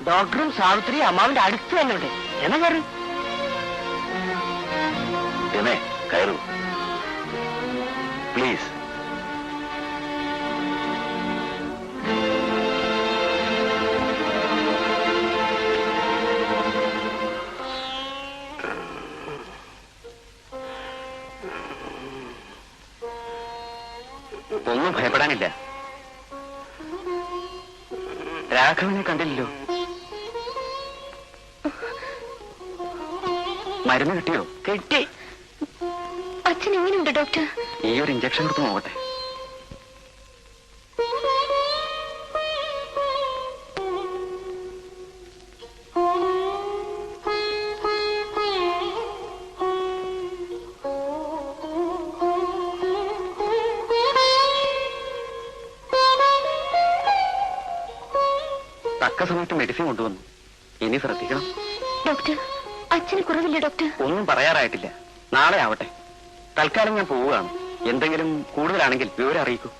ഡോക്ടറും സാവിത്രി അമ്മാവിന്റെ അടുത്ത് തന്നെ ഉണ്ട്. എന്നാ കയറി. രമേ, കയറൂ പ്ലീസ്. ഒന്നും ഭയപ്പെടാനില്ല. രാഘവനെ കണ്ടില്ലല്ലോ. മരുന്ന് കിട്ടിയോ? കിട്ടി. അച്ഛൻ എങ്ങനെയുണ്ട് ഡോക്ടർ? ഈ ഒരു ഇഞ്ചക്ഷൻ കൊടുത്ത് നോക്കട്ടെ. തക്ക സമയത്ത് മെഡിസിൻ കൊണ്ടുവന്നു. ഇനി ശ്രദ്ധിക്കണം. ഡോക്ടർ, അച്ഛന് കുറവില്ല ഡോക്ടർ? ഒന്നും പറയാറായിട്ടില്ല, നാളെ ആവട്ടെ. തൽക്കാലം ഞാൻ പോവുകയാണ്. എന്തെങ്കിലും കൂടുതലാണെങ്കിൽ വിവരം അറിയിക്കൂ.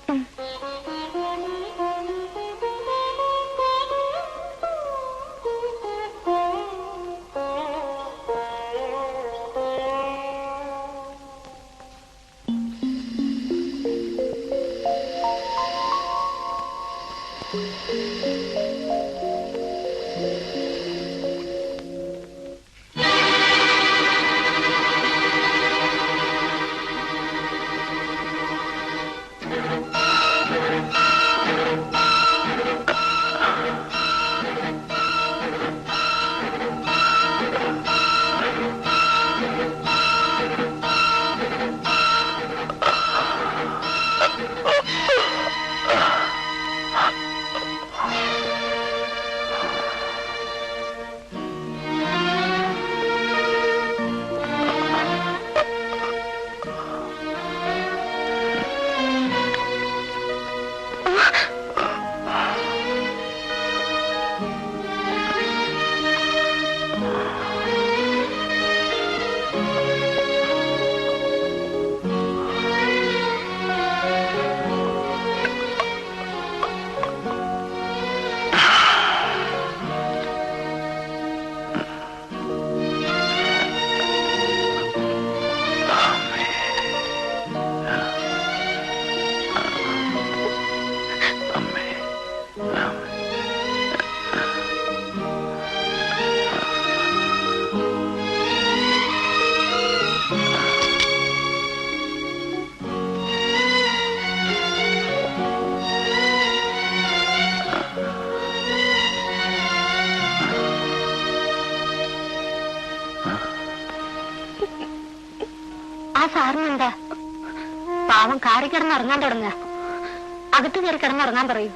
കാരണം എന്താ? പാവം കാറി കിടന്നിറങ്ങാൻ തുടങ്ങുക. അകത്ത് കയറി കിടന്നിറങ്ങാൻ പറയൂ.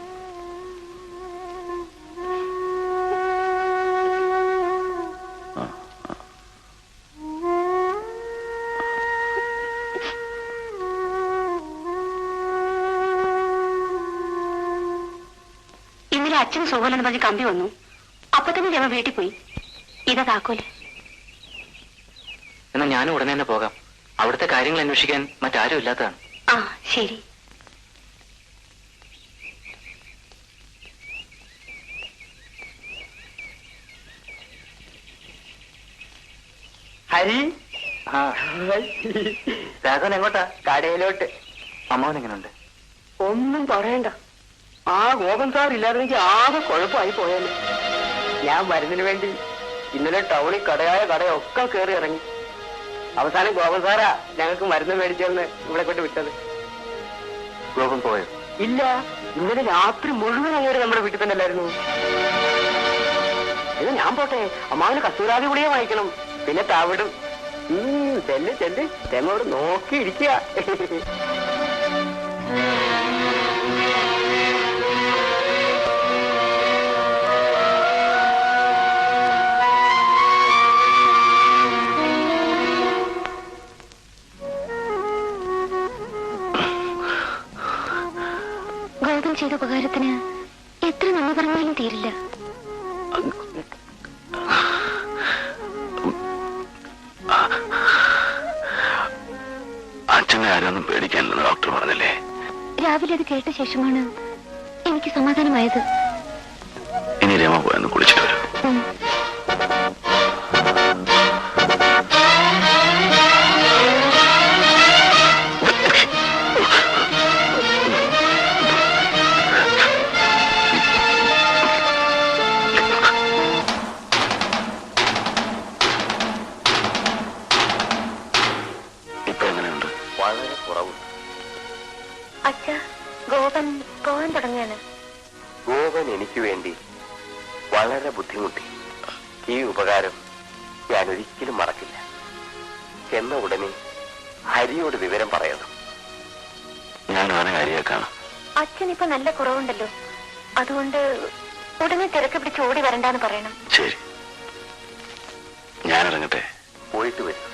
ഇന്നലെ അച്ഛൻ സുഖമെന്ന് പറഞ്ഞ് കമ്പി വന്നു. അപ്പൊ തന്നെ രമ വീട്ടിൽ പോയി. ഇതാ താക്കോല്. എന്നാ ഞാനും ഉടനെ തന്നെ പോകാം. അവിടുത്തെ കാര്യങ്ങൾ അന്വേഷിക്കാൻ മറ്റാരും ഇല്ലാത്തതാണ്. ആ ശരി. ഹരി, രാഘവൻ എങ്ങോട്ടാ? കടയിലോട്ട്. അമ്മാവൻ എങ്ങനെയുണ്ട്? ഒന്നും പറയണ്ട. ആ ഗോപൻ സാർ ഇല്ലാതെനിക്ക് ആകെ കുഴപ്പമായി പോയാല്. ഞാൻ മരുന്നിന് വേണ്ടി ഇന്നലെ ടൗണിൽ കടയൊക്കെ കയറി ഇറങ്ങി. അവസാനം ഗോപൻ സാറാ ഞങ്ങൾക്ക് മരുന്ന് മേടിച്ചെന്ന് ഇവിടെ കൊണ്ട് വിട്ടത്. ഗോപൻ പോയോ? ഇല്ല, ഇന്നലെ രാത്രി മുഴുവൻ അങ്ങേര് നമ്മുടെ വീട്ടിൽ തന്നെ അല്ലായിരുന്നു. ഇത് ഞാൻ പോട്ടെ, അമ്മാവിന് കസ്തൂരാതി ഗുളിക വാങ്ങിക്കണം. പിന്നെ തവിടും. ചെല്ല് തെങ്ങോട് നോക്കിയിരിക്കുക. ഗോപൻ ചെയ്ത ഉപകാരത്തിന് എത്ര നന്ദി പറഞ്ഞാലും തീരില്ല. അച്ഛനെ ആരൊന്നും പേടിക്കാനില്ലെന്ന് ഡോക്ടർ പറഞ്ഞില്ലേ? രാവിലെ അത് കേട്ട ശേഷമാണ് എനിക്ക് സമാധാനമായത്. ഇനി രമ പോയെന്ന് കുളിച്ചിട്ട് വരും. ഇപ്പൊ എങ്ങനെയുണ്ട്? വളരെ കുറവ്. അച്ഛ, ഗോപൻ പോകാൻ തുടങ്ങിയാണ്. ഗോപൻ എനിക്ക് വേണ്ടി വളരെ ബുദ്ധിമുട്ടി. ഈ ഉപകാരം ഞാൻ ഒരിക്കലും മറക്കില്ല. ചെന്ന ഉടനെ ഹരിയോട് വിവരം പറയണം. ഞാൻ അവനെ കാര്യമാക്കാണ്. അച്ഛൻ ഇപ്പൊ നല്ല കുറവുണ്ടല്ലോ, അതുകൊണ്ട് ഉടനെ തിരക്ക് പിടിച്ച് ഓടി വരണ്ടാന്ന് പറയണം. ശരി, ഞാനിറങ്ങട്ടെ. പോയിട്ട് വരും.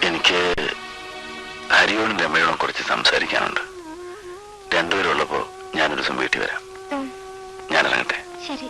എനിക്ക് ഹരിയോടും രമയോടും കുറച്ച് സംസാരിക്കാനുണ്ട്. രണ്ടുപേരുള്ളപ്പോ ഞാനൊരു ദിവസം വീട്ടിൽ വരാം. ഞാനിറങ്ങട്ടെ. ശരി.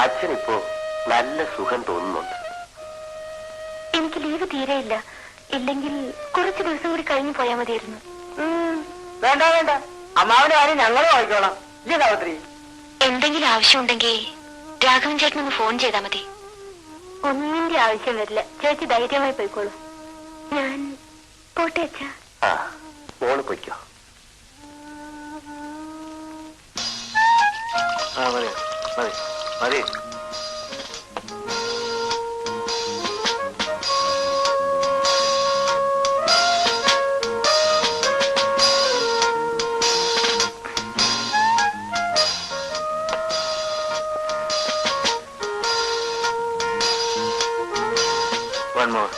അച്ഛനിപ്പോ നല്ല സുഖം തോന്നുന്നുണ്ട്. എനിക്ക് ലീവ് തീരെയില്ല. ഇല്ലെങ്കിൽ കുറച്ച് ദിവസം കൂടി കഴിഞ്ഞു പോയാൽ മതിയായിരുന്നു. വേണ്ട, അമ്മാവിന്റെ കാര്യം ഞങ്ങളും വായിക്കോളാം. ഇല്ലേ സാവിത്രി? എന്തെങ്കിലും ആവശ്യമുണ്ടെങ്കിൽ രാഘവൻ ചേട്ടനൊന്ന് ഫോൺ ചെയ്താൽ മതി. ഒന്നിന്റെ ആവശ്യം വരില്ല. ചേച്ചി ധൈര്യമായി പോയിക്കോളൂ. ഞാൻ പോട്ടെ അച്ഛാ. ആ, മോള് പൊയ്ക്കോ. മതി മതി മതി. One more.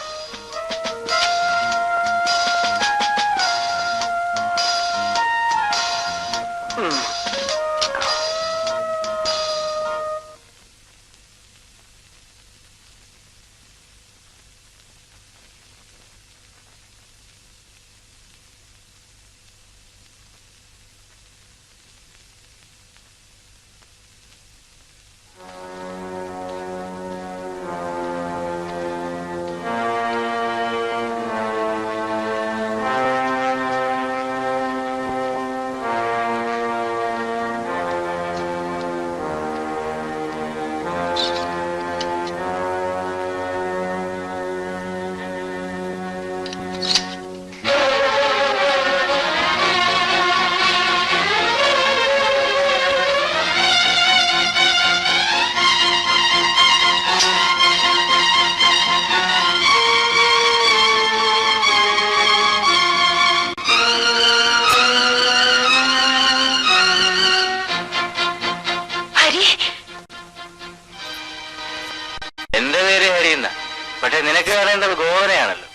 പക്ഷെ നിനക്ക് അറിയേണ്ടത് ഗോവനെയാണല്ലോ.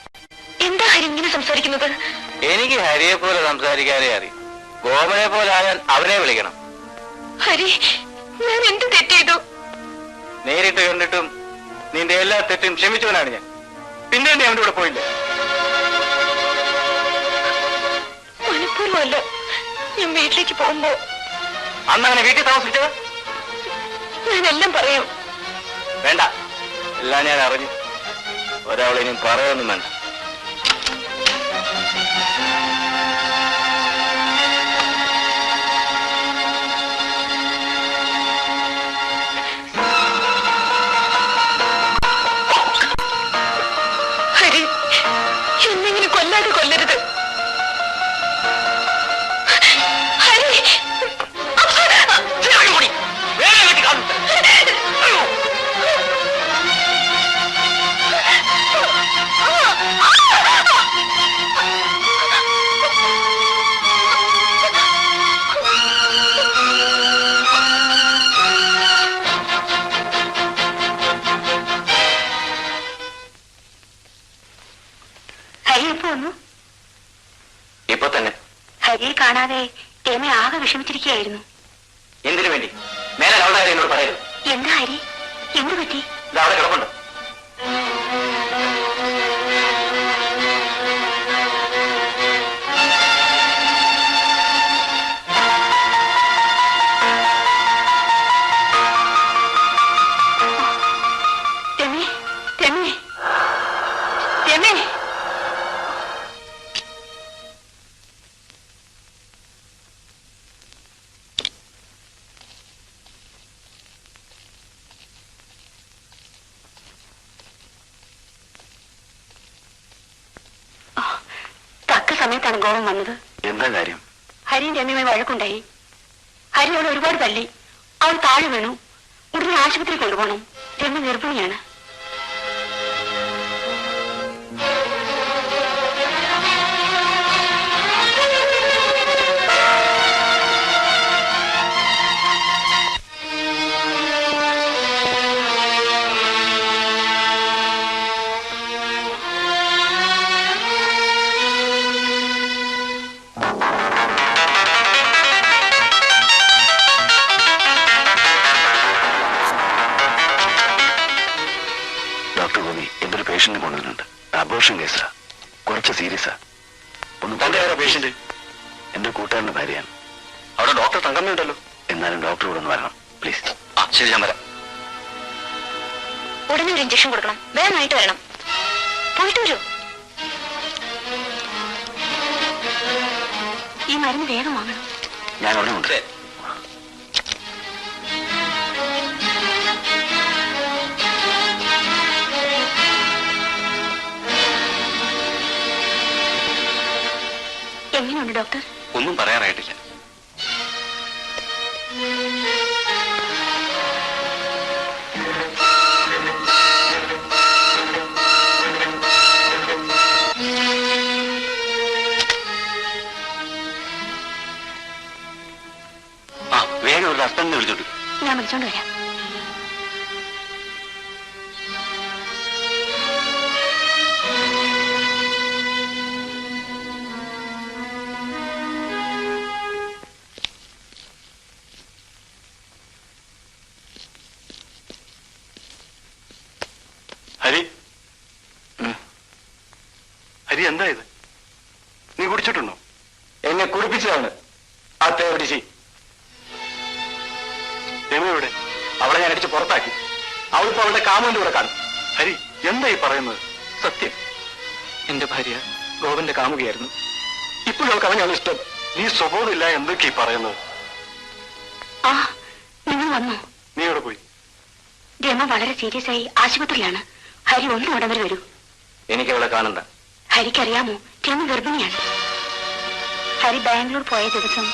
എന്താ ഹരി ഇങ്ങനെ സംസാരിക്കുന്നത്? എനിക്ക് ഹരിയെ പോലെ സംസാരിക്കാനേ അറിയും. ഗോവനെ പോലെ ആയാൽ അവനെ വിളിക്കണം. ഹരി, ഞാൻ എന്ത് തെറ്റ് ചെയ്തു? നേരിട്ട് കണ്ടിട്ടും നിന്റെ എല്ലാ തെറ്റും ക്ഷമിച്ചവനാണ് ഞാൻ. പിന്നെ നീ അവന്റെ കൂടെ പോയില്ലേ? മനഃപൂർവ്വമല്ല. ഞാൻ വീട്ടിലേക്ക് പോകുമ്പോ അന്ന് അങ്ങനെ വീട്ടിൽ താമസിച്ചത്? ഞാനെല്ലാം പറയാം. വേണ്ട, എല്ലാം ഞാൻ അറിഞ്ഞു. ഒരാളിനും പറയൊന്നും വേണ്ട. ഹരി, എന്നെങ്ങനെ കൊല്ലാതെ കൊല്ലരുത്. ഹരി, ഹരി എപ്പോ വന്നു? ഇപ്പൊ തന്നെ. ഹരിയെ കാണാതെ രമ ആകെ വിഷമിച്ചിരിക്കുകയായിരുന്നു. എന്തിനു വേണ്ടി? മേലെ അവളുടെ കാര്യം എന്നോട് പറയരുത്. എന്താ ഹരി, എന്തു പറ്റി? ഇത് അവിടെ കിടപ്പുണ്ട്. രമേ, രമേ, രമേ. തക്ക സമയത്താണ് ഗോവൻ വന്നത്. എന്താ കാര്യം? ഹരിയും രമ്യമായി വഴക്കുണ്ടായി. ഹരി അവളെ ഒരുപാട് തള്ളി. അവൾ താഴെ വീണു. ഉടനെ ആശുപത്രി കൊണ്ടുപോകണം. രമ്യ ഗർഭിണിയാണ്. പേഷ്യന്റ് കൊണ്ടുവരുന്നുണ്ട്. അബോർഷൻ കേസാ, കുറച്ച് സീരിയസാ. തന്റെ ആരാ പേഷ്യന്റ്? എന്റെ കൂട്ടുകാരന്റെ ഭാര്യയാണ്. അവിടെ ഡോക്ടർ തങ്കമ്മയുണ്ടല്ലോ. എന്നാലും ഡോക്ടർ ഇവിടെ ഒന്ന് വരണം പ്ലീസ്. ആ ശരി, ഞാൻ വരാം. ഉടനെ ഒരു ഇഞ്ചക്ഷൻ കൊടുക്കണം. വേഗമായിട്ട് വരണം. പോയിട്ട് വരൂ. ഈ മരുന്ന് വേഗം വാങ്ങണം. ഞാൻ അവിടെ ഉണ്ട്. എങ്ങനെയുണ്ട് ഡോക്ടർ? ഒന്നും പറയാറായിട്ടില്ല. ആ വേഗം ഒരു ഹസ്ബൻഡിനെ വിളിച്ചോണ്ട്. ഞാൻ വിളിച്ചോണ്ട് വരാം. ഹരി, ഹരി എന്താ ഇത്? നീ കുടിച്ചിട്ടുണ്ടോ? എന്നെ കുടിപ്പിച്ചതാണ് ആ തേവടിശി. രമയുടെ അവളെ ഞാൻ അടിച്ച് പുറത്താക്കി. അവളിപ്പോ അവളുടെ കാമുവിന്റെ കൂടെ കാണും. ഹരി, എന്താ ഈ പറയുന്നത്? സത്യം, എന്റെ ഭാര്യ ഗോപന്റെ കാമുകയായിരുന്നു. ഇപ്പോഴും അവൾക്ക് അവനാണ് ഇഷ്ടം. നീ സ്വബോധമില്ല എന്തൊക്കെയാ പറയുന്നത്? ആ, നിങ്ങൾ വന്നോ? നീ എവിടെ പോയി? രമ വളരെ സീരിയസ് ആയി ആശുപത്രിയിലാണ്. ഹരി ഒന്നും ഉടൻ വരെ വരൂ. എനിക്ക് അവളെ കാണണ്ട. ഹരിക്കറിയാമോ, രമ ഗർഭിണിയാണ്. ഹരി ബാംഗ്ലൂർ പോയ ദിവസം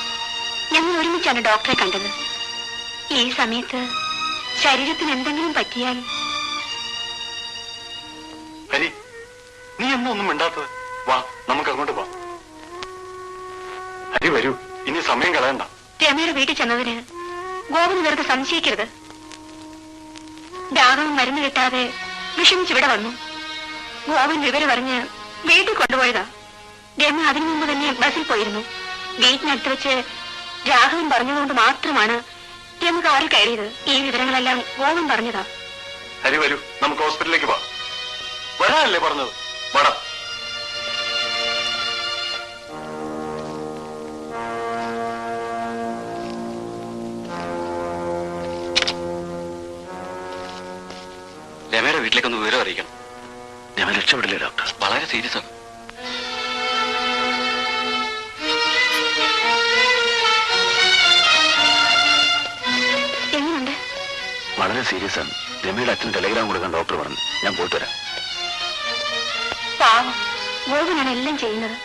ഞങ്ങൾ ഒരുമിച്ചാണ് ഡോക്ടറെ കണ്ടത്. ഈ സമയത്ത് ശരീരത്തിന് എന്തെങ്കിലും പറ്റിയാൽ. ഹരി, നീ എന്നാ ഒന്നും മിണ്ടാത്തത്? വാ, നമുക്ക് അങ്ങോട്ട് വാ. ഹരി വരൂ, ഇനി സമയം കളയണ്ട. രമയുടെ വീട്ടിൽ ചെന്നതിന് ഗോപന് വെറുതെ സംശയിക്കരുത്. രാഘവൻ മരുന്ന് കിട്ടാതെ വിഷമിച്ചിവിടെ വന്നു. ഗോവൻ വിവരം അറിഞ്ഞ് വീട്ടിൽ കൊണ്ടുപോയതാ. രമ അതിനു മുമ്പ് തന്നെ ബസ്സിൽ പോയിരുന്നു. വീട്ടിനടുത്ത് വെച്ച് രാഘവൻ പറഞ്ഞതുകൊണ്ട് മാത്രമാണ് രമ കാറിൽ കയറിയത്. ഈ വിവരങ്ങളെല്ലാം ഗോവൻ പറഞ്ഞതാ. ഹരി വരൂ, നമുക്ക് ഹോസ്പിറ്റലിലേക്ക് പോവാം. വരാനല്ലേ പറഞ്ഞത്? വേണം. രമയുടെ വീട്ടിലേക്കൊന്ന് വിവരം അറിയിക്കണം. രമ രക്ഷപ്പെടില്ലേ ഡോക്ടർ? വളരെ സീരിയസ് ആണ്. എങ്ങനെയുണ്ട്? വളരെ സീരിയസ് ആണ്. രമയുടെ അച്ഛൻ ടെലിഗ്രാം കൊടുക്കാൻ ഡോക്ടർ പറഞ്ഞു. ഞാൻ പോയിട്ട് വരാം. പാവം, ഗോപനാണ് എല്ലാം ചെയ്യുന്നത്.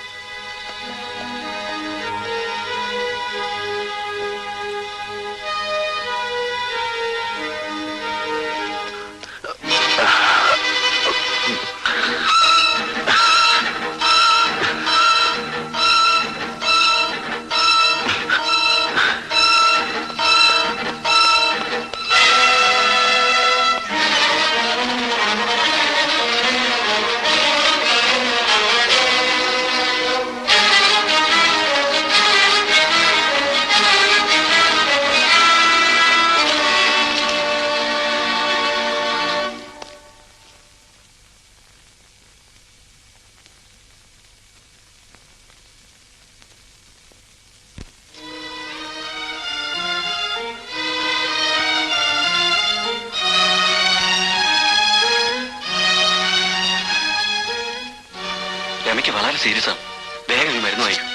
രമയ്ക്ക് വളരെ സീരിയസ് ആണ്. വേഗം ഈ മരുന്ന് വായിക്കും.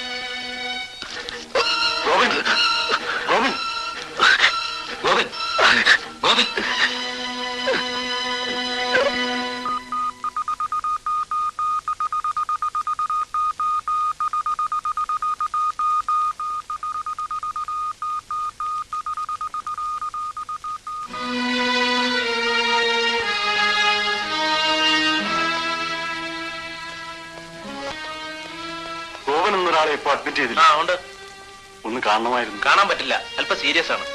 ഗോവിൻ, ഗോവിൻ, ഗോവിൻ, ഗോവിൻ. ഒരാളെ ഇപ്പൊ അഡ്മിറ്റ് ചെയ്തില്ല. ഉണ്ട്. ഒന്ന് കാണണമായിരുന്നു. കാണാൻ പറ്റില്ല, അല്പം സീരിയസ് ആണ്.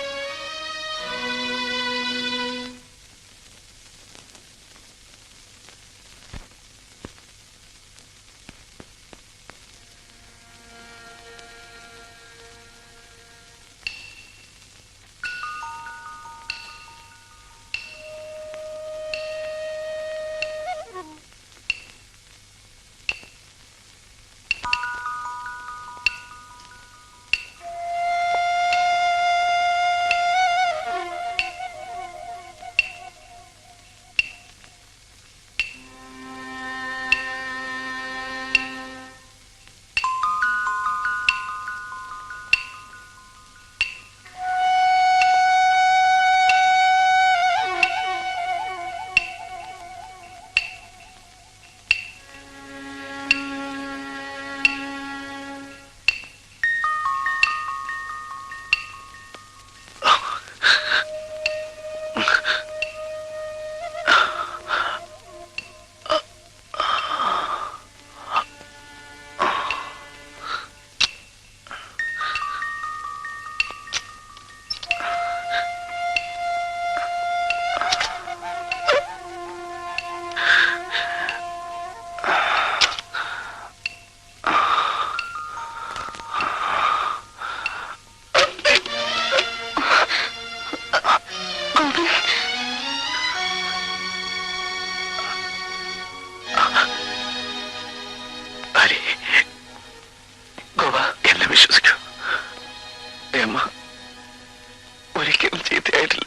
ഒരിക്കലും ചീത്തയായിട്ടില്ല.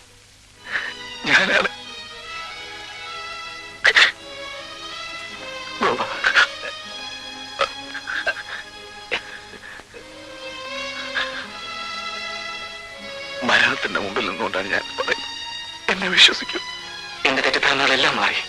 ഞാനാണ് മരണത്തിന്റെ മുമ്പിൽ നിന്നുകൊണ്ടാണ് ഞാൻ പറയുന്നത്. എന്നെ വിശ്വസിക്കൂ. എന്റെ തെറ്റിദ്ധാരണകളെല്ലാം മാറി.